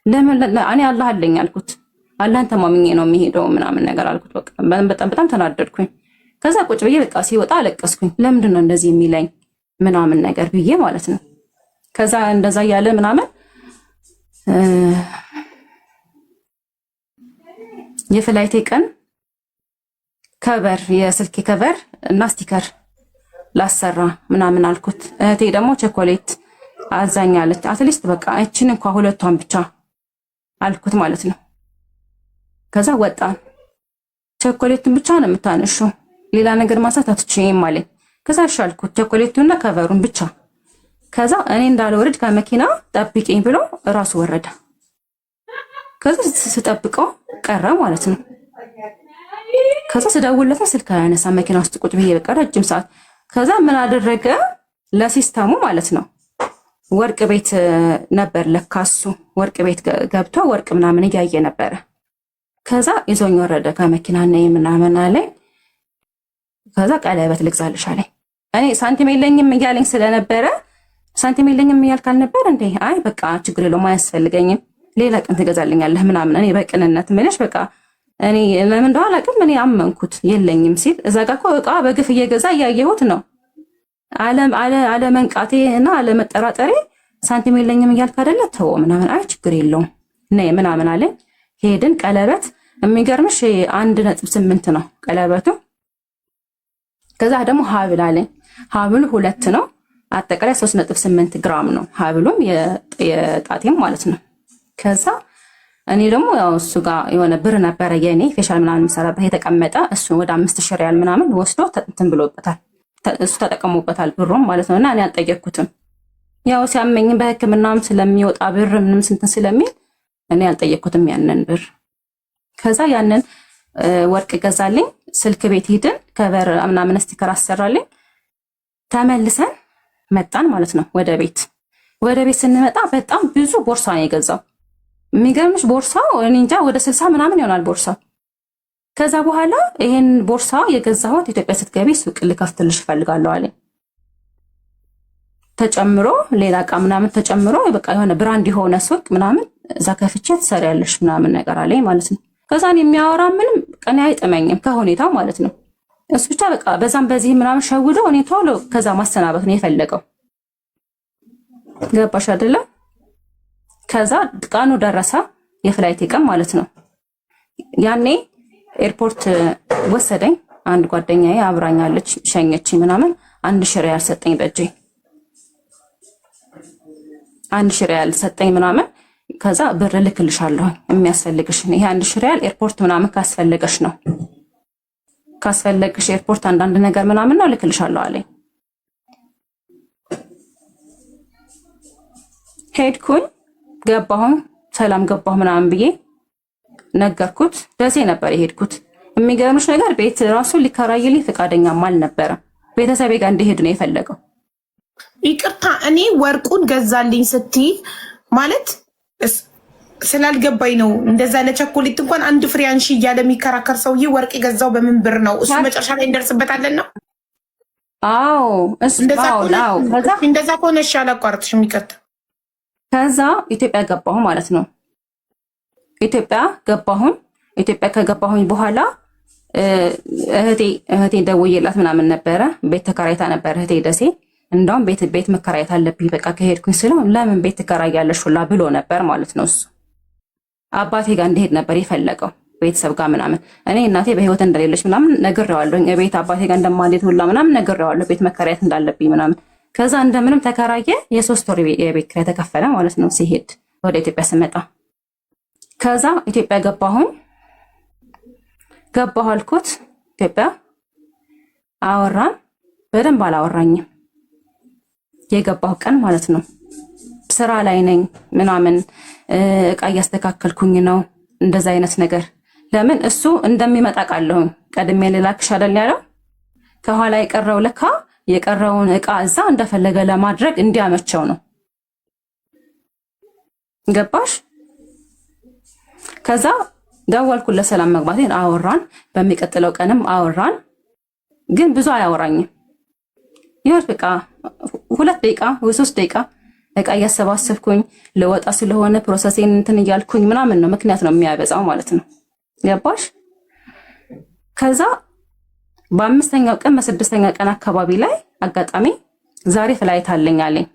ለምን እኔ አላህ አለኝ አልኩት። አላህን ተማምኜ ነው የሚሄደው ምናምን ነገር አልኩት። በቃ በጣም ተናደድኩኝ። ከዛ ቁጭ ብዬ በቃ ሲወጣ አለቀስኩኝ። ለምንድን ነው እንደዚህ የሚለኝ ምናምን ነገር ብዬ ማለት ነው። ከዛ እንደዛ እያለ ምናምን የፍላይቴ ቀን ከበር የስልኬ ከበር እና ስቲከር ላሰራ ምናምን አልኩት። እህቴ ደግሞ ቸኮሌት አዛኛለች። አትሊስት በቃ እቺን እንኳን ሁለቷን ብቻ አልኩት ማለት ነው። ከዛ ወጣን። ቸኮሌቱን ብቻ ነው የምታነሺው ሌላ ነገር ማንሳት አትችይም አለኝ። ከዛ እሺ አልኩት ቸኮሌቱንና ከቨሩን ብቻ። ከዛ እኔ እንዳልወርድ ከመኪና ጠብቂኝ ብሎ እራሱ ወረደ። ከዛ ስጠብቀው ቀረ ማለት ነው። ከዛ ስደውልለት ስልክ አያነሳ። መኪና ውስጥ ቁጭ ብዬ በቃ ረጅም ሰዓት ከዛ ምን አደረገ ለሲስተሙ ማለት ነው ወርቅ ቤት ነበር ለካሱ ወርቅ ቤት ገብቶ ወርቅ ምናምን እያየ ነበረ። ከዛ ይዞኝ ወረደ ከመኪና ነይ ምናምን አለኝ። ከዛ ቀለበት ልግዛልሽ አለኝ። እኔ ሳንቲም የለኝም እያለኝ ስለነበረ ሳንቲም የለኝም እያልክ አልነበር እንዴ? አይ በቃ ችግር የለውም አያስፈልገኝም ሌላ ቀን ትገዛልኛለህ ምናምን። እኔ በቅንነት ምልሽ በቃ እኔ ለምን እንደው አላውቅም እኔ አመንኩት የለኝም ሲል እዛ ጋር እኮ እቃ በግፍ እየገዛ እያየሁት ነው። አለመንቃቴ እና አለመጠራጠሬ ሳንቲም የለኝም እያልክ አይደለ ተወው ምናምን። አይ ችግር የለውም ነይ ምናምን አለኝ። ሄድን። ቀለበት የሚገርምሽ 1.8 ነው ቀለበቱ። ከዛ ደግሞ ሀብል አለኝ። ሀብሉ 2 ነው አጠቃላይ 3.8 ግራም ነው ሀብሉም የጣቴም ማለት ነው። ከዛ እኔ ደግሞ ያው እሱ ጋር የሆነ ብር ነበረ የኔ ፌሻል ምናምን የምሰራበት የተቀመጠ እሱ ወደ 5000 ሪያል ምናምን ወስዶ እንትን ብሎበታል። እሱ ተጠቀሙበታል ብሩም ማለት ነው። እና እኔ አልጠየቅኩትም ያው ሲያመኝ በሕክምናም ስለሚወጣ ብር ምንም ስንትን ስለሚል እኔ አልጠየቅኩትም ያንን ብር። ከዛ ያንን ወርቅ ገዛልኝ። ስልክ ቤት ሄድን። ከበር ምናምን ስቲከር አሰራልኝ። ተመልሰን መጣን ማለት ነው ወደ ቤት። ወደ ቤት ስንመጣ በጣም ብዙ ቦርሳ ነው የገዛው። የሚገርምሽ ቦርሳው እኔ እንጃ ወደ 60 ምናምን ይሆናል ቦርሳው። ከዛ በኋላ ይሄን ቦርሳ የገዛሁት ኢትዮጵያ ስትገቢ ሱቅ ልከፍትልሽ እፈልጋለሁ አለኝ። ተጨምሮ ሌላ እቃ ምናምን ተጨምሮ በቃ የሆነ ብራንድ የሆነ ሱቅ ምናምን እዛ ከፍቼ ትሰሪያለሽ ምናምን ነገር አለኝ ማለት ነው። ከዛ እኔ የሚያወራ ምንም ቀኔ አይጥመኝም ከሁኔታው ማለት ነው። እሱ ብቻ በቃ በዛም በዚህ ምናምን ሸውዶ እኔ ቶሎ ከዛ ማሰናበት ነው የፈለገው። ገባሽ አይደለ? ከዛ ቀኑ ደረሰ የፍላይት ቀን ማለት ነው። ያኔ ኤርፖርት ወሰደኝ። አንድ ጓደኛዬ አብራኛለች ሸኘች ምናምን 1000 ሪያል ሰጠኝ በእጄ 1000 ሪያል ሰጠኝ ምናምን። ከዛ ብር ልክልሻለሁ የሚያስፈልግሽ ይሄ 1000 ሪያል ኤርፖርት ምናምን ካስፈለገሽ ነው ካስፈለግሽ ኤርፖርት አንዳንድ ነገር ምናምን ነው ልክልሻለሁ አለኝ። ሄድኩኝ ገባሁኝ ሰላም ገባሁ ምናምን ብዬ ነገርኩት። ደሴ ነበር የሄድኩት። የሚገርምሽ ነገር ቤት ራሱ ሊከራይልኝ ፈቃደኛም አልነበረም። ቤተሰቤ ጋር እንዲሄድ ነው የፈለገው። ይቅርታ እኔ ወርቁን ገዛልኝ ስትይ ማለት ስላልገባኝ ነው። እንደዛ ለቸኮሌት እንኳን 1 ፍሬ አንሺ እያለ የሚከራከር ሰውዬ ወርቅ የገዛው በምን ብር ነው? እሱ መጨረሻ ላይ እንደርስበታለን ነው። አዎ እንደዛ ከሆነ እሺ አላቋርጥሽም፣ ይቅርታ። ከዛ ኢትዮጵያ ገባሁ ማለት ነው። ኢትዮጵያ ገባሁኝ። ኢትዮጵያ ከገባሁኝ በኋላ እህቴ ደውዬላት ምናምን ነበረ። ቤት ተከራይታ ነበር እህቴ ደሴ። እንደውም ቤት መከራየት አለብኝ በቃ ከሄድኩኝ ስለው ለምን ቤት ትከራያለሽ ሁላ ብሎ ነበር ማለት ነው። እሱ አባቴ ጋር እንዲሄድ ነበር የፈለገው ቤተሰብ ጋር ምናምን። እኔ እናቴ በህይወት እንደሌለች ምናምን ነግሬዋለሁ። ቤት አባቴ ጋር እንደማንዴት ሁላ ምናምን ነግሬዋለሁ፣ ቤት መከራየት እንዳለብኝ ምናምን። ከዛ እንደምንም ተከራየ። የ3 ወር የቤት ኪራይ ተከፈለ ማለት ነው ሲሄድ ወደ ኢትዮጵያ ስመጣ። ከዛ ኢትዮጵያ ገባሁ አልኩት። ኢትዮጵያ አወራን። በደንብ አላወራኝም የገባሁ ቀን ማለት ነው። ስራ ላይ ነኝ ምናምን እቃ እያስተካከልኩኝ ነው እንደዛ አይነት ነገር። ለምን እሱ እንደሚመጣ ቃለሁኝ ቀድሜ ልላክሽ አይደል ያለው። ከኋላ የቀረው ለካ የቀረውን እቃ እዛ እንደፈለገ ለማድረግ እንዲያመቸው ነው። ገባሽ? ከዛ ደወልኩ ለሰላም መግባቴን አወራን። በሚቀጥለው ቀንም አወራን። ግን ብዙ አያወራኝም። ይኸው በቃ 2 ደቂቃ ወይ 3 ደቂቃ እቃ እያሰባሰብኩኝ ለወጣ ስለሆነ ፕሮሰሴን እንትን እያልኩኝ ምናምን ነው ምክንያት ነው የሚያበዛው ማለት ነው። ገባሽ? ከዛ በ5ኛው ቀን በ6ኛው ቀን አካባቢ ላይ አጋጣሚ ዛሬ ፍላይት አለኝ አለኝ።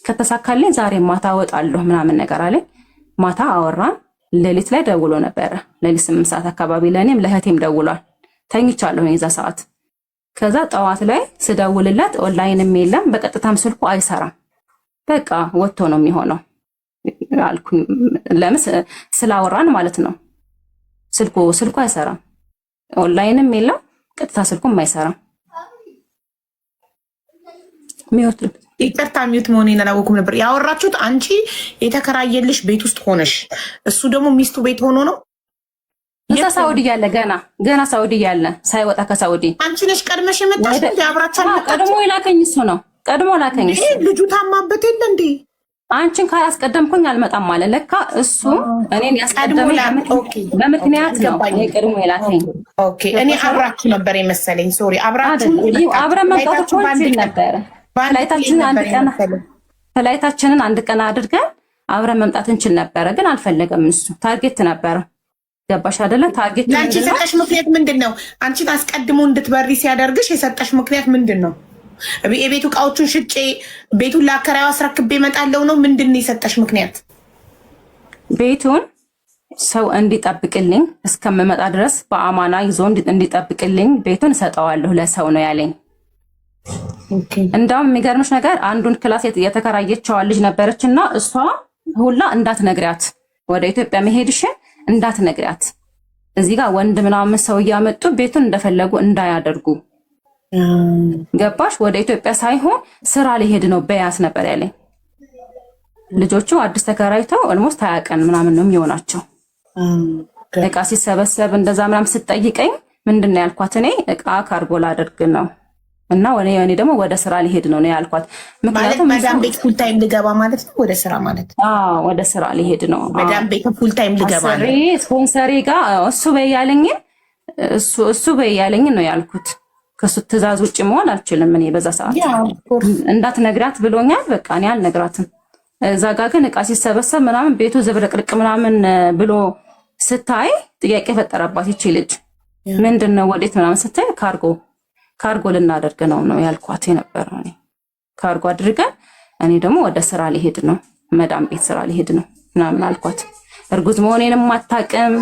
ከተሳካልኝ ዛሬ ማታ እወጣለሁ ምናምን ነገር አለኝ። ማታ አወራን። ሌሊት ላይ ደውሎ ነበረ። ሌሊት 8 ሰዓት አካባቢ ለእኔም ለእህቴም ደውሏል። ተኝቻለሁ የዛ ሰዓት። ከዛ ጠዋት ላይ ስደውልለት ኦንላይንም የለም በቀጥታም ስልኩ አይሰራም። በቃ ወጥቶ ነው የሚሆነው አልኩኝ። ለምን ስላወራን ማለት ነው። ስልኩ አይሰራም፣ ኦንላይንም የለም፣ ቀጥታ ስልኩም አይሰራም። ሚውት ይቅርታ ሚውት መሆኔን አላወኩም ነበር። ያወራችሁት አንቺ የተከራየልሽ ቤት ውስጥ ሆነሽ እሱ ደግሞ ሚስቱ ቤት ሆኖ ነው? እዛ ሳውዲ ያለ ገና ሳውዲ ያለ ሳይወጣ ከሳውዲ አንቺ ነሽ ቀድመሽ የመጣሽ እንዴ? አብራችሁ ቀድሞ ይላከኝ እሱ ነው። ቀድሞ ላከኝ እሱ። ልጁ ታማበት የለ እንዴ? አንቺን ካላስቀደምኩኝ አልመጣም አለ። ለካ እሱ እኔን ያስቀደመኝ በምክንያት ነው። ቀድሞ ይላከኝ። ኦኬ እኔ አብራችሁ ነበር የመሰለኝ። ሶሪ አብረን መምጣት እኮ እንችል ነበረ። ፍላይታችንን አንድ ቀን አድርገን አብረን መምጣት እንችል ነበረ፣ ግን አልፈለገም እሱ። ታርጌት ነበረ። ገባሽ አይደለ? ታርጌት ለአንቺ የሰጠሽ ምክንያት ምንድን ነው? አንቺን አስቀድሞ እንድትበሪ ሲያደርግሽ የሰጠሽ ምክንያት ምንድን ነው? የቤቱ እቃዎቹን ሽጬ ቤቱን ለአከራዩ አስረክቤ እመጣለሁ ነው? ምንድን ነው የሰጠሽ ምክንያት? ቤቱን ሰው እንዲጠብቅልኝ እስከምመጣ ድረስ በአማና ይዞ እንዲጠብቅልኝ ቤቱን እሰጠዋለሁ ለሰው ነው ያለኝ። እንዳውም የሚገርምሽ ነገር አንዱን ክላስ የተከራየችዋ ልጅ ነበረች እና እሷ ሁላ እንዳትነግሪያት ወደ ኢትዮጵያ መሄድሽን እንዳትነግሪያት፣ እዚህ ጋር ወንድ ምናምን ሰው እያመጡ ቤቱን እንደፈለጉ እንዳያደርጉ። ገባሽ? ወደ ኢትዮጵያ ሳይሆን ስራ ሊሄድ ነው በያት ነበር ያለኝ። ልጆቹ አዲስ ተከራይተው ኦልሞስት 20 ቀን ምናምን ነው የሚሆናቸው። እቃ ሲሰበሰብ እንደዛ ምናምን ስትጠይቀኝ ምንድን ነው ያልኳት? እኔ እቃ ካርጎ ላደርግ ነው እና እኔ ደግሞ ወደ ስራ ሊሄድ ነው ያልኳት። ምክንያቱም መዳም ቤት ፉል ታይም ልገባ ማለት ነው። ወደ ስራ ማለት ወደ ስራ ሊሄድ ነው። መዳም ቤት ፉል ታይም ልገባ ነው። ስፖንሰሪ ጋር እሱ በያለኝ ነው ያልኩት። ከሱ ትእዛዝ ውጭ መሆን አልችልም እኔ በዛ ሰዓት። እንዳትነግራት ብሎኛል። በቃ እኔ አልነግራትም። እዛ ጋ ግን እቃ ሲሰበሰብ ምናምን ቤቱ ዝብርቅርቅ ምናምን ብሎ ስታይ ጥያቄ ፈጠረባት ይቺ ልጅ። ምንድን ነው ወዴት ምናምን ስታይ ካርጎ ልናደርግ ነው ያልኳት የነበረው። እኔ ካርጎ አድርገን እኔ ደግሞ ወደ ስራ ሊሄድ ነው መዳም ቤት ስራ ሊሄድ ነው ምናምን አልኳት። እርጉዝ መሆኔንም አታውቅም፣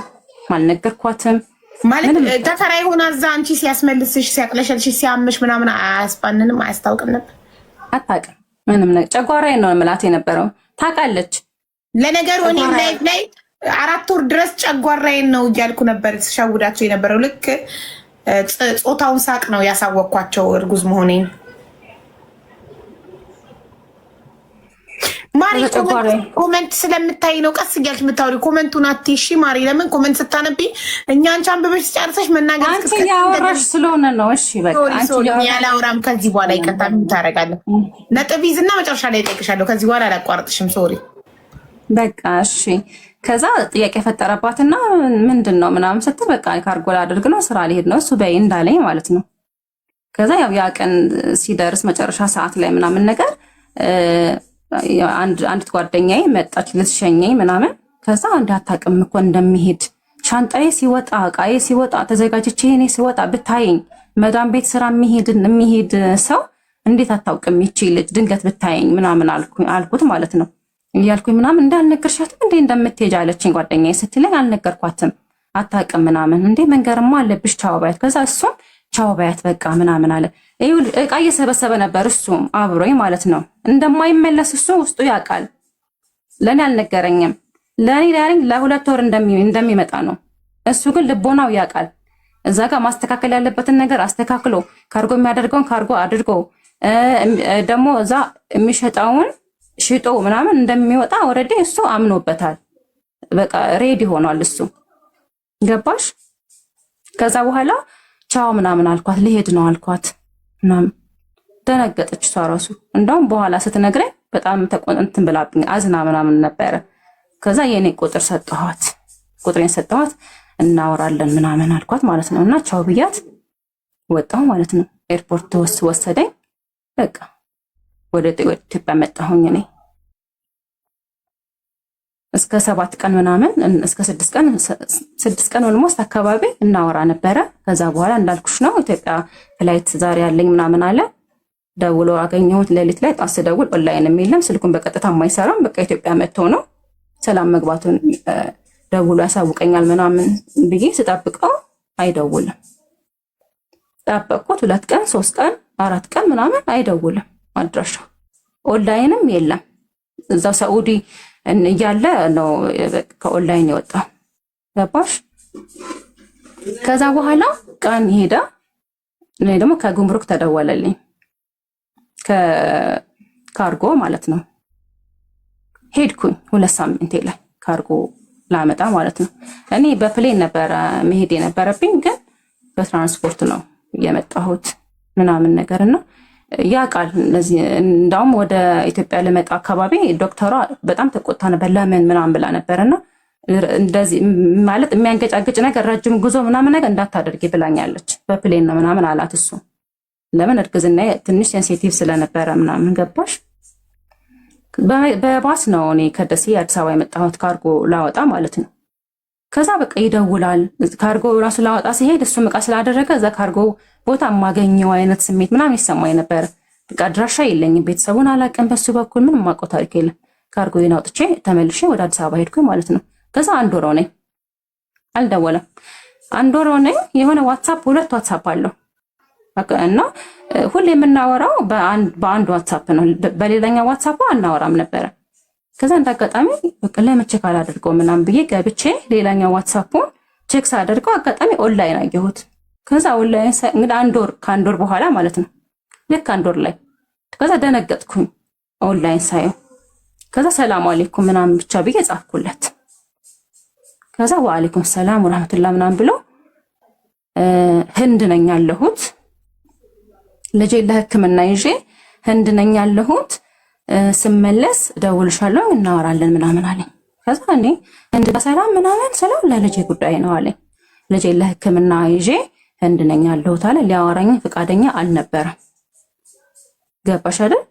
አልነገርኳትም። ማለት ተከራይ ሆና እዛ አንቺ ሲያስመልስሽ ሲያቅለሸልሽ ሲያምሽ ምናምን አያስባንንም አያስታውቅም ነበር? አታውቅም ምንም ነገር። ጨጓራዬን ነው የምላት የነበረው። ታውቃለች። ለነገሩ እኔ ላይ 4 ወር ድረስ ጨጓራዬን ነው እያልኩ ነበር ተሻውዳቸው የነበረው። ልክ ጾታውን ሳቅ ነው ያሳወቅኳቸው እርጉዝ መሆኔን። ማሪ ኮመንት ስለምታይ ነው ቀስ እያልሽ የምታወሪ። ኮመንቱን አትይ እሺ ማሪ። ለምን ኮመንት ስታነቢ እኛ አንቺ አንብበሽ ጨርሰሽ መናገር አንቺ ያወራሽ ስለሆነ ነው። እሺ በቃ አንቺ ያላውራም ከዚህ በኋላ ይቀጣ ምን ታረጋለህ? ነጥብ ይዝና መጨረሻ ላይ እጠይቅሻለሁ። ከዚህ በኋላ አላቋርጥሽም። ሶሪ በቃ እሺ። ከዛ ጥያቄ ፈጠረባትና ምንድን ነው ምናምን ስትል በቃ ካርጎ ላደርግ ነው ስራ ሊሄድ ነው እሱ በይ እንዳለኝ ማለት ነው። ከዛ ያው ያ ቀን ሲደርስ መጨረሻ ሰዓት ላይ ምናምን ነገር አንዲት ጓደኛዬ መጣች ልትሸኘኝ ምናምን። ከዛ አታውቅም እኮ እንደሚሄድ ሻንጣዬ ሲወጣ እቃዬ ሲወጣ ተዘጋጅቼ እኔ ሲወጣ ብታየኝ መዳም ቤት ስራ የሚሄድ ሰው እንዴት አታውቅም ይቺ ልጅ ድንገት ብታየኝ ምናምን አልኩት ማለት ነው። እያልኩኝ ምናምን እንዳልነገርሻትም እንዴ እንደምትሄጅ አለችኝ ጓደኛዬ ስትለኝ አልነገርኳትም አታውቅም ምናምን። እንዴ መንገርማ አለብሽ ቻው ባያት። ከዛ እሱም ቻው ባያት በቃ ምናምን አለ። እቃ እየሰበሰበ ነበር እሱም አብሮኝ ማለት ነው። እንደማይመለስ እሱ ውስጡ ያውቃል። ለእኔ አልነገረኝም። ለእኔ ለ2 ወር እንደሚመጣ ነው። እሱ ግን ልቦናው ያውቃል። እዛ ጋር ማስተካከል ያለበትን ነገር አስተካክሎ ካርጎ የሚያደርገውን ካርጎ አድርጎ ደግሞ እዛ የሚሸጠውን ሽጦ ምናምን እንደሚወጣ ኦልሬዲ እሱ አምኖበታል። በቃ ሬዲ ሆኗል እሱ። ገባሽ? ከዛ በኋላ ቻው ምናምን አልኳት። ልሄድ ነው አልኳት ምናምን። ደነገጠች እሷ ራሱ። እንደውም በኋላ ስትነግረኝ በጣም እንትን ብላብኝ አዝና ምናምን ነበረ። ከዛ የኔ ቁጥሬን ሰጠኋት። እናወራለን ምናምን አልኳት ማለት ነው። እና ቻው ብያት ወጣሁ ማለት ነው። ኤርፖርት ወሰደኝ። በቃ ወደ ኢትዮጵያ መጣሁኝ። እኔ እስከ 7 ቀን ምናምን እስከ 6 ቀን ኦልሞስት አካባቢ እናወራ ነበረ። ከዛ በኋላ እንዳልኩሽ ነው ኢትዮጵያ ፍላይት ዛሬ ያለኝ ምናምን አለ። ደውሎ አገኘሁት ሌሊት ላይ። ጣስ ደውል ኦንላይን የሚልም ስልኩን በቀጥታ የማይሰራም። በቃ ኢትዮጵያ መጥቶ ነው ሰላም መግባቱን ደውሎ ያሳውቀኛል ምናምን ብዬ ስጠብቀው አይደውልም። ጠበቅኩት 2 ቀን 3 ቀን 4 ቀን ምናምን አይደውልም። አድራሻ ኦንላይንም የለም። እዛው ሳኡዲ እያለ ነው ከኦንላይን የወጣው። ገባሽ? ከዛ በኋላ ቀን ሄደ። እኔ ደግሞ ከጉምሩክ ተደወለልኝ፣ ከካርጎ ማለት ነው። ሄድኩኝ 2 ሳምንቴ ላይ ካርጎ ላመጣ ማለት ነው። እኔ በፕሌን ነበረ መሄድ የነበረብኝ፣ ግን በትራንስፖርት ነው የመጣሁት ምናምን ነገርና ያ ቃል እንደዚህ እንዳውም ወደ ኢትዮጵያ ለመጣ አካባቢ ዶክተሯ በጣም ተቆጣ ነበር። ለምን ምናምን ብላ ነበርና እንደዚህ ማለት የሚያንገጫግጭ ነገር ረጅም ጉዞ ምናምን ነገር እንዳታደርጊ ብላኛለች። በፕሌን ነው ምናምን አላት እሱ። ለምን እርግዝና ትንሽ ሴንሲቲቭ ስለነበረ ምናምን ገባሽ። በባስ ነው እኔ ከደሴ አዲስ አበባ የመጣሁት ካርጎ ላወጣ ማለት ነው። ከዛ በቃ ይደውላል። ካርጎ ራሱ ላወጣ ሲሄድ እሱም እቃ ስላደረገ እዛ ካርጎ ቦታ የማገኘው አይነት ስሜት ምናምን ይሰማኝ ነበር። በቃ አድራሻ የለኝም፣ ቤተሰቡን አላውቅም፣ በሱ በኩል ምንም የማውቀው ታሪክ የለም። ካርጎዬን አውጥቼ ተመልሼ ወደ አዲስ አበባ ሄድኩኝ ማለት ነው። ከዛ አንድ ወር ሆነኝ፣ አልደወለም። አንድ ወር ሆነኝ። የሆነ ዋትሳፕ 2 ዋትሳፕ አለው እና ሁሌ የምናወራው በአንድ ዋትሳፕ ነው። በሌላኛው ዋትሳፕ አናወራም ነበረ። ከዛ እንዳጋጣሚ በቃ ለምን ቼክ አላደርገው ምናምን ብዬ ገብቼ ሌላኛው ዋትሳፑን ቼክ ሳደርገው አጋጣሚ ኦንላይን አየሁት። ከዛ ኦንላይን እንግዲህ ከአንድ ወር በኋላ ማለት ነው፣ ልክ አንድ ወር ላይ ከዛ ደነገጥኩኝ ኦንላይን ሳየው። ከዛ ሰላም አለይኩም ምናምን ብቻ ብዬ ጻፍኩለት። ከዛ ወአለይኩም ሰላም ወራህመቱላህ ምናምን ብሎ ህንድ ነኝ ያለሁት፣ ልጄ ለሕክምና ይዤ ህንድ ነኝ ያለሁት፣ ስመለስ እደውልሻለሁ እናወራለን ምናምን አለኝ። ከዛ እኔ ህንድ በሰላም ምናምን ስለው ለልጄ ጉዳይ ነው አለኝ። ልጄ ለሕክምና ይዤ ህንድ ነኝ ያለሁት አለ። ሊያወራኝ ፈቃደኛ አልነበረም። ገባሽ አይደል?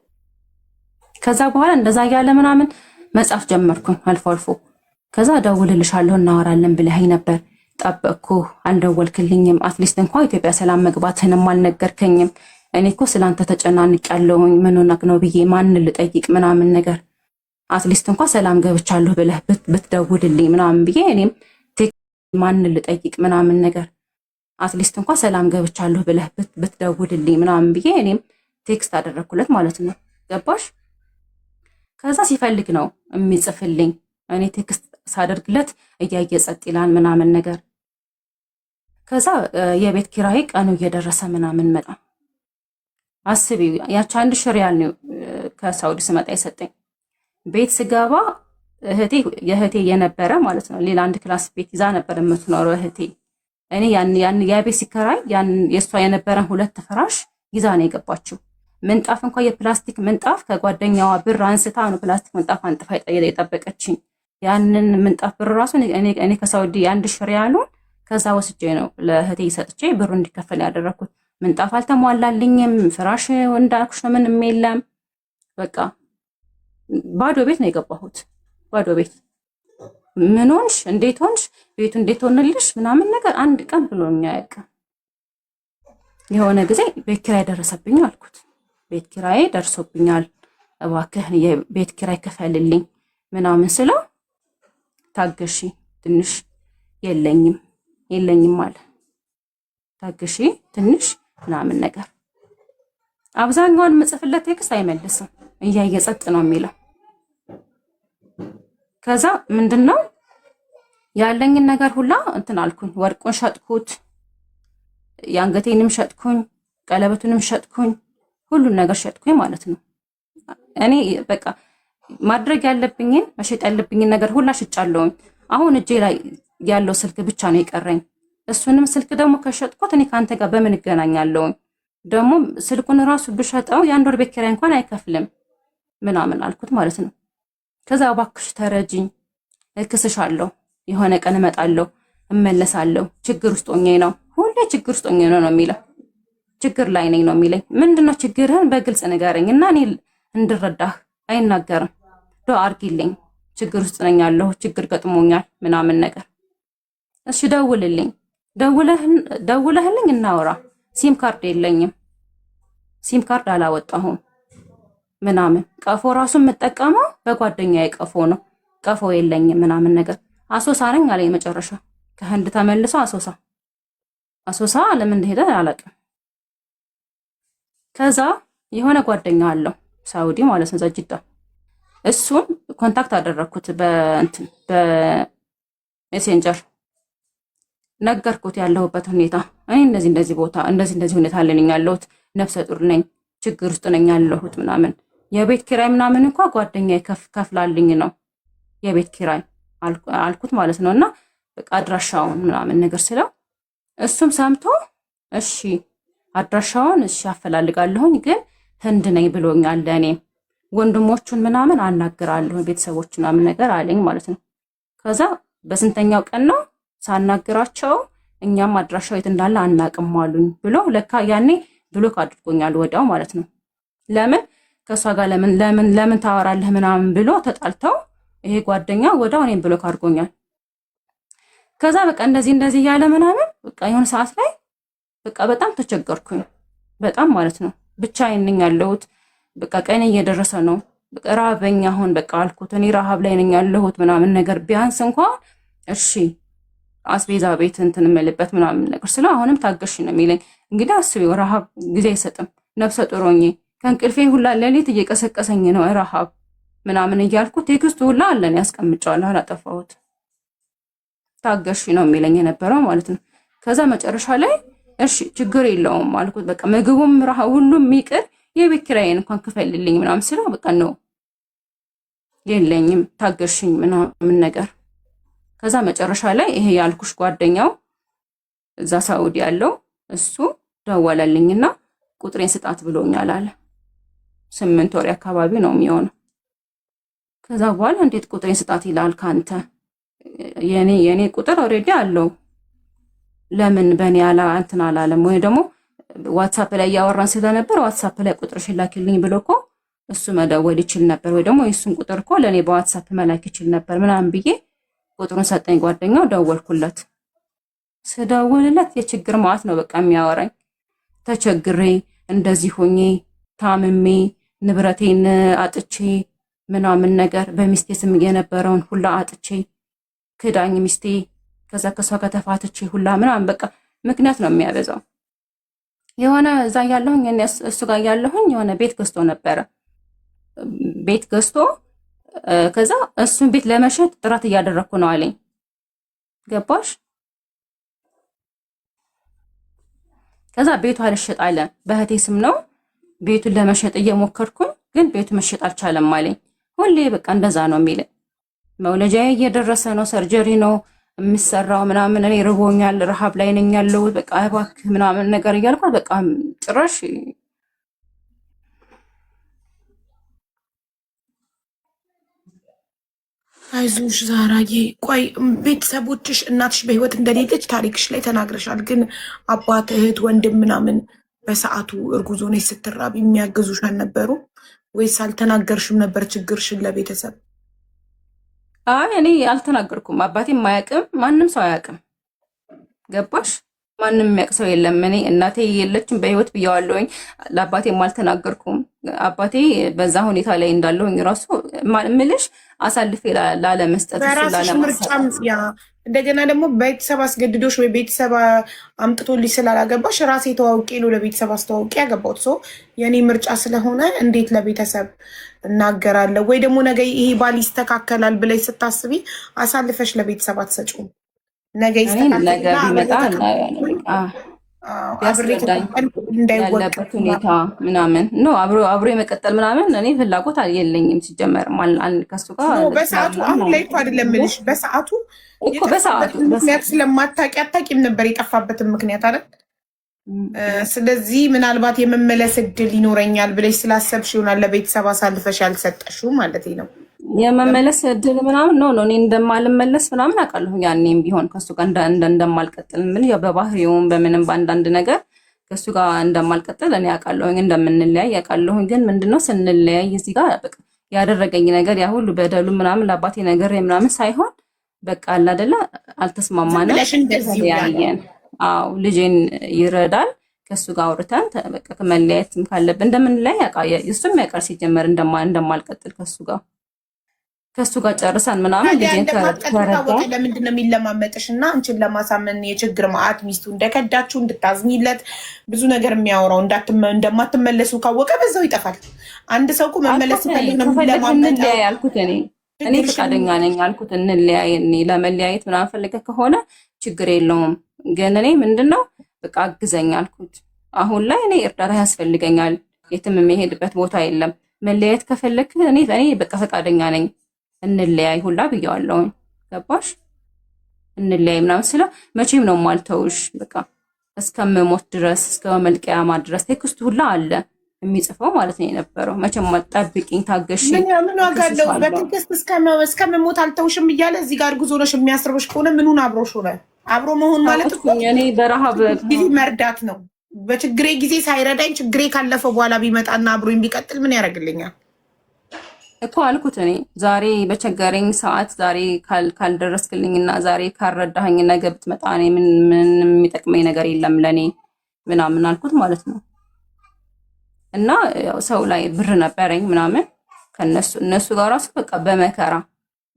ከዛ በኋላ እንደዛ ያለ ምናምን መጻፍ ጀመርኩኝ አልፎ አልፎ። ከዛ እደውልልሻለሁ እናወራለን ብለኸኝ ነበር፣ ጠበቅኩ፣ አልደወልክልኝም። አትሊስት እንኳን ኢትዮጵያ ሰላም መግባትህንም አልነገርከኝም። እኔ እኮ ስላንተ ተጨናንቄያለሁኝ፣ ምን ሆነህ ነው ብዬ ማንን ልጠይቅ ምናምን ነገር። አትሊስት እንኳን ሰላም ገብቻለሁ ብለህ ብትደውልልኝ ምናምን ብዬ እኔም ማንን ልጠይቅ ምናምን ነገር። አትሊስት እንኳን ሰላም ገብቻለሁ ብለህ ብትደውልልኝ ምናምን ብዬ እኔም ቴክስት አደረኩለት ማለት ነው። ገባሽ? ከዛ ሲፈልግ ነው የሚጽፍልኝ። እኔ ቴክስት ሳደርግለት እያየ ጸጥ ይላል ምናምን ነገር። ከዛ የቤት ኪራይ ቀኑ እየደረሰ ምናምን መጣ። አስቢ፣ ያቺ 1,000 ሪያል ነው ከሳውዲ ስመጣ የሰጠኝ። ቤት ስገባ የእህቴ የነበረ ማለት ነው፣ ሌላ አንድ ክላስ ቤት ይዛ ነበር የምትኖረው እህቴ። እኔ ያን የቤት ሲከራይ የእሷ የነበረን 2 ፍራሽ ይዛ ነው የገባችው። ምንጣፍ እንኳን የፕላስቲክ ምንጣፍ ከጓደኛዋ ብር አንስታ ነው ፕላስቲክ ምንጣፍ አንጥፋ የጠበቀችኝ። ያንን ምንጣፍ ብር ራሱ እኔ ከሳውዲ 1,000 ሪያሉን ከዛ ወስጄ ነው ለእህቴ ሰጥቼ ብሩ እንዲከፈል ያደረኩት። ምንጣፍ አልተሟላልኝም፣ ፍራሽ እንዳልኩሽ ነው፣ ምንም የለም። በቃ ባዶ ቤት ነው የገባሁት፣ ባዶ ቤት። ምን ሆንሽ? እንዴት ሆንሽ? ቤቱ እንዴት ሆነልሽ? ምናምን ነገር አንድ ቀን ብሎኛ አያውቅም። የሆነ ጊዜ ቤት ኪራይ ደረሰብኝ አልኩት። ቤት ኪራይ ደርሶብኛል፣ እባክህ የቤት ኪራይ ክፈልልኝ ምናምን ስለው ታገሺ ትንሽ የለኝም አለ። ታገሺ ትንሽ ምናምን ነገር። አብዛኛውን የምጽፍለት ቴክስት አይመልስም፣ እያየ ጸጥ ነው የሚለው። ከዛ ምንድነው ያለኝን ነገር ሁላ እንትን አልኩኝ። ወርቁን ሸጥኩት፣ የአንገቴንም ሸጥኩኝ፣ ቀለበቱንም ሸጥኩኝ፣ ሁሉን ነገር ሸጥኩኝ ማለት ነው። እኔ በቃ ማድረግ ያለብኝን መሸጥ ያለብኝን ነገር ሁላ ሽጫለሁኝ። አሁን እጄ ላይ ያለው ስልክ ብቻ ነው የቀረኝ። እሱንም ስልክ ደግሞ ከሸጥኩት እኔ ከአንተ ጋር በምን እገናኛለሁኝ? ደግሞ ስልኩን ራሱ ብሸጠው የ1 ወር ቤት ኪራይ እንኳን አይከፍልም ምናምን አልኩት ማለት ነው። ከዛ እባክሽ ተረጅኝ፣ እክስሻለሁ፣ የሆነ ቀን እመጣለሁ፣ እመለሳለሁ፣ ችግር ውስጥ ሆኜ ነው፣ ሁሌ ችግር ውስጥ ሆኜ ነው የሚለው። ችግር ላይ ነኝ ነው የሚለኝ። ምንድነው ችግርህን በግልጽ ንገረኝ እና እኔ እንድረዳህ። አይናገርም። ዶ አርጊልኝ፣ ችግር ውስጥ ነኝ ያለሁ፣ ችግር ገጥሞኛል ምናምን ነገር። እሺ ደውልልኝ፣ ደውለህልኝ እናውራ። ሲም ካርድ የለኝም፣ ሲም ካርድ አላወጣሁም ምናምን። ቀፎ ራሱ የምጠቀመው በጓደኛዬ ቀፎ ነው፣ ቀፎ የለኝም ምናምን ነገር። አሶሳ ነኝ አለኝ መጨረሻ። ከህንድ ተመልሶ አሶሳ ለምን እንደሄደ አላውቅም። ከዛ የሆነ ጓደኛ አለው ሳውዲ ማለት ነው ጅዳ። እሱን ኮንታክት አደረኩት በሜሴንጀር ነገርኩት ያለሁበት ሁኔታ። እኔ እንደዚህ ቦታ እንደዚህ ሁኔታ አለኝ ያለሁት፣ ነፍሰ ጡር ነኝ፣ ችግር ውስጥ ነኝ ያለሁት ምናምን። የቤት ኪራይ ምናምን እንኳን ጓደኛዬ ከፍላልኝ ነው የቤት ኪራይ። አልኩት ማለት ነው። እና በቃ አድራሻውን ምናምን ነገር ስለው እሱም ሰምቶ እሺ አድራሻውን እሺ አፈላልጋለሁኝ ግን ህንድ ነኝ ብሎኛል። ለእኔ ወንድሞቹን ምናምን አናግራለሁ ቤተሰቦች ምናምን ነገር አለኝ ማለት ነው። ከዛ በስንተኛው ቀን ነው ሳናግራቸው እኛም አድራሻው የት እንዳለ አናቅም አሉኝ ብሎ ለካ ያኔ ብሎክ አድርጎኛል ወዲያው ማለት ነው። ለምን ከሷ ጋር ለምን ታወራለህ ምናምን ብሎ ተጣልተው ይሄ ጓደኛ ወዲያው እኔን ብሎክ አድርጎኛል። ከዛ በቃ እንደዚህ ያለ ምናምን በቃ የሆነ ሰዓት ላይ በቃ በጣም ተቸገርኩኝ በጣም ማለት ነው። ብቻዬን ነኝ ያለሁት በቃ ቀን እየደረሰ ነው። በቃ ራበኝ አሁን በቃ አልኩት እኔ ረሃብ ላይ ነኝ ያለሁት ምናምን ነገር ቢያንስ እንኳን እሺ አስቤዛ ቤት እንትን እምልበት ምናምን ነገር ስለ አሁንም ታገሽ ነው የሚለኝ። እንግዲህ አስቢው ረሃብ ጊዜ አይሰጥም። ነፍሰ ጡር ሆኜ ከእንቅልፌ ሁላ ሌሊት እየቀሰቀሰኝ ነው ረሃብ ምናምን እያልኩ ቴክስቱ ሁላ አለን ያስቀምጫለሁ አላጠፋሁት። ታገሽ ነው የሚለኝ የነበረው ማለት ነው። ከዛ መጨረሻ ላይ እሺ ችግር የለውም አልኩት። በቃ ምግቡም ሁሉም ይቅር የቤት ኪራይን እንኳን ክፈልልኝ ምናምን ስለው በቃ ነው የለኝም ታገሽኝ ምናምን ነገር። ከዛ መጨረሻ ላይ ይሄ ያልኩሽ ጓደኛው እዛ ሳውዲ ያለው እሱ ደወለልኝና ቁጥሬን ስጣት ብሎኛል አለ። 8 ወር አካባቢ ነው የሚሆነው። ከዛ በኋላ እንዴት ቁጥሬን ስጣት ይላል ካንተ? የኔ ቁጥር ኦሬዲ አለው ለምን በእኔ እንትን አላለም? ወይ ደግሞ ዋትሳፕ ላይ ያወራን ስለነበር ዋትሳፕ ላይ ቁጥርሽን ላኪልኝ ብሎ እኮ እሱ መደወል ይችል ነበር። ወይ ደግሞ የእሱን ቁጥር እኮ ለእኔ በዋትሳፕ መላክ ይችል ነበር ምናምን ብዬ ቁጥሩን ሰጠኝ ጓደኛው። ደወልኩለት። ስደውልለት የችግር ማዕት ነው በቃ የሚያወራኝ። ተቸግሬ እንደዚህ ሆኜ ታምሜ ንብረቴን አጥቼ ምናምን ነገር በሚስቴ ስም የነበረውን ሁላ አጥቼ ክዳኝ ሚስቴ ከዛ ከሷ ከተፋትቼ ሁላ ምናምን በቃ ምክንያት ነው የሚያበዛው። የሆነ እዛ ያለሁኝ እሱ ጋር ያለሁኝ የሆነ ቤት ገዝቶ ነበረ። ቤት ገዝቶ ከዛ እሱን ቤት ለመሸጥ ጥረት እያደረኩ ነው አለኝ። ገባሽ? ከዛ ቤቱ አልሸጥ አለ። በእህቴ ስም ነው ቤቱን ለመሸጥ እየሞከርኩኝ ግን ቤቱ መሸጥ አልቻለም አለኝ። ሁሌ በቃ እንደዛ ነው የሚለኝ። መውለጃዬ እየደረሰ ነው፣ ሰርጀሪ ነው የምሰራው ምናምን እኔ ርቦኛል፣ ረሃብ ላይ ነኝ ያለሁት በቃ እባክህ ምናምን ነገር እያልኳት በቃ ጭራሽ አይዞሽ ዛራዬ። ቆይ ቤተሰቦችሽ እናትሽ በህይወት እንደሌለች ታሪክሽ ላይ ተናግረሻል። ግን አባት፣ እህት፣ ወንድም ምናምን በሰዓቱ እርጉዝ ሆነሽ ስትራቢ የሚያግዙሽ አልነበሩ ወይስ አልተናገርሽም ነበር ችግርሽን ለቤተሰብ? አይ እኔ አልተናገርኩም። አባቴም አያውቅም፣ ማንም ሰው አያውቅም። ገባሽ? ማንም የሚያውቅ ሰው የለም። እኔ እናቴ የለችም በህይወት ብየዋለሁኝ። ለአባቴም አልተናገርኩም። አባቴ በዛ ሁኔታ ላይ እንዳለሁኝ ራሱ ምልሽ አሳልፌ ላለመስጠት በራስሽ ምርጫም ያ እንደገና ደግሞ ቤተሰብ አስገድዶሽ ወይ ቤተሰብ አምጥቶልሽ ስላላገባሽ ራሴ ተዋውቄ ነው ለቤተሰብ አስተዋውቄ ያገባሁት። ሰው የእኔ ምርጫ ስለሆነ እንዴት ለቤተሰብ እናገራለሁ? ወይ ደግሞ ነገ ይሄ ባል ይስተካከላል ብለሽ ስታስቢ አሳልፈሽ ለቤተሰብ አትሰጪውም። ነገ ይስተካከላል ያለበት ሁኔታ ምናምን ነው አብሮ የመቀጠል ምናምን እኔ ፍላጎት የለኝም። ሲጀመርም ከሱ ጋር በሰዓቱ አሁን ላይ እኮ አይደለም የምልሽ በሰዓቱ ምክንያት ስለማታውቂ አታውቂም ነበር የጠፋበትን ምክንያት አይደል? ስለዚህ ምናልባት የመመለስ እድል ይኖረኛል ብለሽ ስላሰብሽ ይሆናል ለቤተሰብ አሳልፈሽ ያልሰጠሽው ማለት ነው። የመመለስ እድል ምናምን ነው እኔ እንደማልመለስ ምናምን አውቃለሁ። ያኔም ቢሆን ከሱ ጋር እንደማልቀጥል ምን ያው በባህሪውም በምንም በአንዳንድ ነገር ከሱ ጋር እንደማልቀጥል እኔ አውቃለሁ። እንደምንለያይ አውቃለሁ። ግን ምንድነው ስንለያይ እዚህ ጋር በቃ ያደረገኝ ነገር ያ ሁሉ በደሉ ምናምን ለአባቴ ነገር ምናምን ሳይሆን በቃ አለ አይደለ አልተስማማንም። ያየን አዎ ልጄን ይረዳል ከሱ ጋር አውርተን በቃ ከመለያየትም ካለብን እንደምንለያይ ያውቃል። እሱም ያውቃል ሲጀመር እንደማልቀጥል ከሱ ጋር ጨርሰን ምናምን ልጄን ተረዳ። ለምንድን ነው የሚለማመጥሽ እና አንቺን ለማሳመን የችግር ማዕት ሚስቱ እንደከዳችሁ እንድታዝኝለት ብዙ ነገር የሚያወራው እንደማትመለሱ ካወቀ በዛው ይጠፋል። አንድ ሰው እኮ መመለስ ፈልግ ነው የሚለማመጥ ያልኩት እኔ ፈቃደኛ ነኝ አልኩት። እንለያይ ለመለያየት ምናምን ፈልገ ከሆነ ችግር የለውም። ግን እኔ ምንድነው በቃ አግዘኝ አልኩት። አሁን ላይ እኔ እርዳታ ያስፈልገኛል። የትም የሚሄድበት ቦታ የለም። መለያየት ከፈለክ እኔ በቃ ፈቃደኛ ነኝ እንለያይ ሁላ ብየዋለሁ። ገባሽ? እንለያይ ምናምን ስለው መቼም ነው የማልተውሽ በቃ እስከምሞት ድረስ እስከ መልቂያማ ድረስ ቴክስቱ ሁላ አለ የሚጽፈው ማለት ነው የነበረው። መቼም ጠብቂኝ፣ ታገሽ። ምን ዋጋ አለው? በቴክስት እስከምሞት አልተውሽም እያለ እዚህ ጋር ጉዞ ነሽ የሚያስርብሽ ከሆነ ምኑን አብሮሽ ሆነ? አብሮ መሆን ማለት እኮ እኔ በረሃብ መርዳት ነው። በችግሬ ጊዜ ሳይረዳኝ ችግሬ ካለፈ በኋላ ቢመጣና አብሮኝ ቢቀጥል ምን ያደርግልኛል እኮ አልኩት። እኔ ዛሬ በቸገረኝ ሰዓት ዛሬ ካልደረስክልኝና ዛሬ ካልረዳኸኝ ነገ ብትመጣ እኔ ምን የሚጠቅመኝ ነገር የለም ለኔ ምናምን አልኩት ማለት ነው። እና ያው ሰው ላይ ብር ነበረኝ ምናምን እነሱ ጋር ራሱ በቃ በመከራ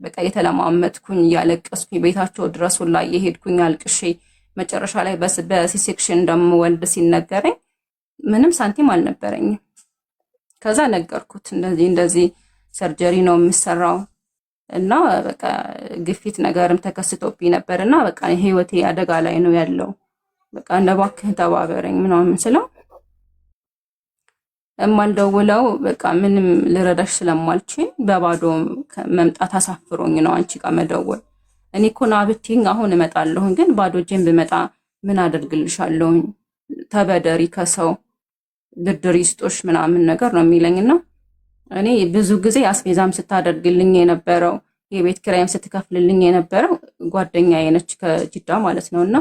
በቃ የተለማመጥኩኝ እያለቀስኩኝ ቤታቸው ድረስ ሁላ እየሄድኩኝ አልቅሼ መጨረሻ ላይ በሲሴክሽን እንደምወልድ ሲነገረኝ ምንም ሳንቲም አልነበረኝም። ከዛ ነገርኩት እንደዚህ ሰርጀሪ ነው የሚሰራው እና በቃ ግፊት ነገርም ተከስቶብኝ ነበርና በቃ ህይወቴ አደጋ ላይ ነው ያለው፣ በቃ እንደባክህ ተባበረኝ ምናምን ስለው እማልደውለው በቃ ምንም ልረዳሽ ስለማልችል በባዶ መምጣት አሳፍሮኝ ነው አንቺ ጋር መደወል። እኔ እኮ ና ብትይኝ አሁን እመጣለሁ፣ ግን ባዶ እጄን ብመጣ ምን አደርግልሻለሁ? ተበደሪ ከሰው ብድር ይስጦሽ ምናምን ነገር ነው የሚለኝና እኔ ብዙ ጊዜ አስቤዛም ስታደርግልኝ የነበረው የቤት ኪራይም ስትከፍልልኝ የነበረው ጓደኛዬ ነች ከጅዳ ማለት ነውና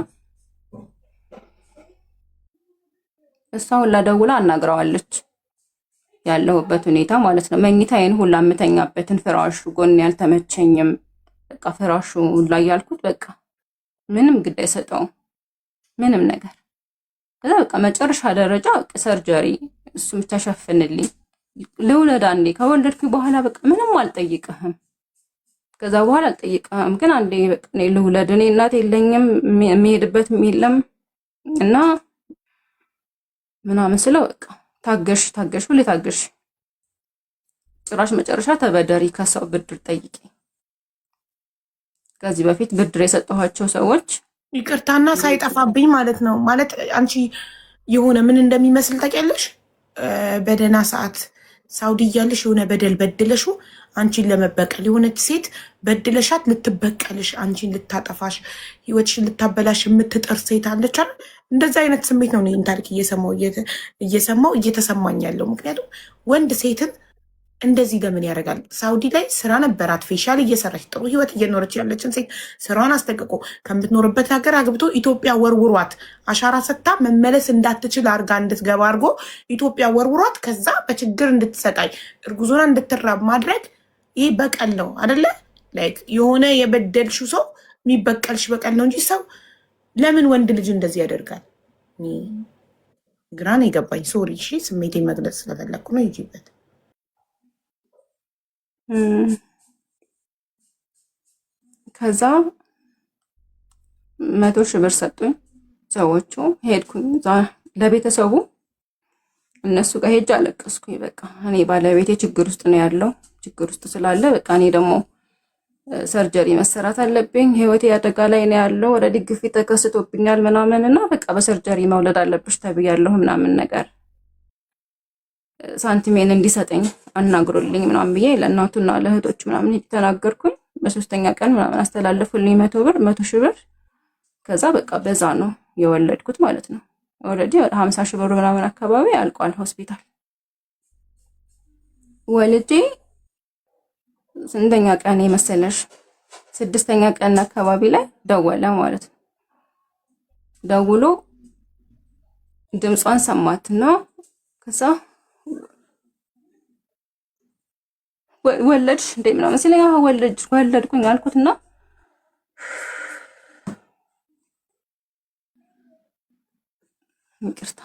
እሷ ሁላ ደውላ አናግረዋለች ያለሁበት ሁኔታ ማለት ነው። መኝታዬን ሁላ የምተኛበትን ፍራሹ ጎን ያልተመቸኝም በቃ ፍራሹ ሁላ ያልኩት በቃ ምንም ግድ አይሰጠውም ምንም ነገር። ከዛ በቃ መጨረሻ ደረጃ ሰርጀሪ እሱም ተሸፍንልኝ ልውለድ አንዴ ከወለድኩ በኋላ በቃ ምንም አልጠይቅህም፣ ከዛ በኋላ አልጠይቅህም፣ ግን አንዴ በቃ ልውለድ እኔ እናት የለኝም የሚሄድበት የለም እና ምናምን ስለው በቃ ታገሽ ሁሌ ታገሽ፣ ጭራሽ መጨረሻ ተበደሪ ከሰው ብድር ጠይቂ። ከዚህ በፊት ብድር የሰጠኋቸው ሰዎች ይቅርታና ሳይጠፋብኝ ማለት ነው። ማለት አንቺ የሆነ ምን እንደሚመስል ታውቂያለሽ? በደህና ሰዓት ሳውዲ እያለሽ የሆነ በደል በድለሹ አንቺን ለመበቀል የሆነች ሴት በድለሻት ልትበቀልሽ አንቺን ልታጠፋሽ ህይወትሽን ልታበላሽ የምትጥር ሴት አለች አይደል? እንደዛ አይነት ስሜት ነው ይህን ታሪክ እየሰማው እየተሰማኝ ያለው። ምክንያቱም ወንድ ሴትን እንደዚህ ለምን ያደርጋል? ሳውዲ ላይ ስራ ነበራት፣ ፌሻል እየሰራች ጥሩ ህይወት እየኖረች ያለችን ሴት ስራዋን አስጠቅቆ ከምትኖርበት ሀገር አግብቶ ኢትዮጵያ ወርውሯት አሻራ ሰጥታ መመለስ እንዳትችል አርጋ እንድትገባ አድርጎ ኢትዮጵያ ወርውሯት ከዛ በችግር እንድትሰቃይ እርጉዞና እንድትራብ ማድረግ ይህ በቀል ነው አደለ? ላይክ የሆነ የበደልሽው ሰው የሚበቀልሽ በቀል ነው እንጂ ሰው ለምን ወንድ ልጅ እንደዚህ ያደርጋል? ግራን የገባኝ ሶሪ። እሺ ስሜቴን መግለጽ ስለፈለግኩ ነው። ይጂበት ከዛ 100,000 ብር ሰጡኝ ሰዎቹ። ሄድኩኝ ለቤተሰቡ እነሱ ጋር ሄጄ አለቀስኩኝ። በቃ እኔ ባለቤቴ ችግር ውስጥ ነው ያለው፣ ችግር ውስጥ ስላለ በቃ እኔ ደግሞ ሰርጀሪ መሰራት አለብኝ፣ ህይወቴ አደጋ ላይ ነው ያለው፣ ወደ ግፊት ተከስቶብኛል ምናምን እና በቃ በሰርጀሪ መውለድ አለብሽ ተብያለሁ ምናምን ነገር ሳንቲሜን እንዲሰጠኝ አናግሮልኝ ምናምን ብዬ ለእናቱና ለእህቶች ምናምን ተናገርኩኝ። በሶስተኛ ቀን ምናምን አስተላለፉልኝ 100,000 ብር። ከዛ በቃ በዛ ነው የወለድኩት ማለት ነው። ኦልሬዲ 50,000 ብር ምናምን አካባቢ አልቋል ሆስፒታል ወልጄ። ስንተኛ ቀን መሰለሽ? 6ኛ ቀን አካባቢ ላይ ደወለ ማለት ነው። ደውሎ ድምጿን ሰማትና ከዛ ወለድሽ እንዴ ምናምን ሲለኝ ወለድኩኝ አልኩትና ይቅርታ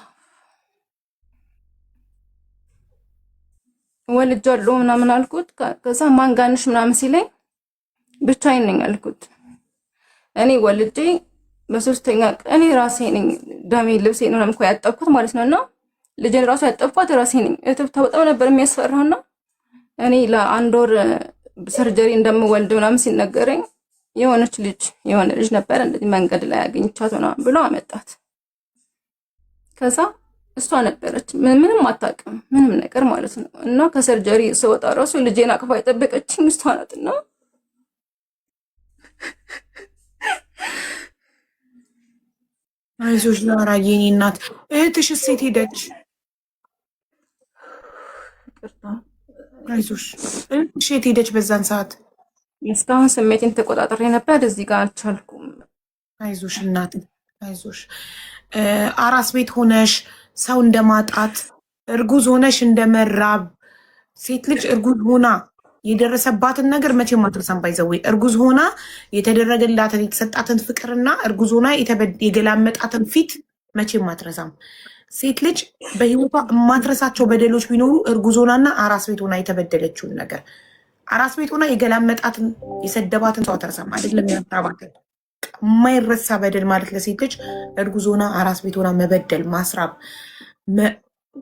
ወልጃለሁ ምናምን አልኩት። ከዛ ማንጋንሽ ምናምን ሲለኝ ብቻዬን ነኝ አልኩት። እኔ ወልጄ በሶስተኛ ቀን ራሴ ነኝ ደሜ ልብሴ ነው እኮ ያጠብኩት ማለት ነውና ልጄን ራሱ ያጠብኳት ራሴ ነኝ። በጣም ነበር የሚያስፈራውና እኔ ለአንድ ወር ሰርጀሪ እንደምወልድ ምናምን ሲነገረኝ የሆነ ልጅ ነበር እንደዚህ መንገድ ላይ አግኝቻት ምናምን ብሎ አመጣት። ከዛ እሷ ነበረች ምንም አታውቅም ምንም ነገር ማለት ነው። እና ከሰርጀሪ ስወጣ ራሱ ልጄን አቅፋ የጠበቀችኝ እሷ ናትና አይዞሽ ላራ የኔ እናት። እህትሽ ሴት ሄደች? አይዞሽ እህትሽ የት ሄደች በዛን ሰዓት? እስካሁን ስሜቴን ተቆጣጠሬ ነበር፣ እዚህ ጋር አልቻልኩም። አይዞሽ እናት አይዞሽ። አራስ ቤት ሆነሽ ሰው እንደማጣት፣ እርጉዝ ሆነሽ እንደመራብ፣ ሴት ልጅ እርጉዝ ሆና የደረሰባትን ነገር መቼም አትረሳም። ባይዘዌ እርጉዝ ሆና የተደረገላትን የተሰጣትን ፍቅርና እርጉዝ ሆና የገላመጣትን ፊት መቼም አትረሳም። ሴት ልጅ በህይወቷ የማትረሳቸው በደሎች ቢኖሩ እርጉዝ ሆናና አራስ ቤት ሆና የተበደለችውን ነገር፣ አራስ ቤት ሆና የገላመጣትን የሰደባትን ሰው አትረሳም። አይደለም ያራባትን የማይረሳ በደል ማለት ለሴት ልጅ እርጉዝ ሆና አራስ ቤት ሆና መበደል፣ ማስራብ።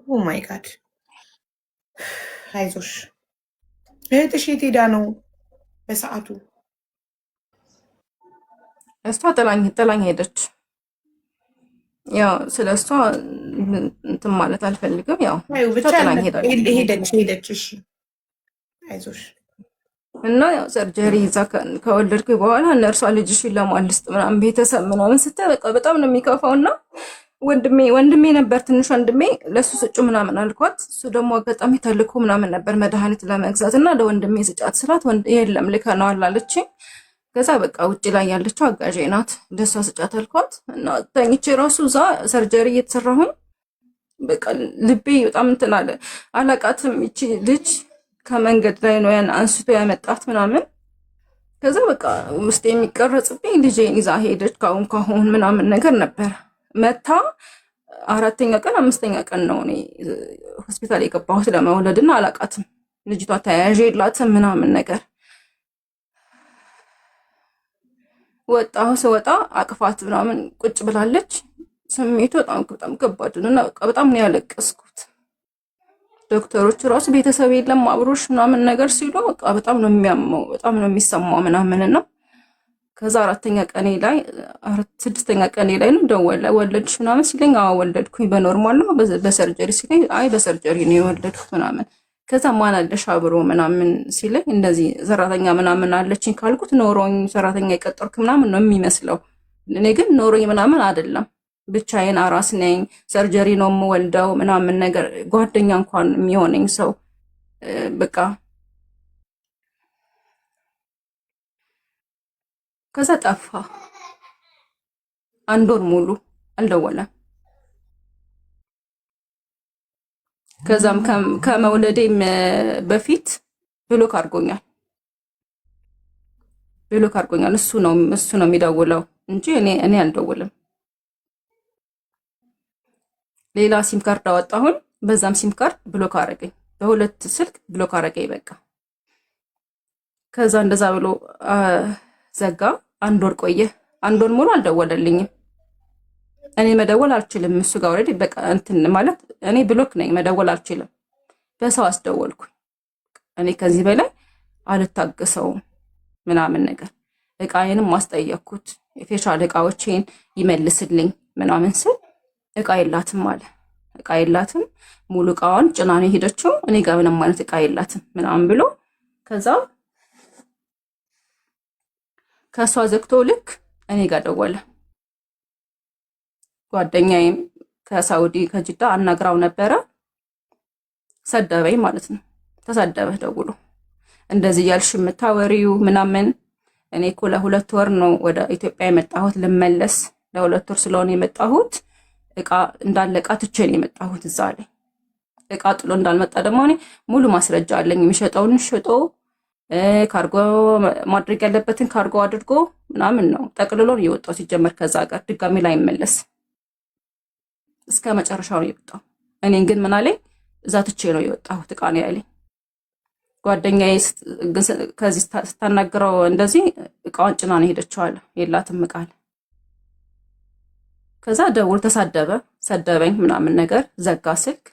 ኦ ማይ ጋድ። አይዞሽ እህትሽ የት ሄዳ ነው በሰዓቱ? እሷ ጥላኝ ሄደች። ያው ስለ እሷ እንትን ማለት አልፈልግም። ያው ብቻ ሄደች። እሺ አይዞሽ። እና ያው ሰርጀሪ ይዛ ከወለድኩ በኋላ እነርሷ ልጅሽን ለማን ልስጥ ምናምን ቤተሰብ ምናምን ስትል በቃ በጣም ነው የሚከፋውና ወንድሜ ነበር ትንሽ ወንድሜ፣ ለሱ ስጩ ምናምን አልኳት። እሱ ደግሞ አጋጣሚ ተልኮ ምናምን ነበር መድኃኒት ለመግዛት እና ለወንድሜ ስጫት ስላት የለም ልከነዋል አለችኝ። ከዛ በቃ ውጭ ላይ ያለችው አጋዤ ናት፣ ለሷ ስጫት አልኳት እና ተኝቼ ራሱ እዛ ሰርጀሪ እየተሰራሁኝ በቃ ልቤ በጣም እንትን አለ። አላቃትም ይቺ ልጅ ከመንገድ ላይ ነው ያን አንስቶ ያመጣት ምናምን። ከዛ በቃ ውስጥ የሚቀረጽብኝ ልጄን ይዛ ሄደች ካሁን ምናምን ነገር ነበር። መታ 4ኛ ቀን 5ኛ ቀን ነው እኔ ሆስፒታል የገባሁት ለመውለድና አላቃትም። ልጅቷ ተያያዥ የላትም ምናምን ነገር። ስወጣ አቅፋት ምናምን ቁጭ ብላለች። ስሜቱ በጣም ከባድ ነው እና በጣም ነው ያለቀስኩት። ዶክተሮቹ ራሱ ቤተሰብ የለም አብሮሽ ምናምን ነገር ሲሉ በቃ በጣም ነው የሚያመው፣ በጣም ነው የሚሰማው ምናምን ነው። ከዛ 4ኛ ቀኔ ላይ 6ኛ ቀኔ ላይ ነው ደወለ። ወለድሽ ምናምን ሲለኝ አዎ ወለድኩኝ፣ በኖርማል ነው በሰርጀሪ ሲለኝ አይ በሰርጀሪ ነው የወለድኩት ምናምን። ከዛ ማን አለሽ አብሮ ምናምን ሲለኝ እንደዚህ ሰራተኛ ምናምን አለችኝ ካልኩት ኖሮኝ ሰራተኛ የቀጠርኩ ምናምን ነው የሚመስለው። እኔ ግን ኖሮኝ ምናምን አይደለም፣ ብቻዬን አራስ ነኝ፣ ሰርጀሪ ነው የምወልደው ምናምን ነገር። ጓደኛ እንኳን የሚሆነኝ ሰው በቃ ከዛ ጠፋ። 1 ወር ሙሉ አልደወለም። ከዛም ከመውለዴም በፊት ብሎክ አድርጎኛል። እሱ ነው የሚደውለው እንጂ እኔ አልደውልም። ሌላ ሲም ካርድ አወጣሁኝ። በዛም ሲም ካርድ ብሎክ አረገኝ። በ2 ስልክ ብሎክ አረገኝ በቃ። ከዛ እንደዛ ብሎ ዘጋ። 1 ወር ቆየ። 1 ወር ሙሉ አልደወለልኝም። እኔ መደወል አልችልም እሱ ጋር ኦልሬዲ በቃ እንትን ማለት እኔ ብሎክ ነኝ፣ መደወል አልችልም። በሰው አስደወልኩኝ። እኔ ከዚህ በላይ አልታገሰውም ምናምን ነገር። እቃዬንም ማስጠየቅኩት፣ የፌሻል እቃዎቼን ይመልስልኝ ምናምን ስል እቃ የላትም አለ። እቃ የላትም፣ ሙሉ እቃዋን ጭና ነው የሄደችው፣ እኔ ጋር ምንም ማለት እቃ የላትም ምናምን ብሎ ከዛ ከሷ ዘግቶ ልክ እኔ ጋር ደወለ። ጓደኛዬም ከሳውዲ ከጅዳ አናግራው ነበረ። ሰደበኝ ማለት ነው። ተሰደበ ደውሎ እንደዚህ ያልሽ የምታወሪው ምናምን። እኔ እኮ ለ2 ወር ነው ወደ ኢትዮጵያ የመጣሁት ልመለስ። ለ2 ወር ስለሆነ የመጣሁት እቃ እንዳለ እቃ ትቼ ነው የመጣሁት እዛ ላይ። እቃ ጥሎ እንዳልመጣ ደግሞ እኔ ሙሉ ማስረጃ አለኝ። የሚሸጠውን ሽጦ ካርጎ ማድረግ ያለበትን ካርጎ አድርጎ ምናምን ነው ጠቅልሎ ነው የወጣው። ሲጀመር ከዛ ጋር ድጋሚ ላይ መለስ እስከ መጨረሻው ነው የወጣው። እኔን ግን ምን አለኝ፣ እዛ ትቼ ነው የወጣሁት እቃ ነው ያለኝ። ጓደኛዬ ከዚህ ስታናግረው እንደዚህ እቃዋን ጭና ነው ሄደችው አለ። የላትም እቃ አለ። ከዛ ደውል ሰደበኝ ምናምን ነገር ዘጋ ስልክ።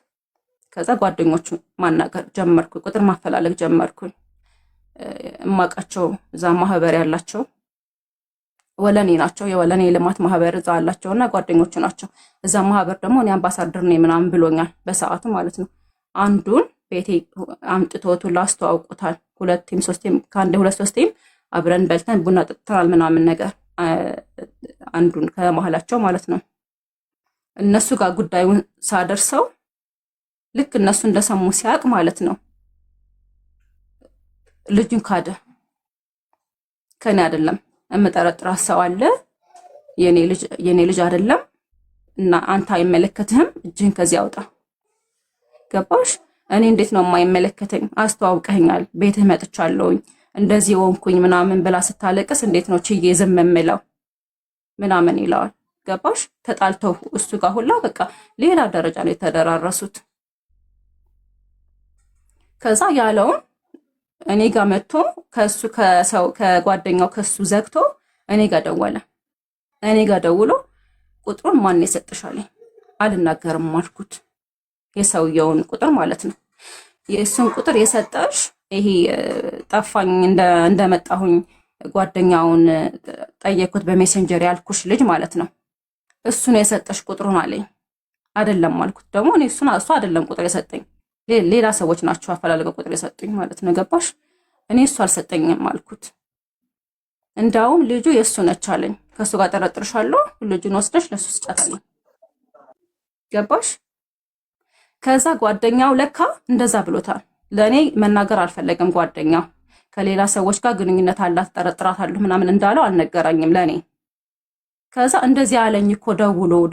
ከዛ ጓደኞቹ ማናገር ጀመርኩ፣ ቁጥር ማፈላለግ ጀመርኩኝ። እማቃቸው እዛ ማህበር ያላቸው ወለኔ ናቸው። የወለኔ ልማት ማህበር እዛ አላቸውና ጓደኞቹ ናቸው። እዛ ማህበር ደግሞ እኔ አምባሳደር ነኝ ምናምን ብሎኛል በሰዓቱ ማለት ነው። አንዱን ቤቴ አምጥቶቱ ላስተዋውቁታል። 2 3 ከአንድ 2 3 አብረን በልተን ቡና ጠጥተናል ምናምን ነገር አንዱን ከመሀላቸው ማለት ነው። እነሱ ጋር ጉዳዩን ሳደርሰው ልክ እነሱ እንደሰሙ ሲያውቅ ማለት ነው ልጁን ካደ። ከኔ አይደለም እምጠረጥራት ሰው አለ የኔ ልጅ አይደለም እና አንተ አይመለከትህም፣ እጅህን ከዚህ አውጣ። ገባሽ? እኔ እንዴት ነው የማይመለከተኝ? አስተዋውቀኛል፣ ቤትህ መጥቻለሁኝ እንደዚህ ወንኩኝ ምናምን ብላ ስታለቅስ እንዴት ነው ችዬ ዝም የምለው ምናምን ይለዋል። ገባሽ? ተጣልተው እሱ ጋር ሁላ በቃ ሌላ ደረጃ ነው የተደራረሱት። ከዛ ያለውን እኔ ጋር መጥቶ ከሱ ከጓደኛው ከሱ ዘግቶ እኔ ጋር ደወለ። እኔ ጋር ደውሎ ቁጥሩን ማን የሰጥሻለኝ? አልናገርም አልኩት። የሰውየውን ቁጥር ማለት ነው። የእሱን ቁጥር የሰጠሽ ይሄ ጠፋኝ እንደመጣሁኝ ጓደኛውን ጠየኩት በሜሴንጀር ያልኩሽ ልጅ ማለት ነው። እሱን የሰጠሽ ቁጥሩን አለኝ። አይደለም አልኩት። ደግሞ እኔ እሱ አይደለም ቁጥር የሰጠኝ ሌላ ሰዎች ናቸው አፈላለገው ቁጥር የሰጡኝ ማለት ነው። ገባሽ? እኔ እሱ አልሰጠኝም አልኩት። እንዳውም ልጁ የእሱ ነች አለኝ። ከእሱ ጋር ጠረጥርሻለሁ፣ ልጁን ወስደሽ ለሱ ስጫታለኝ። ገባሽ? ከዛ ጓደኛው ለካ እንደዛ ብሎታል። ለእኔ መናገር አልፈለገም። ጓደኛው ከሌላ ሰዎች ጋር ግንኙነት አላት ጠረጥራታለሁ ምናምን እንዳለው አልነገረኝም ለእኔ። ከዛ እንደዚህ አለኝ እኮ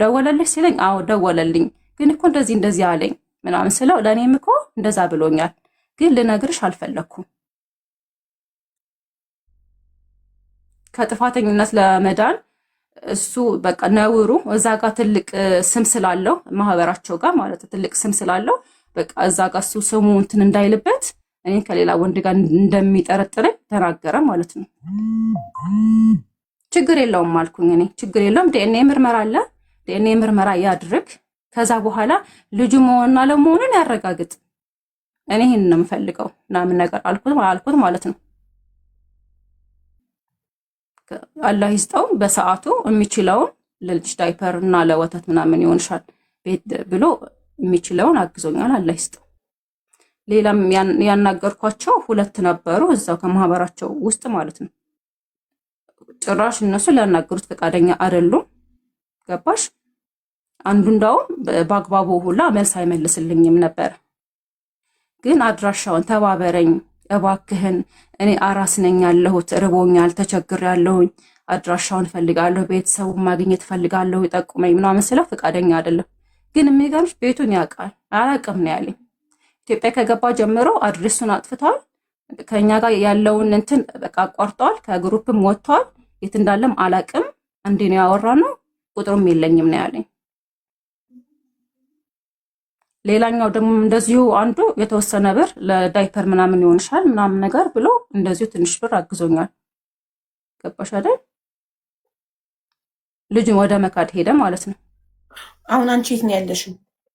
ደወለልሽ ሲለኝ፣ አዎ ደወለልኝ፣ ግን እኮ እንደዚህ አለኝ ምናምን ስለው ለእኔም እኮ እንደዛ ብሎኛል፣ ግን ልነግርሽ አልፈለኩም። ከጥፋተኝነት ለመዳን እሱ በቃ ነውሩ እዛ ጋር ትልቅ ስም ስላለው ማህበራቸው ጋር ማለት ትልቅ ስም ስላለው በቃ እዛ ጋር እሱ ስሙ እንትን እንዳይልበት እኔ ከሌላ ወንድ ጋር እንደሚጠረጥረኝ ተናገረ ማለት ነው። ችግር የለውም አልኩኝ እኔ። ችግር የለውም ዲኤንኤ ምርመራ አለ፣ ዲኤንኤ ምርመራ ያድርግ። ከዛ በኋላ ልጁ መሆንና ለመሆኑን ያረጋግጥ። እኔ ይሄን ነው የምፈልገው ምናምን ነገር አልኩት ማለት ነው። አላህ ይስጠው በሰዓቱ የሚችለውን ለልጅ ዳይፐር እና ለወተት ምናምን ይሆንሻል ቤት ብሎ የሚችለውን አግዞኛል። አላህ ይስጠው። ሌላም ያናገርኳቸው 2 ነበሩ እዛው ከማህበራቸው ውስጥ ማለት ነው። ጭራሽ እነሱ ሊያናገሩት ፈቃደኛ አይደሉም። ገባሽ? አንዱ እንዳውም በአግባቡ ሁላ መልስ አይመልስልኝም ነበር። ግን አድራሻውን ተባበረኝ እባክህን፣ እኔ አራስ ነኝ ያለሁት፣ ርቦኛል፣ ተቸግሬያለሁኝ፣ አድራሻውን ፈልጋለሁ፣ ቤተሰቡን ማግኘት ፈልጋለሁ፣ ይጠቁመኝ ምናምን ስለው ፈቃደኛ አይደለም። ግን የሚገርምሽ ቤቱን ያውቃል። አላቅም ነው ያለኝ። ኢትዮጵያ ከገባ ጀምሮ አድሬሱን አጥፍቷል። ከኛ ጋር ያለውን እንትን በቃ አቋርጠዋል። ከግሩፕም ወጥተዋል። የት እንዳለም አላቅም። አንዴ ነው ያወራነው፣ ቁጥሩም የለኝም ነው ያለኝ። ሌላኛው ደግሞ እንደዚሁ አንዱ የተወሰነ ብር ለዳይፐር ምናምን ይሆንሻል ምናምን ነገር ብሎ እንደዚሁ ትንሽ ብር አግዞኛል። ገባሽ አይደል? ልጁን ወደ መካድ ሄደ ማለት ነው። አሁን አንቺ የት ነው ያለሽው?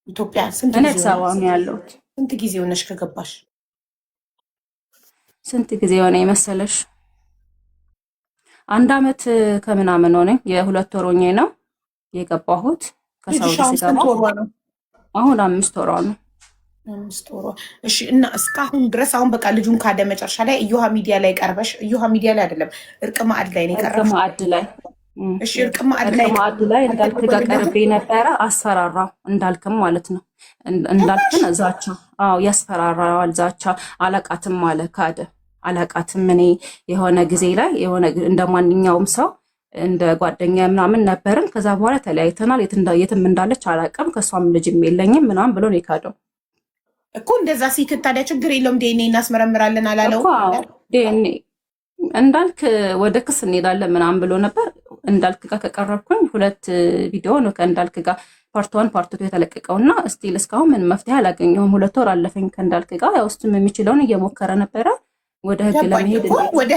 ኢትዮጵያ? እኔ አዲስ አበባ ነው ያለሁት። ስንት ጊዜ ሆነሽ ከገባሽ? ስንት ጊዜ ሆነ የመሰለሽ? 1 ዓመት ከምናምን ሆነኝ። የ2 ወር ሆኜ ነው የገባሁት ከሳውዲ ሲገባ። አሁን 5 ወሯ ነው። 5 ወሯ። እሺ። እና እስካሁን ድረስ አሁን በቃ ልጁን ካደ መጨረሻ ላይ እዮሃ ሚዲያ ላይ ቀርበሽ፣ እዮሃ ሚዲያ ላይ አይደለም እርቅ ማዕድ ላይ ነው የቀረበሽ? እርቅ ማዕድ ላይ። እሺ። እርቅ ማዕድ ላይ እንዳልክ ጋር ቀርቤ ነበረ። አስፈራራው እንዳልክም ማለት ነው። እንዳልክን ዛቻ፣ አዎ ያስፈራራዋል። ዛቻ። አላቃትም አለ፣ ካደ። አላቃትም እኔ የሆነ ጊዜ ላይ የሆነ እንደማንኛውም ሰው እንደ ጓደኛ ምናምን ነበርን። ከዛ በኋላ ተለያይተናል። የትም እንዳለች አላውቅም። ከሷም ልጅም የለኝም ምናምን ብሎ ነው የካደው እኮ። እንደዛ ሲክት ታዲያ ችግር የለውም ዲኤንኤ እናስመረምራለን አላለው? ዲኤንኤ እንዳልክ ወደ ክስ እንሄዳለን ምናምን ብሎ ነበር። እንዳልክ ጋር ከቀረብኩኝ 2 ቪዲዮ ነው ከእንዳልክ ጋር ፓርት 1 ፓርት 2 የተለቀቀውና እስቲል እስካሁን ምን መፍትሄ አላገኘሁም። 2 ወር አለፈኝ ከእንዳልክ ጋር። ያው እሱም የሚችለውን እየሞከረ ነበረ ወደ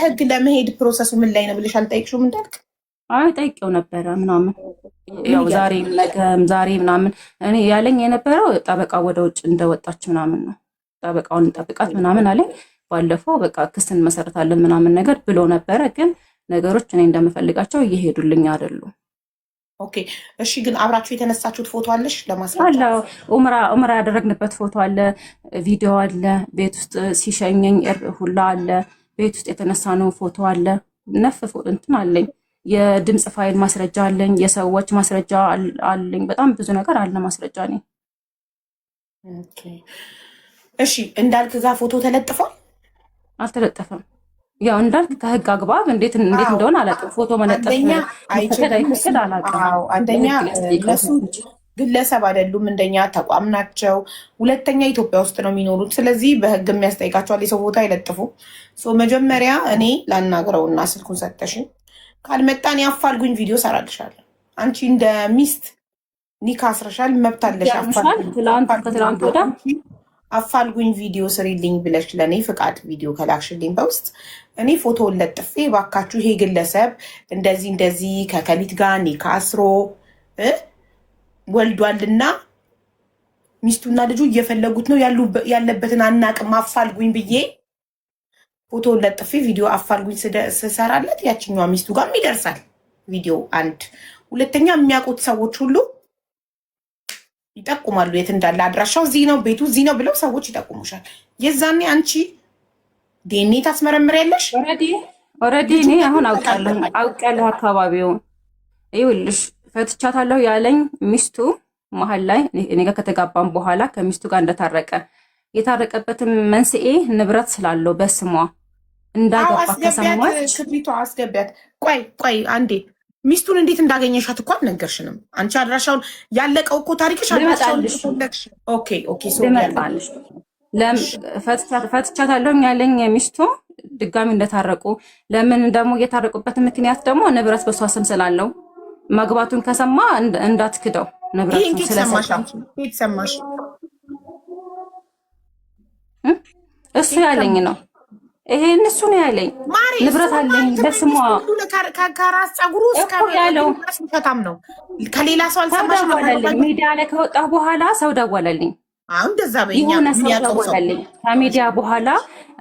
ህግ ለመሄድ ፕሮሰሱ ምን ላይ ነው ብለሽ አልጠይቅሽውም እንዳልክ? አይ ጠይቄው ነበረ ምናምን ያው ዛሬ ነገም ዛሬ ምናምን እኔ ያለኝ የነበረው ጠበቃ ወደ ውጭ እንደወጣች ምናምን ነው። ጠበቃውን እንጠብቃት ምናምን አለኝ። ባለፈው በቃ ክስን መሰረታለን ምናምን ነገር ብሎ ነበረ። ግን ነገሮች እኔ እንደምፈልጋቸው እየሄዱልኝ አይደሉም። ኦኬ እሺ። ግን አብራችሁ የተነሳችሁት ፎቶ አለሽ ለማስረጃ? ኡምራ ያደረግንበት ፎቶ አለ፣ ቪዲዮ አለ፣ ቤት ውስጥ ሲሸኘኝ ሁላ አለ። ቤት ውስጥ የተነሳ ነው ፎቶ አለ፣ ነፍ እንትን አለኝ፣ የድምፅ ፋይል ማስረጃ አለኝ፣ የሰዎች ማስረጃ አለኝ። በጣም ብዙ ነገር አለ ማስረጃ ነኝ። እሺ እንዳልክ ጋር ፎቶ ተለጥፏል? አልተለጠፈም። ያው እንዳልክ ከህግ አግባብ እንዴት እንደሆነ አላውቅም። ፎቶ መለጠፍ አይፈቀድ አላውቅም። አንደኛ እነሱ ግለሰብ አይደሉም፣ እንደኛ ተቋም ናቸው። ሁለተኛ ኢትዮጵያ ውስጥ ነው የሚኖሩት። ስለዚህ በህግ የሚያስጠይቃቸዋል። የሰው ፎቶ አይለጥፉ። መጀመሪያ እኔ ላናግረውና ስልኩን ሰጠሽን ካልመጣን ያፋልጉኝ ቪዲዮ ሰራልሻለሁ። አንቺ እንደ ሚስት ኒካ አስረሻል፣ መብት አለሽ። ከትላንት ወዳ አፋልጉኝ ቪዲዮ ስሪልኝ ብለሽ ለእኔ ፍቃድ ቪዲዮ ከላክሽልኝ በውስጥ እኔ ፎቶውን ለጥፌ ባካችሁ ይሄ ግለሰብ እንደዚህ እንደዚህ ከከሊት ጋር ኒካ አስሮ ወልዷልና ሚስቱና ልጁ እየፈለጉት ነው ያለበትን አናቅም አፋልጉኝ ብዬ ፎቶውን ለጥፌ ቪዲዮ አፋልጉኝ ስሰራለት ያችኛዋ ሚስቱ ጋርም ይደርሳል ቪዲዮ። አንድ ሁለተኛ የሚያውቁት ሰዎች ሁሉ ይጠቁማሉ፣ የት እንዳለ አድራሻው እዚህ ነው፣ ቤቱ እዚህ ነው ብለው ሰዎች ይጠቁሙሻል። የዛኔ አንቺ ዴኔ ታስመረምሪያለሽ። ኦልሬዲ እኔ አሁን አውቃለሁ አካባቢውን። ይኸውልሽ ፈትቻታለሁ ያለኝ ሚስቱ መሀል ላይ እኔ ጋር ከተጋባም በኋላ ከሚስቱ ጋር እንደታረቀ የታረቀበትን መንስኤ ንብረት ስላለው በስሟ እንዳገባ ከሰማች ክብሪቷ አስገቢያት። ቆይ አንዴ ሚስቱን እንዴት እንዳገኘሻት እኮ አልነገርሽንም። አንቺ አድራሻውን ያለቀው እኮ ታሪክሽ አድራሻውን ልትፈለግሽ። ልመጣልሽ ፈትቻታለሁ ያለኝ ሚስቱ ድጋሚ እንደታረቁ ለምን ደግሞ የታረቁበት ምክንያት ደግሞ ንብረት በሷ ስም ስላለው መግባቱን ከሰማ እንዳትክደው ንብረቱን ስለሰማሽ እሱ ያለኝ ነው። ይሄን እሱ ነው ያለኝ። ንብረት አለኝ በስሟ ከራስ ፀጉሩ እስከ ውሸታም ነው። ከሌላ ሰው አልሰማሽም። ሚዲያ ላይ ከወጣ በኋላ ሰው ደወለልኝ። እንደዛ በእኛ ደወለልኝ ከሚዲያ በኋላ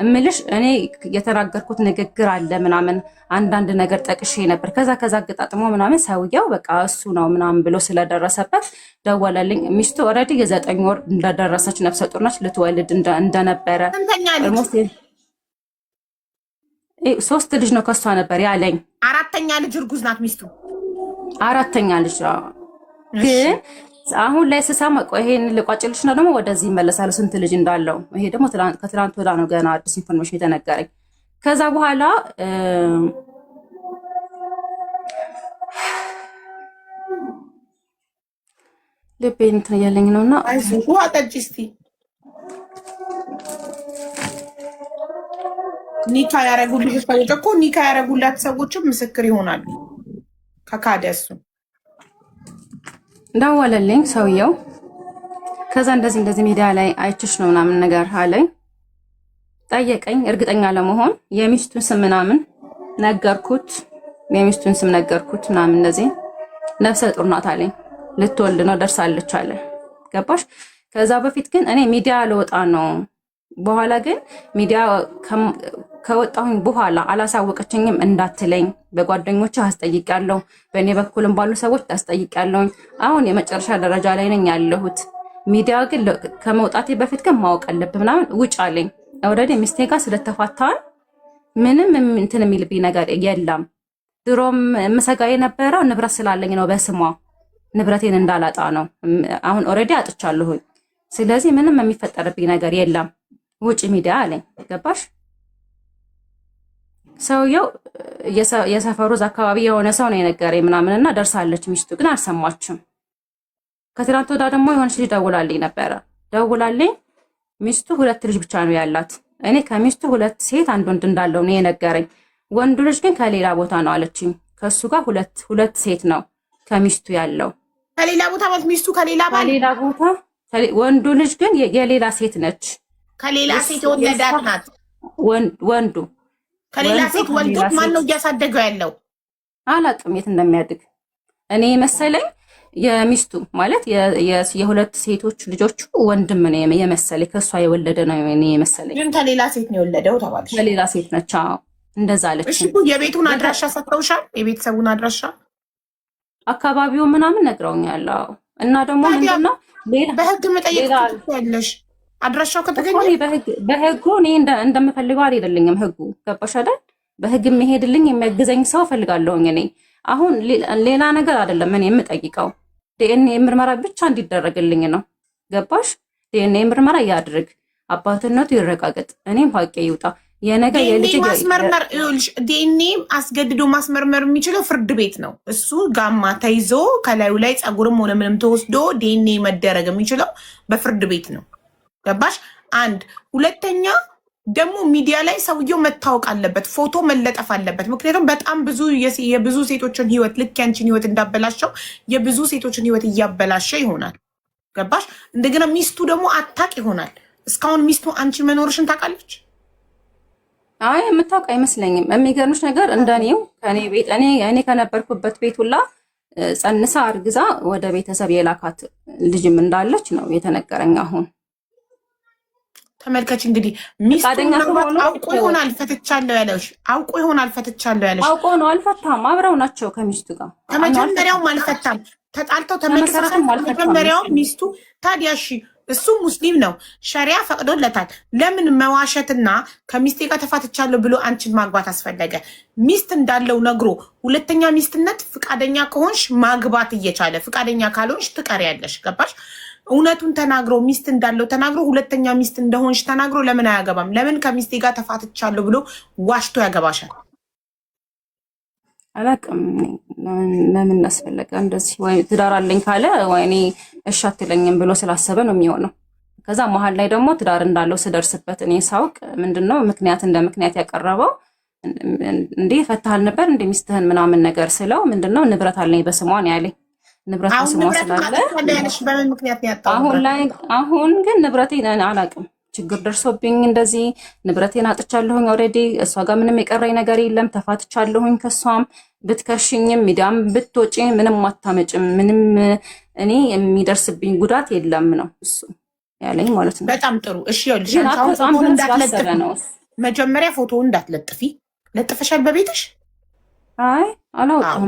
እምልሽ እኔ የተናገርኩት ንግግር አለ ምናምን አንዳንድ ነገር ጠቅሼ ነበር። ከዛ አገጣጥሞ ምናምን ሰውየው በቃ እሱ ነው ምናምን ብሎ ስለደረሰበት ደወለልኝ። ሚስቱ ኦልሬዲ የ9 ወር እንደደረሰች ነፍሰ ጡር ነች፣ ልትወልድ እንደነበረ 3 ልጅ ነው ከሷ ነበር ያለኝ። 4ኛ ልጅ እርጉዝ ናት ሚስቱ። 4ኛ ልጅ ግን አሁን ላይ ስሰማ ቆይ ይሄን ልቋጭልሽ ነው ደግሞ ወደዚህ ይመለሳል ስንት ልጅ እንዳለው። ይሄ ደግሞ ከትላንት ወዳ ነው ገና አዲስ ኢንፎርሜሽን የተነገረኝ። ከዛ በኋላ ልቤ እንትን እያለኝ ነውና አይዞሽ አጠጪ እስቲ። ኒካ ያረጉልሽ ሰዎች እኮ ኒካ ያረጉላት ሰዎችም ምስክር ይሆናሉ። ከካደሱ ደወለልኝ ሰውየው። ከዛ እንደዚህ ሚዲያ ላይ አይችሽ ነው ምናምን ነገር አለኝ። ጠየቀኝ እርግጠኛ ለመሆን የሚስቱን ስም ምናምን ነገርኩት። የሚስቱን ስም ነገርኩት ምናምን እንደዚህ ነፍሰ ጡር ናት አለኝ። ልትወልድ ነው ደርሳለች አለ። ገባሽ? ከዛ በፊት ግን እኔ ሚዲያ ልወጣ ነው። በኋላ ግን ሚዲያ ከወጣሁኝ በኋላ አላሳወቀችኝም እንዳትለኝ በጓደኞች አስጠይቃለሁ፣ በእኔ በኩልም ባሉ ሰዎች አስጠይቃለሁ። አሁን የመጨረሻ ደረጃ ላይ ነኝ ያለሁት። ሚዲያ ግን ከመውጣቴ በፊት ግን ማወቅ አለብህ ምናምን ውጭ አለኝ። ኦልሬዲ ሚስቴ ጋር ስለተፋታን ምንም እንትን የሚልብኝ ነገር የለም። ድሮም ምሰጋ የነበረው ንብረት ስላለኝ ነው፣ በስሟ ንብረቴን እንዳላጣ ነው። አሁን ኦልሬዲ አጥቻለሁኝ። ስለዚህ ምንም የሚፈጠርብኝ ነገር የለም። ውጭ ሚዲያ አለኝ። ገባሽ? ሰውየው የሰፈሩ አካባቢ የሆነ ሰው ነው የነገረኝ ምናምንና ደርሳለች። ሚስቱ ግን አልሰማችም። ከትናንት ወዳ ደግሞ የሆነች ልጅ ደውላልኝ ነበረ። ደውላልኝ ሚስቱ 2 ልጅ ብቻ ነው ያላት። እኔ ከሚስቱ 2 ሴት 1 ወንድ እንዳለው ነው የነገረኝ። ወንዱ ልጅ ግን ከሌላ ቦታ ነው አለችኝ። ከሱ ጋር ሁለት ሴት ነው ከሚስቱ ያለው። ከሌላ ቦታ ማለት ሚስቱ ከሌላ ቦታ፣ ወንዱ ልጅ ግን የሌላ ሴት ነች። ከሌላ ሴት የወለዳት ናት። ወንዱ ከሌላ ሴት ወልዶት ማን ነው እያሳደገው ያለው? አላውቅም የት እንደሚያድግ። እኔ መሰለኝ የሚስቱ ማለት የ2 ሴቶች ልጆቹ ወንድም ነው የመሰለኝ። ከሷ የወለደ ነው እኔ የመሰለኝ። ግን ከሌላ ሴት ነው የወለደው ተባልሽ? ከሌላ ሴት ነች። አዎ እንደዛ አለች። እሺ የቤቱን አድራሻ ሰጥተውሻል? የቤተሰቡን አድራሻ አካባቢው ምናምን ነግረውኛል። እና ደግሞ ምንድነው በህግ መጠየቅ ትችያለሽ። አድራሻው ከተገኘ በህጉ እኔ እንደምፈልገው አይደለኝም ህጉ ገባሽ አይደል? በህግ የሚሄድልኝ የሚያግዘኝ ሰው ፈልጋለሁኝ እኔ አሁን ሌላ ነገር አይደለም እኔ የምጠይቀው ዲኤንኤ ምርመራ ብቻ እንዲደረግልኝ ነው ገባሽ? ዲኤንኤ ምርመራ ያድርግ አባትነቱ ይረጋገጥ እኔም ሀቄ ይውጣ የነገ የልጅ ማስመርመር ዲኤንኤ አስገድዶ ማስመርመር የሚችለው ፍርድ ቤት ነው። እሱ ጋማ ተይዞ ከላዩ ላይ ፀጉርም ሆነ ምንም ተወስዶ ዲኤንኤ መደረግ የሚችለው በፍርድ ቤት ነው ገባሽ? አንድ ሁለተኛ ደግሞ ሚዲያ ላይ ሰውየው መታወቅ አለበት፣ ፎቶ መለጠፍ አለበት። ምክንያቱም በጣም ብዙ የብዙ ሴቶችን ህይወት ልክ ያንቺን ህይወት እንዳበላሸው የብዙ ሴቶችን ህይወት እያበላሸ ይሆናል ገባሽ? እንደገና ሚስቱ ደግሞ አታቅ ይሆናል። እስካሁን ሚስቱ አንቺ መኖርሽን ታውቃለች? አይ የምታውቅ አይመስለኝም። የሚገርምሽ ነገር እንደኔው ከኔ ቤት እኔ ከነበርኩበት ቤት ሁላ ጸንሳ አርግዛ ወደ ቤተሰብ የላካት ልጅም እንዳለች ነው የተነገረኝ አሁን ተመልከች እንግዲህ ሚስቱን አውቆ ይሆናል አልፈትቻለሁ ያለሽ አውቆ ነው አልፈታም። አብረው ናቸው ከሚስቱ ጋር ከመጀመሪያውም አልፈታም። ተጣልተው ተመልሰው መጀመሪያው ሚስቱ ታዲያ እሺ እሱ ሙስሊም ነው ሸሪያ ፈቅዶለታል። ለምን መዋሸትና ከሚስቴ ጋር ተፋትቻለሁ ብሎ አንቺን ማግባት አስፈለገ? ሚስት እንዳለው ነግሮ ሁለተኛ ሚስትነት ፍቃደኛ ከሆንሽ ማግባት እየቻለ ፍቃደኛ ካልሆንሽ ትቀሪያለሽ ገባሽ? እውነቱን ተናግሮ ሚስት እንዳለው ተናግሮ ሁለተኛ ሚስት እንደሆንሽ ተናግሮ ለምን አያገባም? ለምን ከሚስቴ ጋር ተፋትቻለሁ ብሎ ዋሽቶ ያገባሻል? አላቅም ለምን አስፈለገ እንደዚህ? ወይ ትዳር አለኝ ካለ ወይኔ እሺ አትለኝም ብሎ ስላሰበ ነው የሚሆነው። ከዛ መሀል ላይ ደግሞ ትዳር እንዳለው ስደርስበት እኔ ሳውቅ ምንድነው ምክንያት እንደ ምክንያት ያቀረበው እንዴ ፈታሃል ነበር እንደ ሚስትህን ምናምን ነገር ስለው ምንድነው ንብረት አለኝ በስሟ ነው ያለኝ። ንብረት በስሟ ስላለ በምን ምክንያት ያጣው? አሁን ግን ንብረቴን አላቅም ችግር ደርሶብኝ እንደዚህ ንብረቴን አጥቻለሁኝ። ኦልሬዲ እሷ ጋር ምንም የቀረኝ ነገር የለም። ተፋትቻለሁኝ ከሷም ብትከሽኝም ሚዲያም ብትወጪ ምንም አታመጭም፣ ምንም እኔ የሚደርስብኝ ጉዳት የለም ነው እሱ ያለኝ ማለት ነው። በጣም ጥሩ እሺ። መጀመሪያ ፎቶውን እንዳትለጥፊ። ለጥፈሻል በቤትሽ? አይ አላውቅም።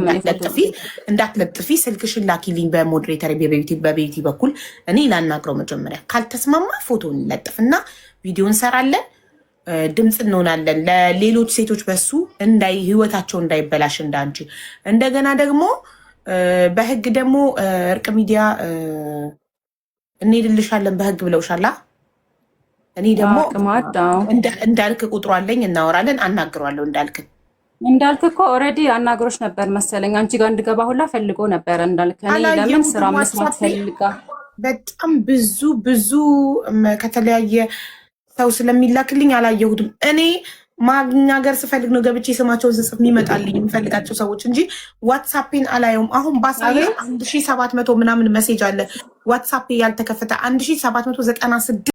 እንዳትለጥፊ ስልክሽን ላኪልኝ በሞዴሬተር በቤቲ በኩል እኔ ላናግረው። መጀመሪያ ካልተስማማ ፎቶን ለጥፍና ቪዲዮ እንሰራለን፣ ድምፅ እንሆናለን ለሌሎች ሴቶች በሱ ህይወታቸው እንዳይበላሽ እንዳንቺ። እንደገና ደግሞ በህግ ደግሞ እርቅ ሚዲያ እንሄድልሻለን በህግ ብለውሻላ። እኔ ደግሞ እንዳልክ ቁጥሩ አለኝ፣ እናወራለን፣ አናግረዋለሁ እንዳልክ እኮ ኦልሬዲ አናግሮች ነበር መሰለኝ። አንቺ ጋር እንድገባ ሁላ ፈልጎ ነበር እንዳልክ። እኔ ለምን ስራ መስራት ፈልጋ በጣም ብዙ ከተለያየ ሰው ስለሚላክልኝ አላየሁትም። እኔ ማግኘት ስፈልግ ነው ገብቼ ስማቸውን ስጽፍ የሚመጣልኝ የምፈልጋቸው ሰዎች እንጂ ዋትሳፔን አላየውም። አሁን ባሳየ 1700 ምናምን መሴጅ አለ ዋትሳፔ ያልተከፈተ 1796